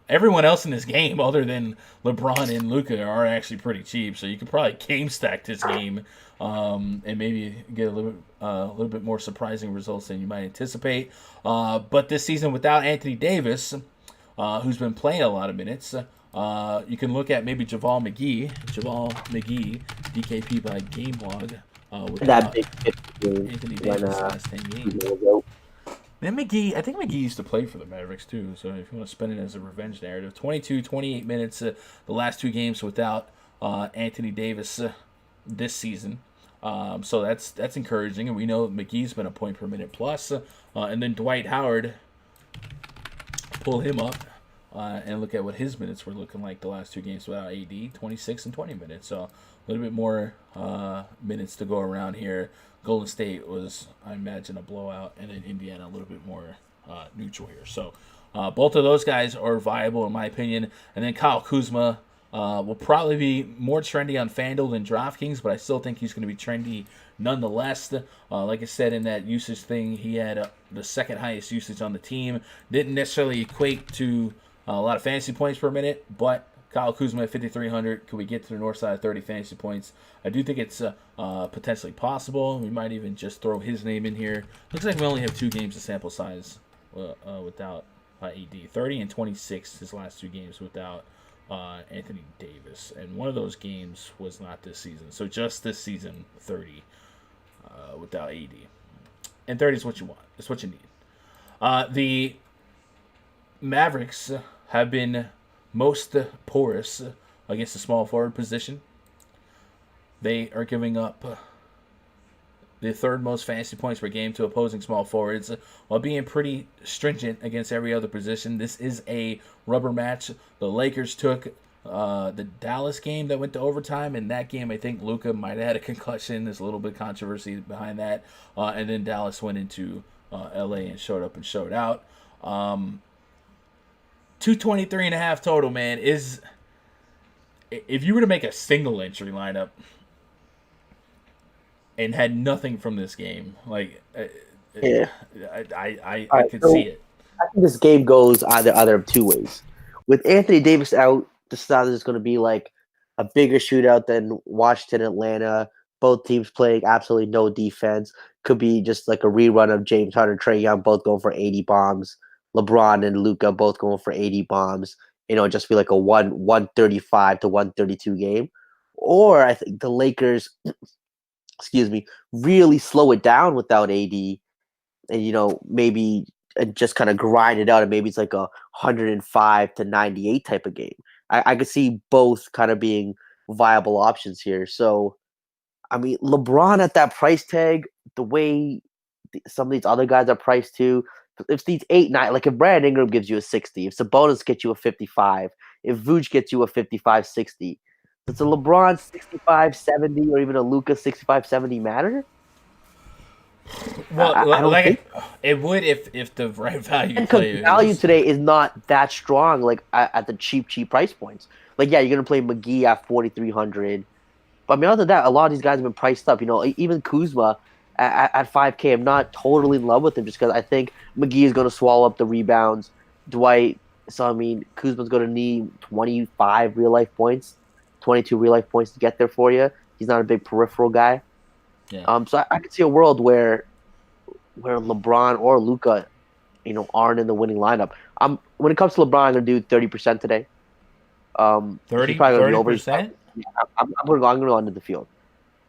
Everyone else in this game, other than LeBron and Luka, are actually pretty cheap. So you could probably game stack this game and maybe get a little bit more surprising results than you might anticipate. But this season, without Anthony Davis, who's been playing a lot of minutes, you can look at maybe Javal McGee, DKP by Game Log. That big Anthony Davis last 10 games. Then McGee, I think McGee used to play for the Mavericks too, so if you want to spin it as a revenge narrative. 22, 28 minutes the last two games without Anthony Davis this season. So that's encouraging, and we know McGee's been a point per minute plus. And then Dwight Howard, pull him up and look at what his minutes were looking like the last two games without AD, 26 and 20 minutes. So a little bit more minutes to go around here. Golden State was, I imagine, a blowout, and then Indiana a little bit more neutral here. So both of those guys are viable in my opinion. And then Kyle Kuzma will probably be more trendy on FanDuel than DraftKings, but I still think he's going to be trendy nonetheless. Like I said in that usage thing, he had the second highest usage on the team. Didn't necessarily equate to a lot of fantasy points per minute, but Kyle Kuzma at 5,300. Could we get to the north side of 30 fantasy points? I do think it's potentially possible. We might even just throw his name in here. Looks like we only have 2 games of sample size without AD. 30 and 26 his last 2 games without Anthony Davis. And one of those games was not this season. So just this season, 30 without AD. And 30 is what you want. It's what you need. The Mavericks have been most porous against the small forward position. They are giving up the third most fantasy points per game to opposing small forwards while being pretty stringent against every other position. This is a rubber match. The Lakers took the Dallas game that went to overtime. In that game, I think Luka might have had a concussion. There's a little bit of controversy behind that. And then Dallas went into LA and showed up and showed out. 223.5 total, man. Is if you were to make a single entry lineup and had nothing from this game, like Yeah. All I right, could so see it. I think this game goes either of two ways. With Anthony Davis out, this is going to be like a bigger shootout than Washington, Atlanta. Both teams playing absolutely no defense. Could be just like a rerun of James Harden, Trae Young, both going for 80 bombs. LeBron and Luka both going for 80 bombs. Just be like a 135 to 132 game. Or I think the Lakers, excuse me, really slow it down without AD and maybe just kind of grind it out, and maybe it's like a 105 to 98 type of game. I could see both kind of being viable options here. So, I mean, LeBron at that price tag, the way some of these other guys are priced too. If these 8-9, like if Brandon Ingram gives you a 60, if Sabonis gets you a 55, if Vooch gets you a 55-60, does a LeBron 65-70 or even a Luka 65-70 matter? Well, I don't think. it would if the right value And because player value was. today is not that strong, like at the cheap price points. Like, yeah, you're gonna play McGee at 4,300, but I mean, other than that, a lot of these guys have been priced up. Even Kuzma at 5K, I'm not totally in love with him just because I think McGee is gonna swallow up the rebounds. Dwight, so I mean, Kuzma's gonna need 25 real life points, 22 real life points to get there for you. He's not a big peripheral guy. Yeah. So I could see a world where LeBron or Luka aren't in the winning lineup. When it comes to LeBron, I'm gonna do 30% today. He's probably gonna be over. 30%. I'm gonna go under the field.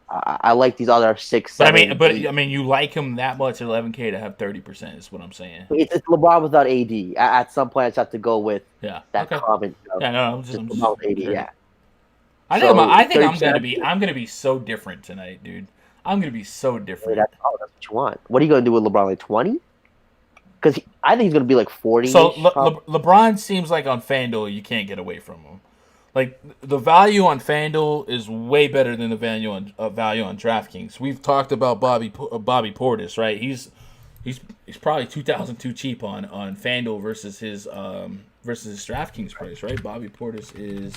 I like these other 6, But 7. I mean, you like him that much at 11K to have 30% is what I'm saying. It's LeBron without AD. At some point, I just have to go with Yeah. that Okay. comment. Yeah. No. I'm just LeBron with AD. sure. Yeah. I think I'm 30%. gonna be so different tonight, dude. I'm gonna be so different. That's what you want. What are you gonna do with LeBron? Like 20? Because I think he's gonna be like 40. So LeBron seems like on FanDuel you can't get away from him. Like the value on FanDuel is way better than the value on DraftKings. We've talked about Bobby Portis, right? He's probably 2,000 too cheap on FanDuel versus his DraftKings price, right? Bobby Portis is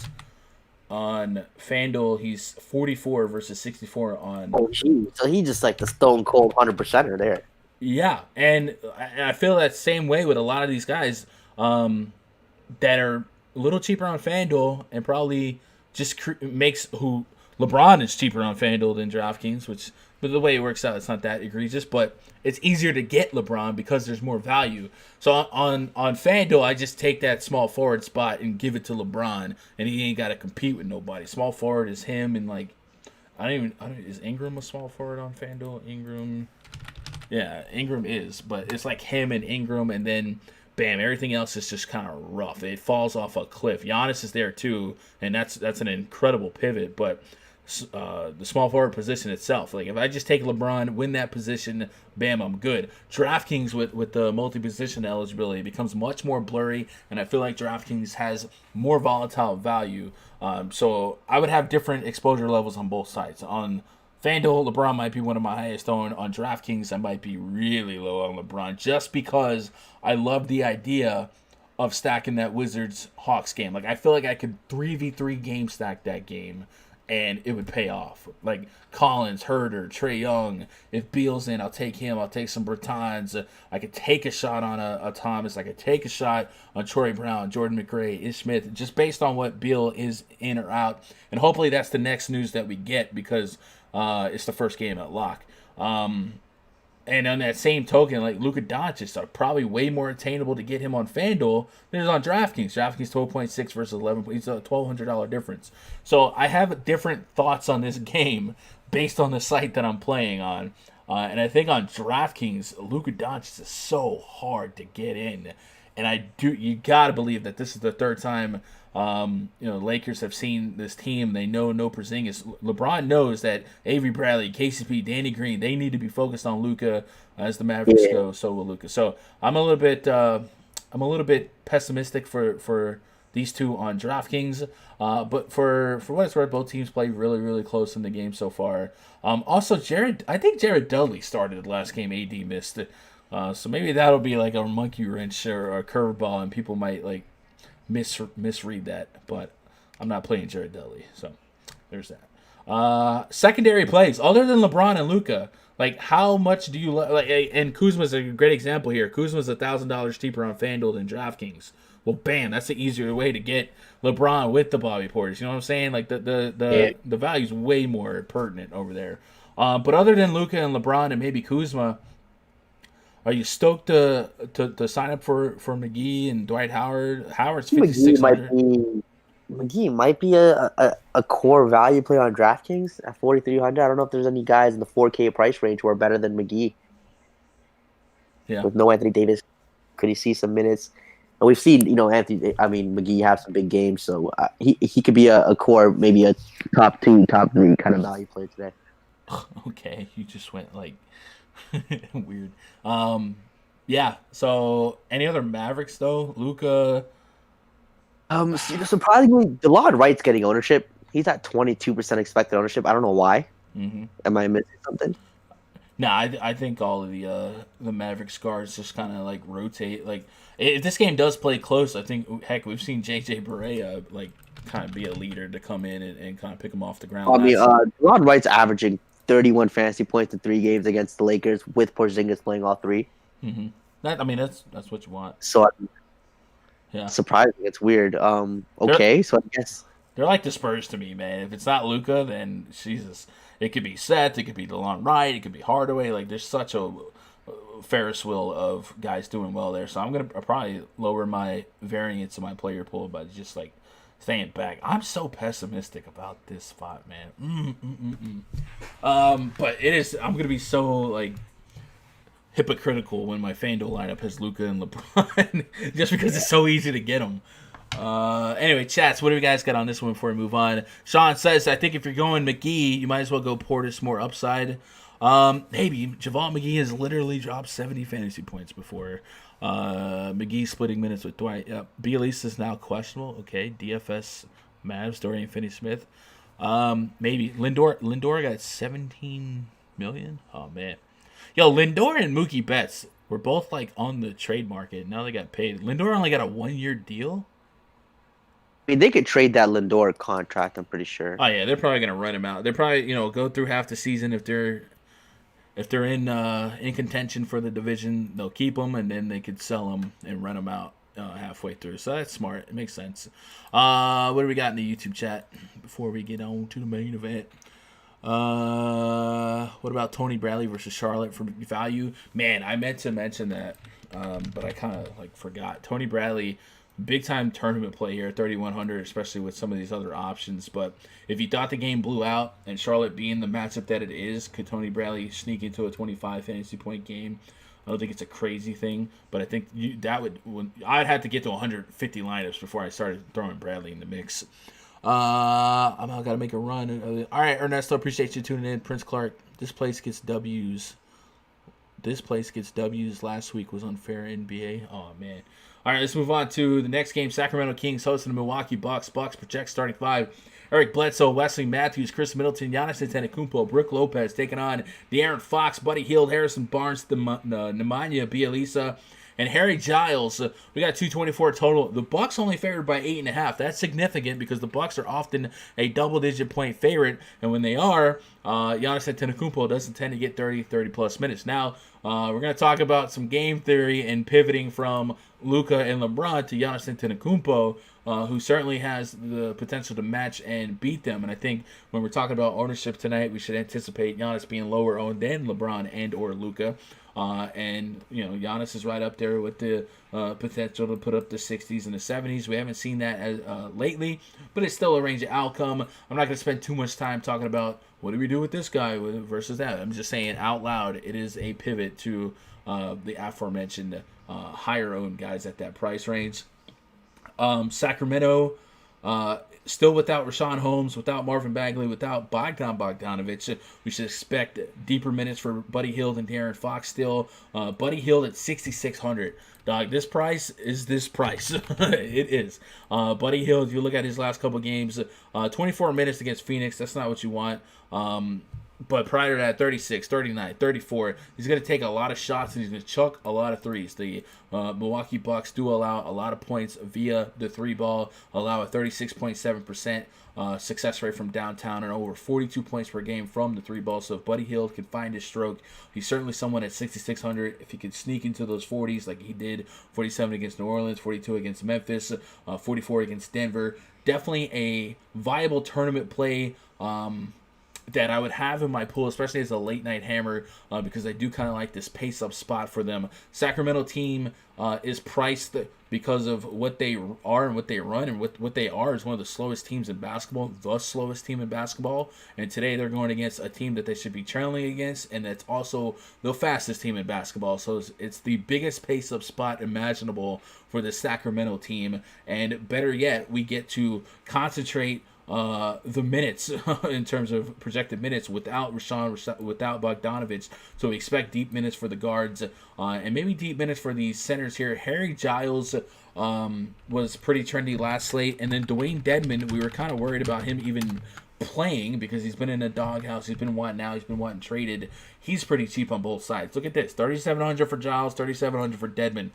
on FanDuel. He's 44 versus 64 on. Oh, geez. So he's just like the stone cold 100%er there. Yeah, and I feel that same way with a lot of these guys that are a little cheaper on FanDuel and probably just makes who LeBron is cheaper on FanDuel than DraftKings, but the way it works out, it's not that egregious, but it's easier to get LeBron because there's more value. So on FanDuel, I just take that small forward spot and give it to LeBron, and he ain't got to compete with nobody. Small forward is him, and like is Ingram a small forward on FanDuel? Yeah, Ingram is, but it's like him and Ingram, and then bam, everything else is just kind of rough. It falls off a cliff. Giannis is there too, and that's an incredible pivot. But the small forward position itself, like if I just take LeBron, win that position, bam, I'm good. DraftKings with the multi-position eligibility becomes much more blurry, and I feel like DraftKings has more volatile value. So I would have different exposure levels on both sides. On FanDuel, LeBron might be one of my highest owned. On DraftKings, I might be really low on LeBron just because I love the idea of stacking that Wizards-Hawks game. Like, I feel like I could 3v3 game stack that game, and it would pay off. Like, Collins, Herter, Trae Young. If Beal's in, I'll take him. I'll take some Bertans. I could take a shot on a Thomas. I could take a shot on Troy Brown, Jordan McRae, Ish Smith, just based on what Beal is in or out. And hopefully that's the next news that we get because it's the first game at lock. And on that same token, like Luka Doncic are probably way more attainable to get him on FanDuel than is on DraftKings. DraftKings 12.6 versus 11. It's a $1,200 difference. So I have different thoughts on this game based on the site that I'm playing on. And I think on DraftKings, Luka Doncic is so hard to get in. And you gotta believe that this is the third time Lakers have seen this team. They know no Porzingis. LeBron knows that Avery Bradley, KCP, Danny Green, they need to be focused on Luka as the Mavericks go. So will Luka. So I'm a little bit pessimistic for these two on DraftKings. But for what it's worth, both teams played really, really close in the game so far. Also, I think Jared Dudley started the last game AD missed. So maybe that'll be like a monkey wrench or a curveball, and people might like misread that. But I'm not playing Jared Dudley, so there's that. Secondary plays other than LeBron and Luca. Like, how much do you like? And Kuzma's a great example here. Kuzma's $1,000 cheaper on FanDuel than DraftKings. Well, bam, that's the easier way to get LeBron with the Bobby Porters. You know what I'm saying? Like the value's way more pertinent over there. But other than Luca and LeBron and maybe Kuzma, are you stoked to sign up for McGee and Dwight Howard? Howard's $5,600. McGee might be a core value play on DraftKings at 4,300. I don't know if there's any guys in the 4K price range who are better than McGee. Yeah. With no Anthony Davis, could he see some minutes? And we've seen, McGee have some big games, so he could be a core, maybe a top 2, top 3 kind of value play today. Okay, you just went like weird. Yeah. So any other Mavericks though? Luka. Surprisingly, DeLon Wright's getting ownership. He's at 22% expected ownership. I don't know why. Mm-hmm. Am I missing something? No, I think all of the Mavericks guards just kind of like rotate. Like if this game does play close, I think we've seen JJ Barea like kind of be a leader to come in and kind of pick him off the ground. DeLon Wright's averaging 31 fantasy points in 3 games against the Lakers with Porzingis playing all 3. Mm-hmm. That's what you want. So yeah, surprising. It's weird. Okay, so I guess they're like the Spurs to me, man. If it's not Luka, then Jesus, it could be Seth, it could be DeLon Wright, it could be Hardaway. Like there's such a Ferris wheel of guys doing well there. So I'm gonna probably lower my variance of my player pool by just like staying back. I'm so pessimistic about this spot, man. But it is. I'm gonna be so like hypocritical when my FanDuel lineup has Luka and LeBron, just because it's so easy to get them. Anyway, chats, what do you guys got on this one before we move on? Sean says, I think if you're going McGee, you might as well go Portis, more upside. Maybe JaVale McGee has literally dropped 70 fantasy points before. McGee splitting minutes with Dwight. Yep. Bielisa is now questionable. Okay, DFS, Mavs, Dorian Finney-Smith. Maybe Lindor got 17 million. Oh man, yo, Lindor and Mookie Betts were both like on the trade market. Now they got paid. Lindor only got a 1-year deal. I mean, they could trade that Lindor contract. I'm pretty sure. Oh yeah, they're probably gonna run him out. They're probably go through half the season if they're in contention for the division. They'll keep him and then they could sell him and run him out halfway through. So that's smart. It makes sense. What do we got in the YouTube chat before we get on to the main event? What about Tony Bradley versus Charlotte for value? Man, I meant to mention that, but I kind of like forgot. Tony Bradley, big time tournament play here, 3,100, especially with some of these other options. But if you thought the game blew out and Charlotte being the matchup that it is, could Tony Bradley sneak into a 25 fantasy point game? I don't think it's a crazy thing, but I think I'd have to get to 150 lineups before I started throwing Bradley in the mix. I'm got to make a run. All right, Ernesto, appreciate you tuning in. Prince Clark, this place gets W's. Last week was unfair, NBA. Oh, man. All right, let's move on to the next game. Sacramento Kings hosting the Milwaukee Bucks. Bucks project starting 5. Eric Bledsoe, Wesley Matthews, Chris Middleton, Giannis Antetokounmpo, Brook Lopez taking on De'Aaron Fox, Buddy Hield, Harrison Barnes, Nemanja Bjelica, and Harry Giles. We got 224 total. The Bucks only favored by 8.5. That's significant because the Bucks are often a double-digit point favorite, and when they are, Giannis Antetokounmpo doesn't tend to get 30-plus minutes. Now, we're going to talk about some game theory and pivoting from Luka and LeBron to Giannis Antetokounmpo, who certainly has the potential to match and beat them. And I think when we're talking about ownership tonight, we should anticipate Giannis being lower owned than LeBron and or Luka. And Giannis is right up there with the potential to put up the 60s and the 70s. We haven't seen that lately, but it's still a range of outcome. I'm not going to spend too much time talking about what do we do with this guy versus that. I'm just saying out loud, it is a pivot to the aforementioned higher owned guys at that price range. Sacramento, still without Rashawn Holmes, without Marvin Bagley, without Bogdanovich. We should expect deeper minutes for Buddy Hield and De'Aaron Fox still. Buddy Hield at 6,600. Dog, this price is this price. It is. Buddy Hield, if you look at his last couple games, 24 minutes against Phoenix, that's not what you want. But prior to that, 36, 39, 34, he's going to take a lot of shots and he's going to chuck a lot of threes. The Milwaukee Bucks do allow a lot of points via the three ball, allow a 36.7% success rate from downtown and over 42 points per game from the three ball. So if Buddy Hield can find his stroke, he's certainly someone at 6,600. If he could sneak into those 40s like he did, 47 against New Orleans, 42 against Memphis, 44 against Denver, definitely a viable tournament play. That I would have in my pool, especially as a late night hammer, because I do kind of like this pace up spot for them. Sacramento team is priced because of what they are and what they run, and what they are is one of the slowest teams in basketball, the slowest team in basketball. And today they're going against a team that they should be trailing against, and that's also the fastest team in basketball. So it's the biggest pace up spot imaginable for the Sacramento team. And better yet, we get to concentrate the minutes in terms of projected minutes without Rashawn, without Bogdanovich. So we expect deep minutes for the guards and maybe deep minutes for the centers here. Harry Giles was pretty trendy last slate. And then Dwayne Dedmon, we were kind of worried about him even playing because he's been in a doghouse. He's been wanting out. He's been wanting traded. He's pretty cheap on both sides. Look at this. 3,700 for Giles, 3,700 for Dedmon.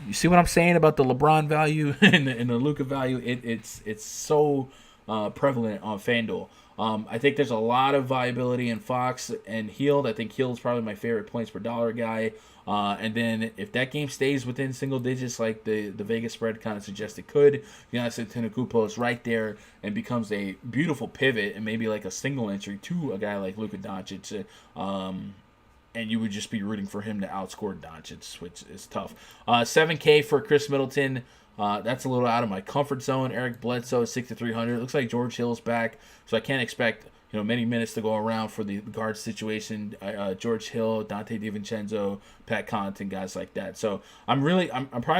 You see what I'm saying about the LeBron value and the Luka value? It's so prevalent on FanDuel. I think there's a lot of viability in Fox and Hield. I think Hield's probably my favorite points per dollar guy. And then if that game stays within single digits like the Vegas spread kind of suggests it could, Giannis Antetokounmpo is right there and becomes a beautiful pivot and maybe like a single entry to a guy like Luka Doncic. And you would just be rooting for him to outscore Doncic, which is tough. 7K for Chris Middleton. That's a little out of my comfort zone. Eric Bledsoe is 6,300. Looks like George Hill's back, so I can't expect many minutes to go around for the guard situation. George Hill, Dante DiVincenzo, Pat Connaughton, guys like that. So I'm probably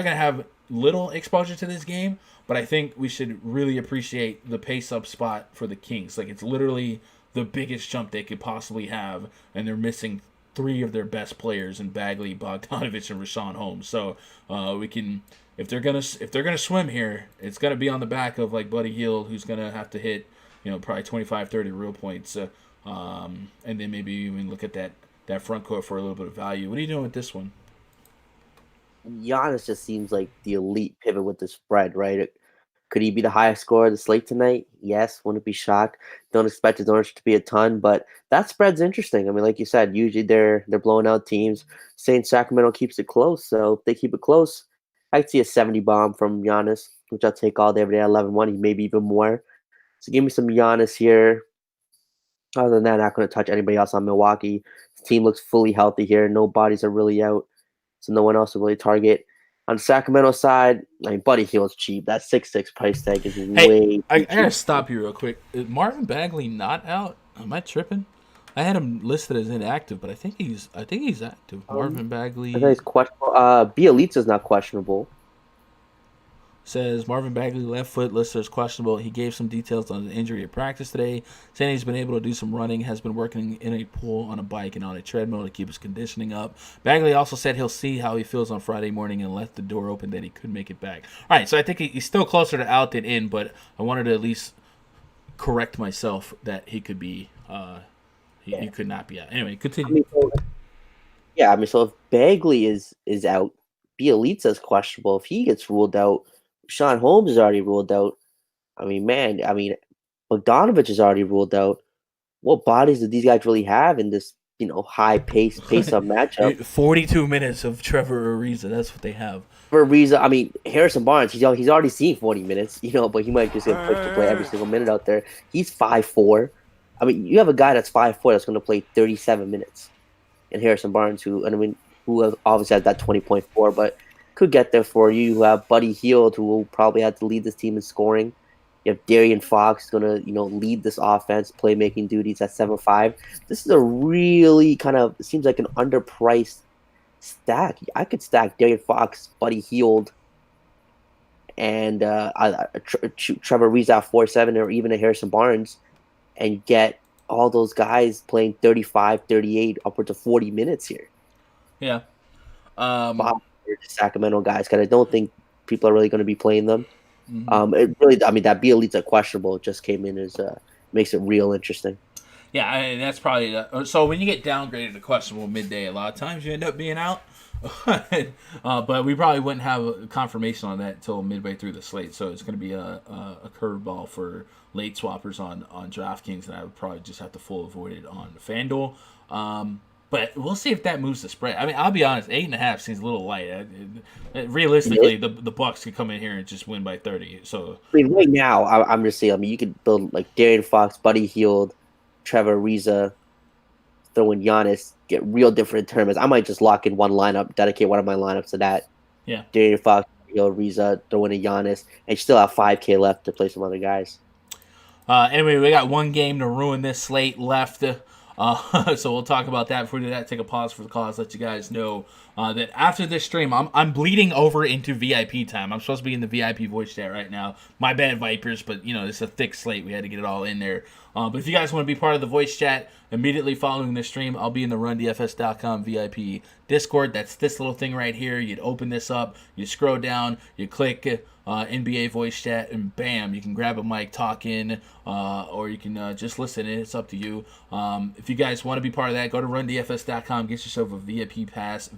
gonna have little exposure to this game, but I think we should really appreciate the pace up spot for the Kings. Like, it's literally the biggest jump they could possibly have, and they're missing three of their best players in Bagley, Bogdanovich, and Rashawn Holmes. So we can. If they're gonna swim here, it's gonna be on the back of like Buddy Hield, who's gonna have to hit, probably 25, 30 real points, and then maybe even look at that front court for a little bit of value. What are you doing with this one? Giannis just seems like the elite pivot with the spread, right? Could he be the highest scorer of the slate tonight? Yes, wouldn't be shocked. Don't expect his ownership to be a ton, but that spread's interesting. I mean, like you said, usually they're blowing out teams. Saying Sacramento keeps it close, so if they keep it close, I could see a 70 bomb from Giannis, which I'll take all day, every day at 11-1, maybe even more. So give me some Giannis here. Other than that, I'm not going to touch anybody else on Milwaukee. The team looks fully healthy here. No bodies are really out, so no one else will really target. On the Sacramento side, I mean, Buddy Hield's cheap. That 6'6" price tag is way I gotta stop you real quick. Is Marvin Bagley not out? Am I tripping? I had him listed as inactive, but I think he's active. Marvin Bagley. I think he's questionable. Bielitsa's not questionable. Says Marvin Bagley, left foot, listed as questionable. He gave some details on the injury at practice today, saying he's been able to do some running, has been working in a pool, on a bike, and on a treadmill to keep his conditioning up. Bagley also said he'll see how he feels on Friday morning and left the door open that he could make it back. All right, so I think he's still closer to out than in, but I wanted to at least correct myself that he could be he could not be out. Anyway, continue. I mean, so if Bagley is out, Bielitsa's questionable. If he gets ruled out, Sean Holmes is already ruled out. Bogdanovich is already ruled out. What bodies do these guys really have in this, high pace up matchup? 42 minutes of Trevor Ariza. That's what they have. For Ariza, I mean, Harrison Barnes, he's already seen 40 minutes, but he might just get pushed to play every single minute out there. He's 5'4". I mean, you have a guy that's 5'4" that's going to play 37 minutes. And Harrison Barnes, who obviously has that 20.4, but could get there for you. You have Buddy Hield, who will probably have to lead this team in scoring. You have Darian Fox going to, lead this offense, playmaking duties at 7'5". This is a really it seems like an underpriced stack. I could stack Darian Fox, Buddy Hield, and Trevor Ariza at 4'7", or even a Harrison Barnes, and get all those guys playing 35, 38, upwards of 40 minutes here. Yeah. The Sacramento guys, because I don't think people are really going to be playing them. Mm-hmm. That Bielitsa questionable just came in as makes it real interesting. Yeah, that's probably so. When you get downgraded to questionable midday, a lot of times you end up being out. But we probably wouldn't have a confirmation on that until midway through the slate. So it's going to be a curveball for late swappers on DraftKings, and I would probably just have to full avoid it on FanDuel. But we'll see if that moves the spread. I mean, I'll be honest, 8.5 seems a little light. Realistically, the Bucks could come in here and just win by 30. So I mean, right now, I'm just saying. I mean, you could build like Darren Fox, Buddy Hield, Trevor Ariza, throw in Giannis, get real different tournaments. I might just lock in one lineup, dedicate one of my lineups to that. yeah. Darren Fox, Hield, Ariza, throw in a Giannis, and you still have 5K left to play some other guys. Anyway, we got one game to ruin this slate left. So we'll talk about that. Before we do that, take a pause for the cause. Let you guys know that after this stream, I'm bleeding over into VIP time. I'm supposed to be in the VIP voice chat right now. My bad, Vipers, but it's a thick slate. We had to get it all in there. But if you guys want to be part of the voice chat immediately following this stream, I'll be in the RunDFS.com VIP Discord. That's this little thing right here. You'd open this up, you scroll down, you click NBA voice chat, and bam, you can grab a mic, talk in, or you can just listen. It's up to you. If you guys want to be part of that, go to RunDFS.com, get yourself a VIP pass.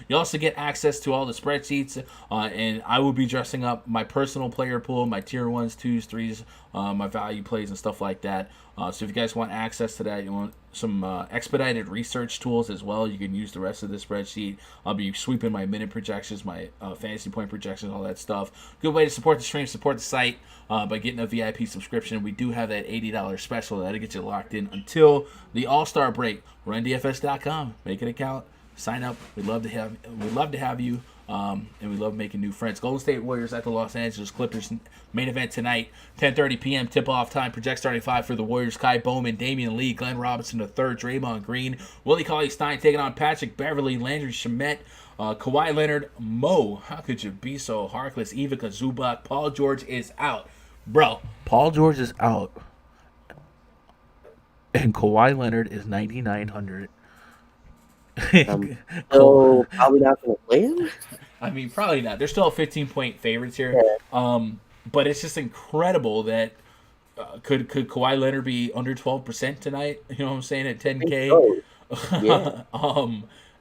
You also get access to all the spreadsheets, and I will be dressing up my personal player pool, my tier 1s, 2s, 3s, my value plays, and stuff like that. So if you guys want access to that, you want some expedited research tools as well, you can use the rest of the spreadsheet. I'll be sweeping my minute projections, my fantasy point projections, all that stuff. Good way to support the stream, support the site by getting a VIP subscription. We do have that $80 special that'll get you locked in until the All-Star break. RunDFS.com. Make an account. Sign up. We'd love to have you. And we love making new friends. Golden State Warriors at the Los Angeles Clippers. Main event tonight, 10:30 p.m. Tip-off time. Project starting 5 for the Warriors. Kai Bowman, Damian Lee, Glenn Robinson III, Draymond Green, Willie Cauley-Stein taking on Patrick Beverly, Landry Shamet, Kawhi Leonard, Mo. How could you be so heartless? Ivica Zubac. Paul George is out. Bro, Paul George is out. And Kawhi Leonard is 9,900. So probably not going to play him? I mean, probably not. They're still 15-point favorites here. Yeah. But it's just incredible that could Kawhi Leonard be under 12% tonight? You know what I'm saying? At 10K. So. Yeah.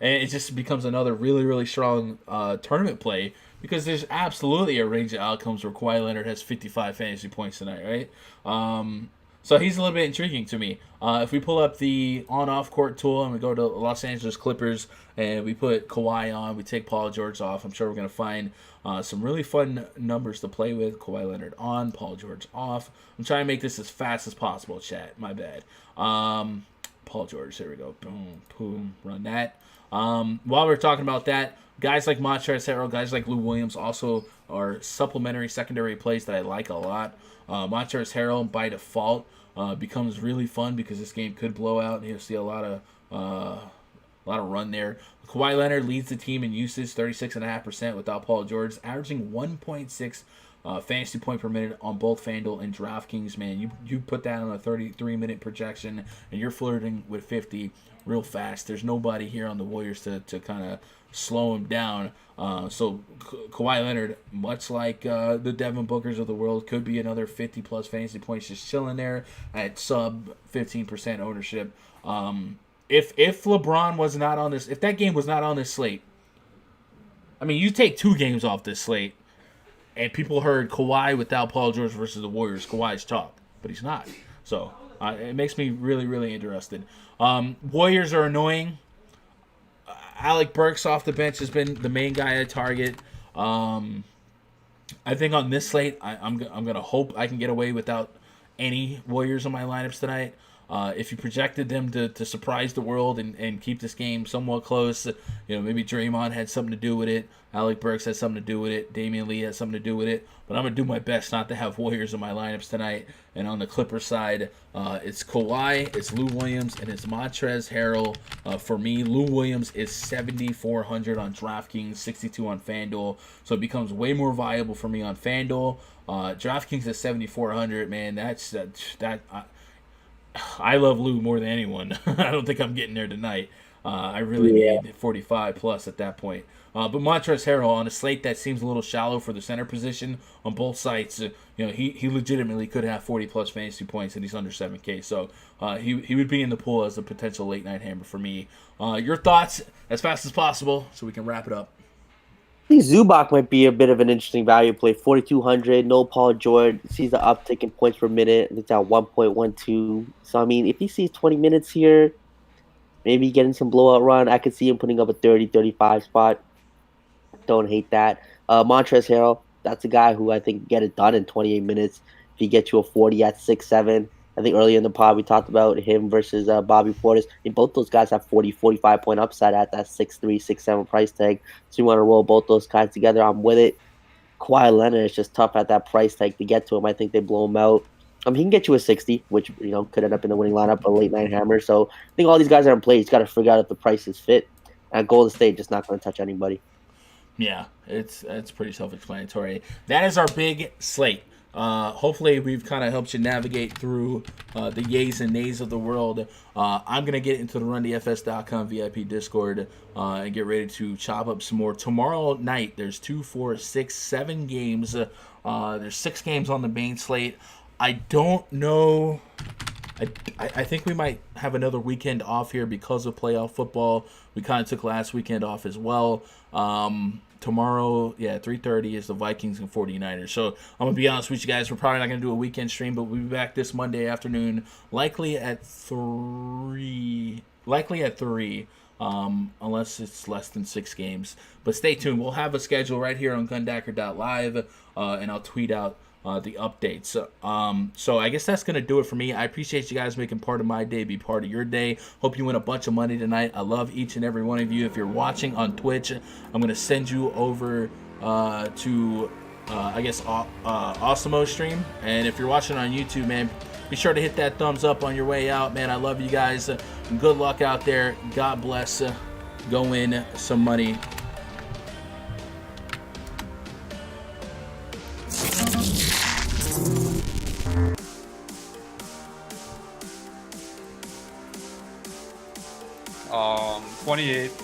And it just becomes another really, really strong tournament play because there's absolutely a range of outcomes where Kawhi Leonard has 55 fantasy points tonight, right? So he's a little bit intriguing to me. If we pull up the on-off court tool and we go to Los Angeles Clippers and we put Kawhi on, we take Paul George off, I'm sure we're going to find some really fun numbers to play with. Kawhi Leonard on, Paul George off. I'm trying to make this as fast as possible, chat. My bad. Paul George, there we go. Boom, boom, run that. While we're talking about that, guys like Montrezl Harrell, guys like Lou Williams also are supplementary secondary plays that I like a lot. Montrezl Harrell by default becomes really fun because this game could blow out and you'll see a lot of run there. Kawhi Leonard leads the team in usage, 36.5% without Paul George, averaging 1.6 fantasy point per minute on both FanDuel and DraftKings. Man, you put that on a 33-minute projection and you're flirting with 50 real fast. There's nobody here on the Warriors to kind of slow him down. So Kawhi Leonard, much like the Devin Bookers of the world, could be another 50-plus fantasy points just chilling there at sub 15% ownership. If LeBron was not on this, if that game was not on this slate, I mean, you take 2 games off this slate, and people heard Kawhi without Paul George versus the Warriors. Kawhi's chalk, but he's not. So it makes me really, really interested. Warriors are annoying. Alec Burks off the bench has been the main guy I target. I think on this slate, I'm gonna hope I can get away without any Warriors on my lineups tonight. If you projected them to surprise the world and keep this game somewhat close, maybe Draymond had something to do with it. Alec Burks had something to do with it. Damian Lee had something to do with it. But I'm going to do my best not to have Warriors in my lineups tonight. And on the Clippers side, it's Kawhi, it's Lou Williams, and it's Montrezl Harrell. For me, Lou Williams is 7,400 on DraftKings, 62 on FanDuel. So it becomes way more viable for me on FanDuel. DraftKings is 7,400. Man, I love Lou more than anyone. I don't think I'm getting there tonight. I really need 45 plus at that point. But Montrezl Harrell on a slate that seems a little shallow for the center position on both sides, he legitimately could have 40-plus fantasy points, and he's under 7K. So he would be in the pool as a potential late-night hammer for me. Your thoughts as fast as possible so we can wrap it up. I think Zubac might be a bit of an interesting value play. 4,200, no Paul George. Sees the uptick in points per minute. It's at 1.12. So, I mean, if he sees 20 minutes here, maybe getting some blowout run, I could see him putting up a 30, 35 spot. Don't hate that. Montrezl Harrell, that's a guy who I think get it done in 28 minutes. If he gets you a 40 at 6'7", I think earlier in the pod we talked about him versus Bobby Portis. And both those guys have 40, 45-point upside at that 6'3", 6'7" price tag. So you want to roll both those guys together. I'm with it. Kawhi Leonard is just tough at that price tag to get to him. I think they blow him out. He can get you a 60, which could end up in the winning lineup, a late night hammer. So I think all these guys are in play. He's got to figure out if the price is fit. And Golden State just not going to touch anybody. Yeah, it's pretty self-explanatory. That is our big slate. Hopefully we've kind of helped you navigate through the yays and nays of the world. I'm going to get into the RunDFS.com VIP Discord and get ready to chop up some more. Tomorrow night, there's 2, 4, 6, 7 games. There's 6 games on the main slate. I don't know. I think we might have another weekend off here because of playoff football. We kind of took last weekend off as well. Tomorrow, 3:30 is the Vikings and 49ers. So I'm going to be honest with you guys. We're probably not going to do a weekend stream, but we'll be back this Monday afternoon, likely at 3. Unless it's less than 6 games. But stay tuned. We'll have a schedule right here on gundacker.live, and I'll tweet out the updates. So I guess that's going to do it for me. I appreciate you guys making part of my day be part of your day. Hope you win a bunch of money tonight. I love each and every one of you. If you're watching on Twitch, I'm going to send you over to, Awesemo stream. And if you're watching on YouTube, man, be sure to hit that thumbs up on your way out, man. I love you guys. Good luck out there. God bless. Go win some money. Um, 28.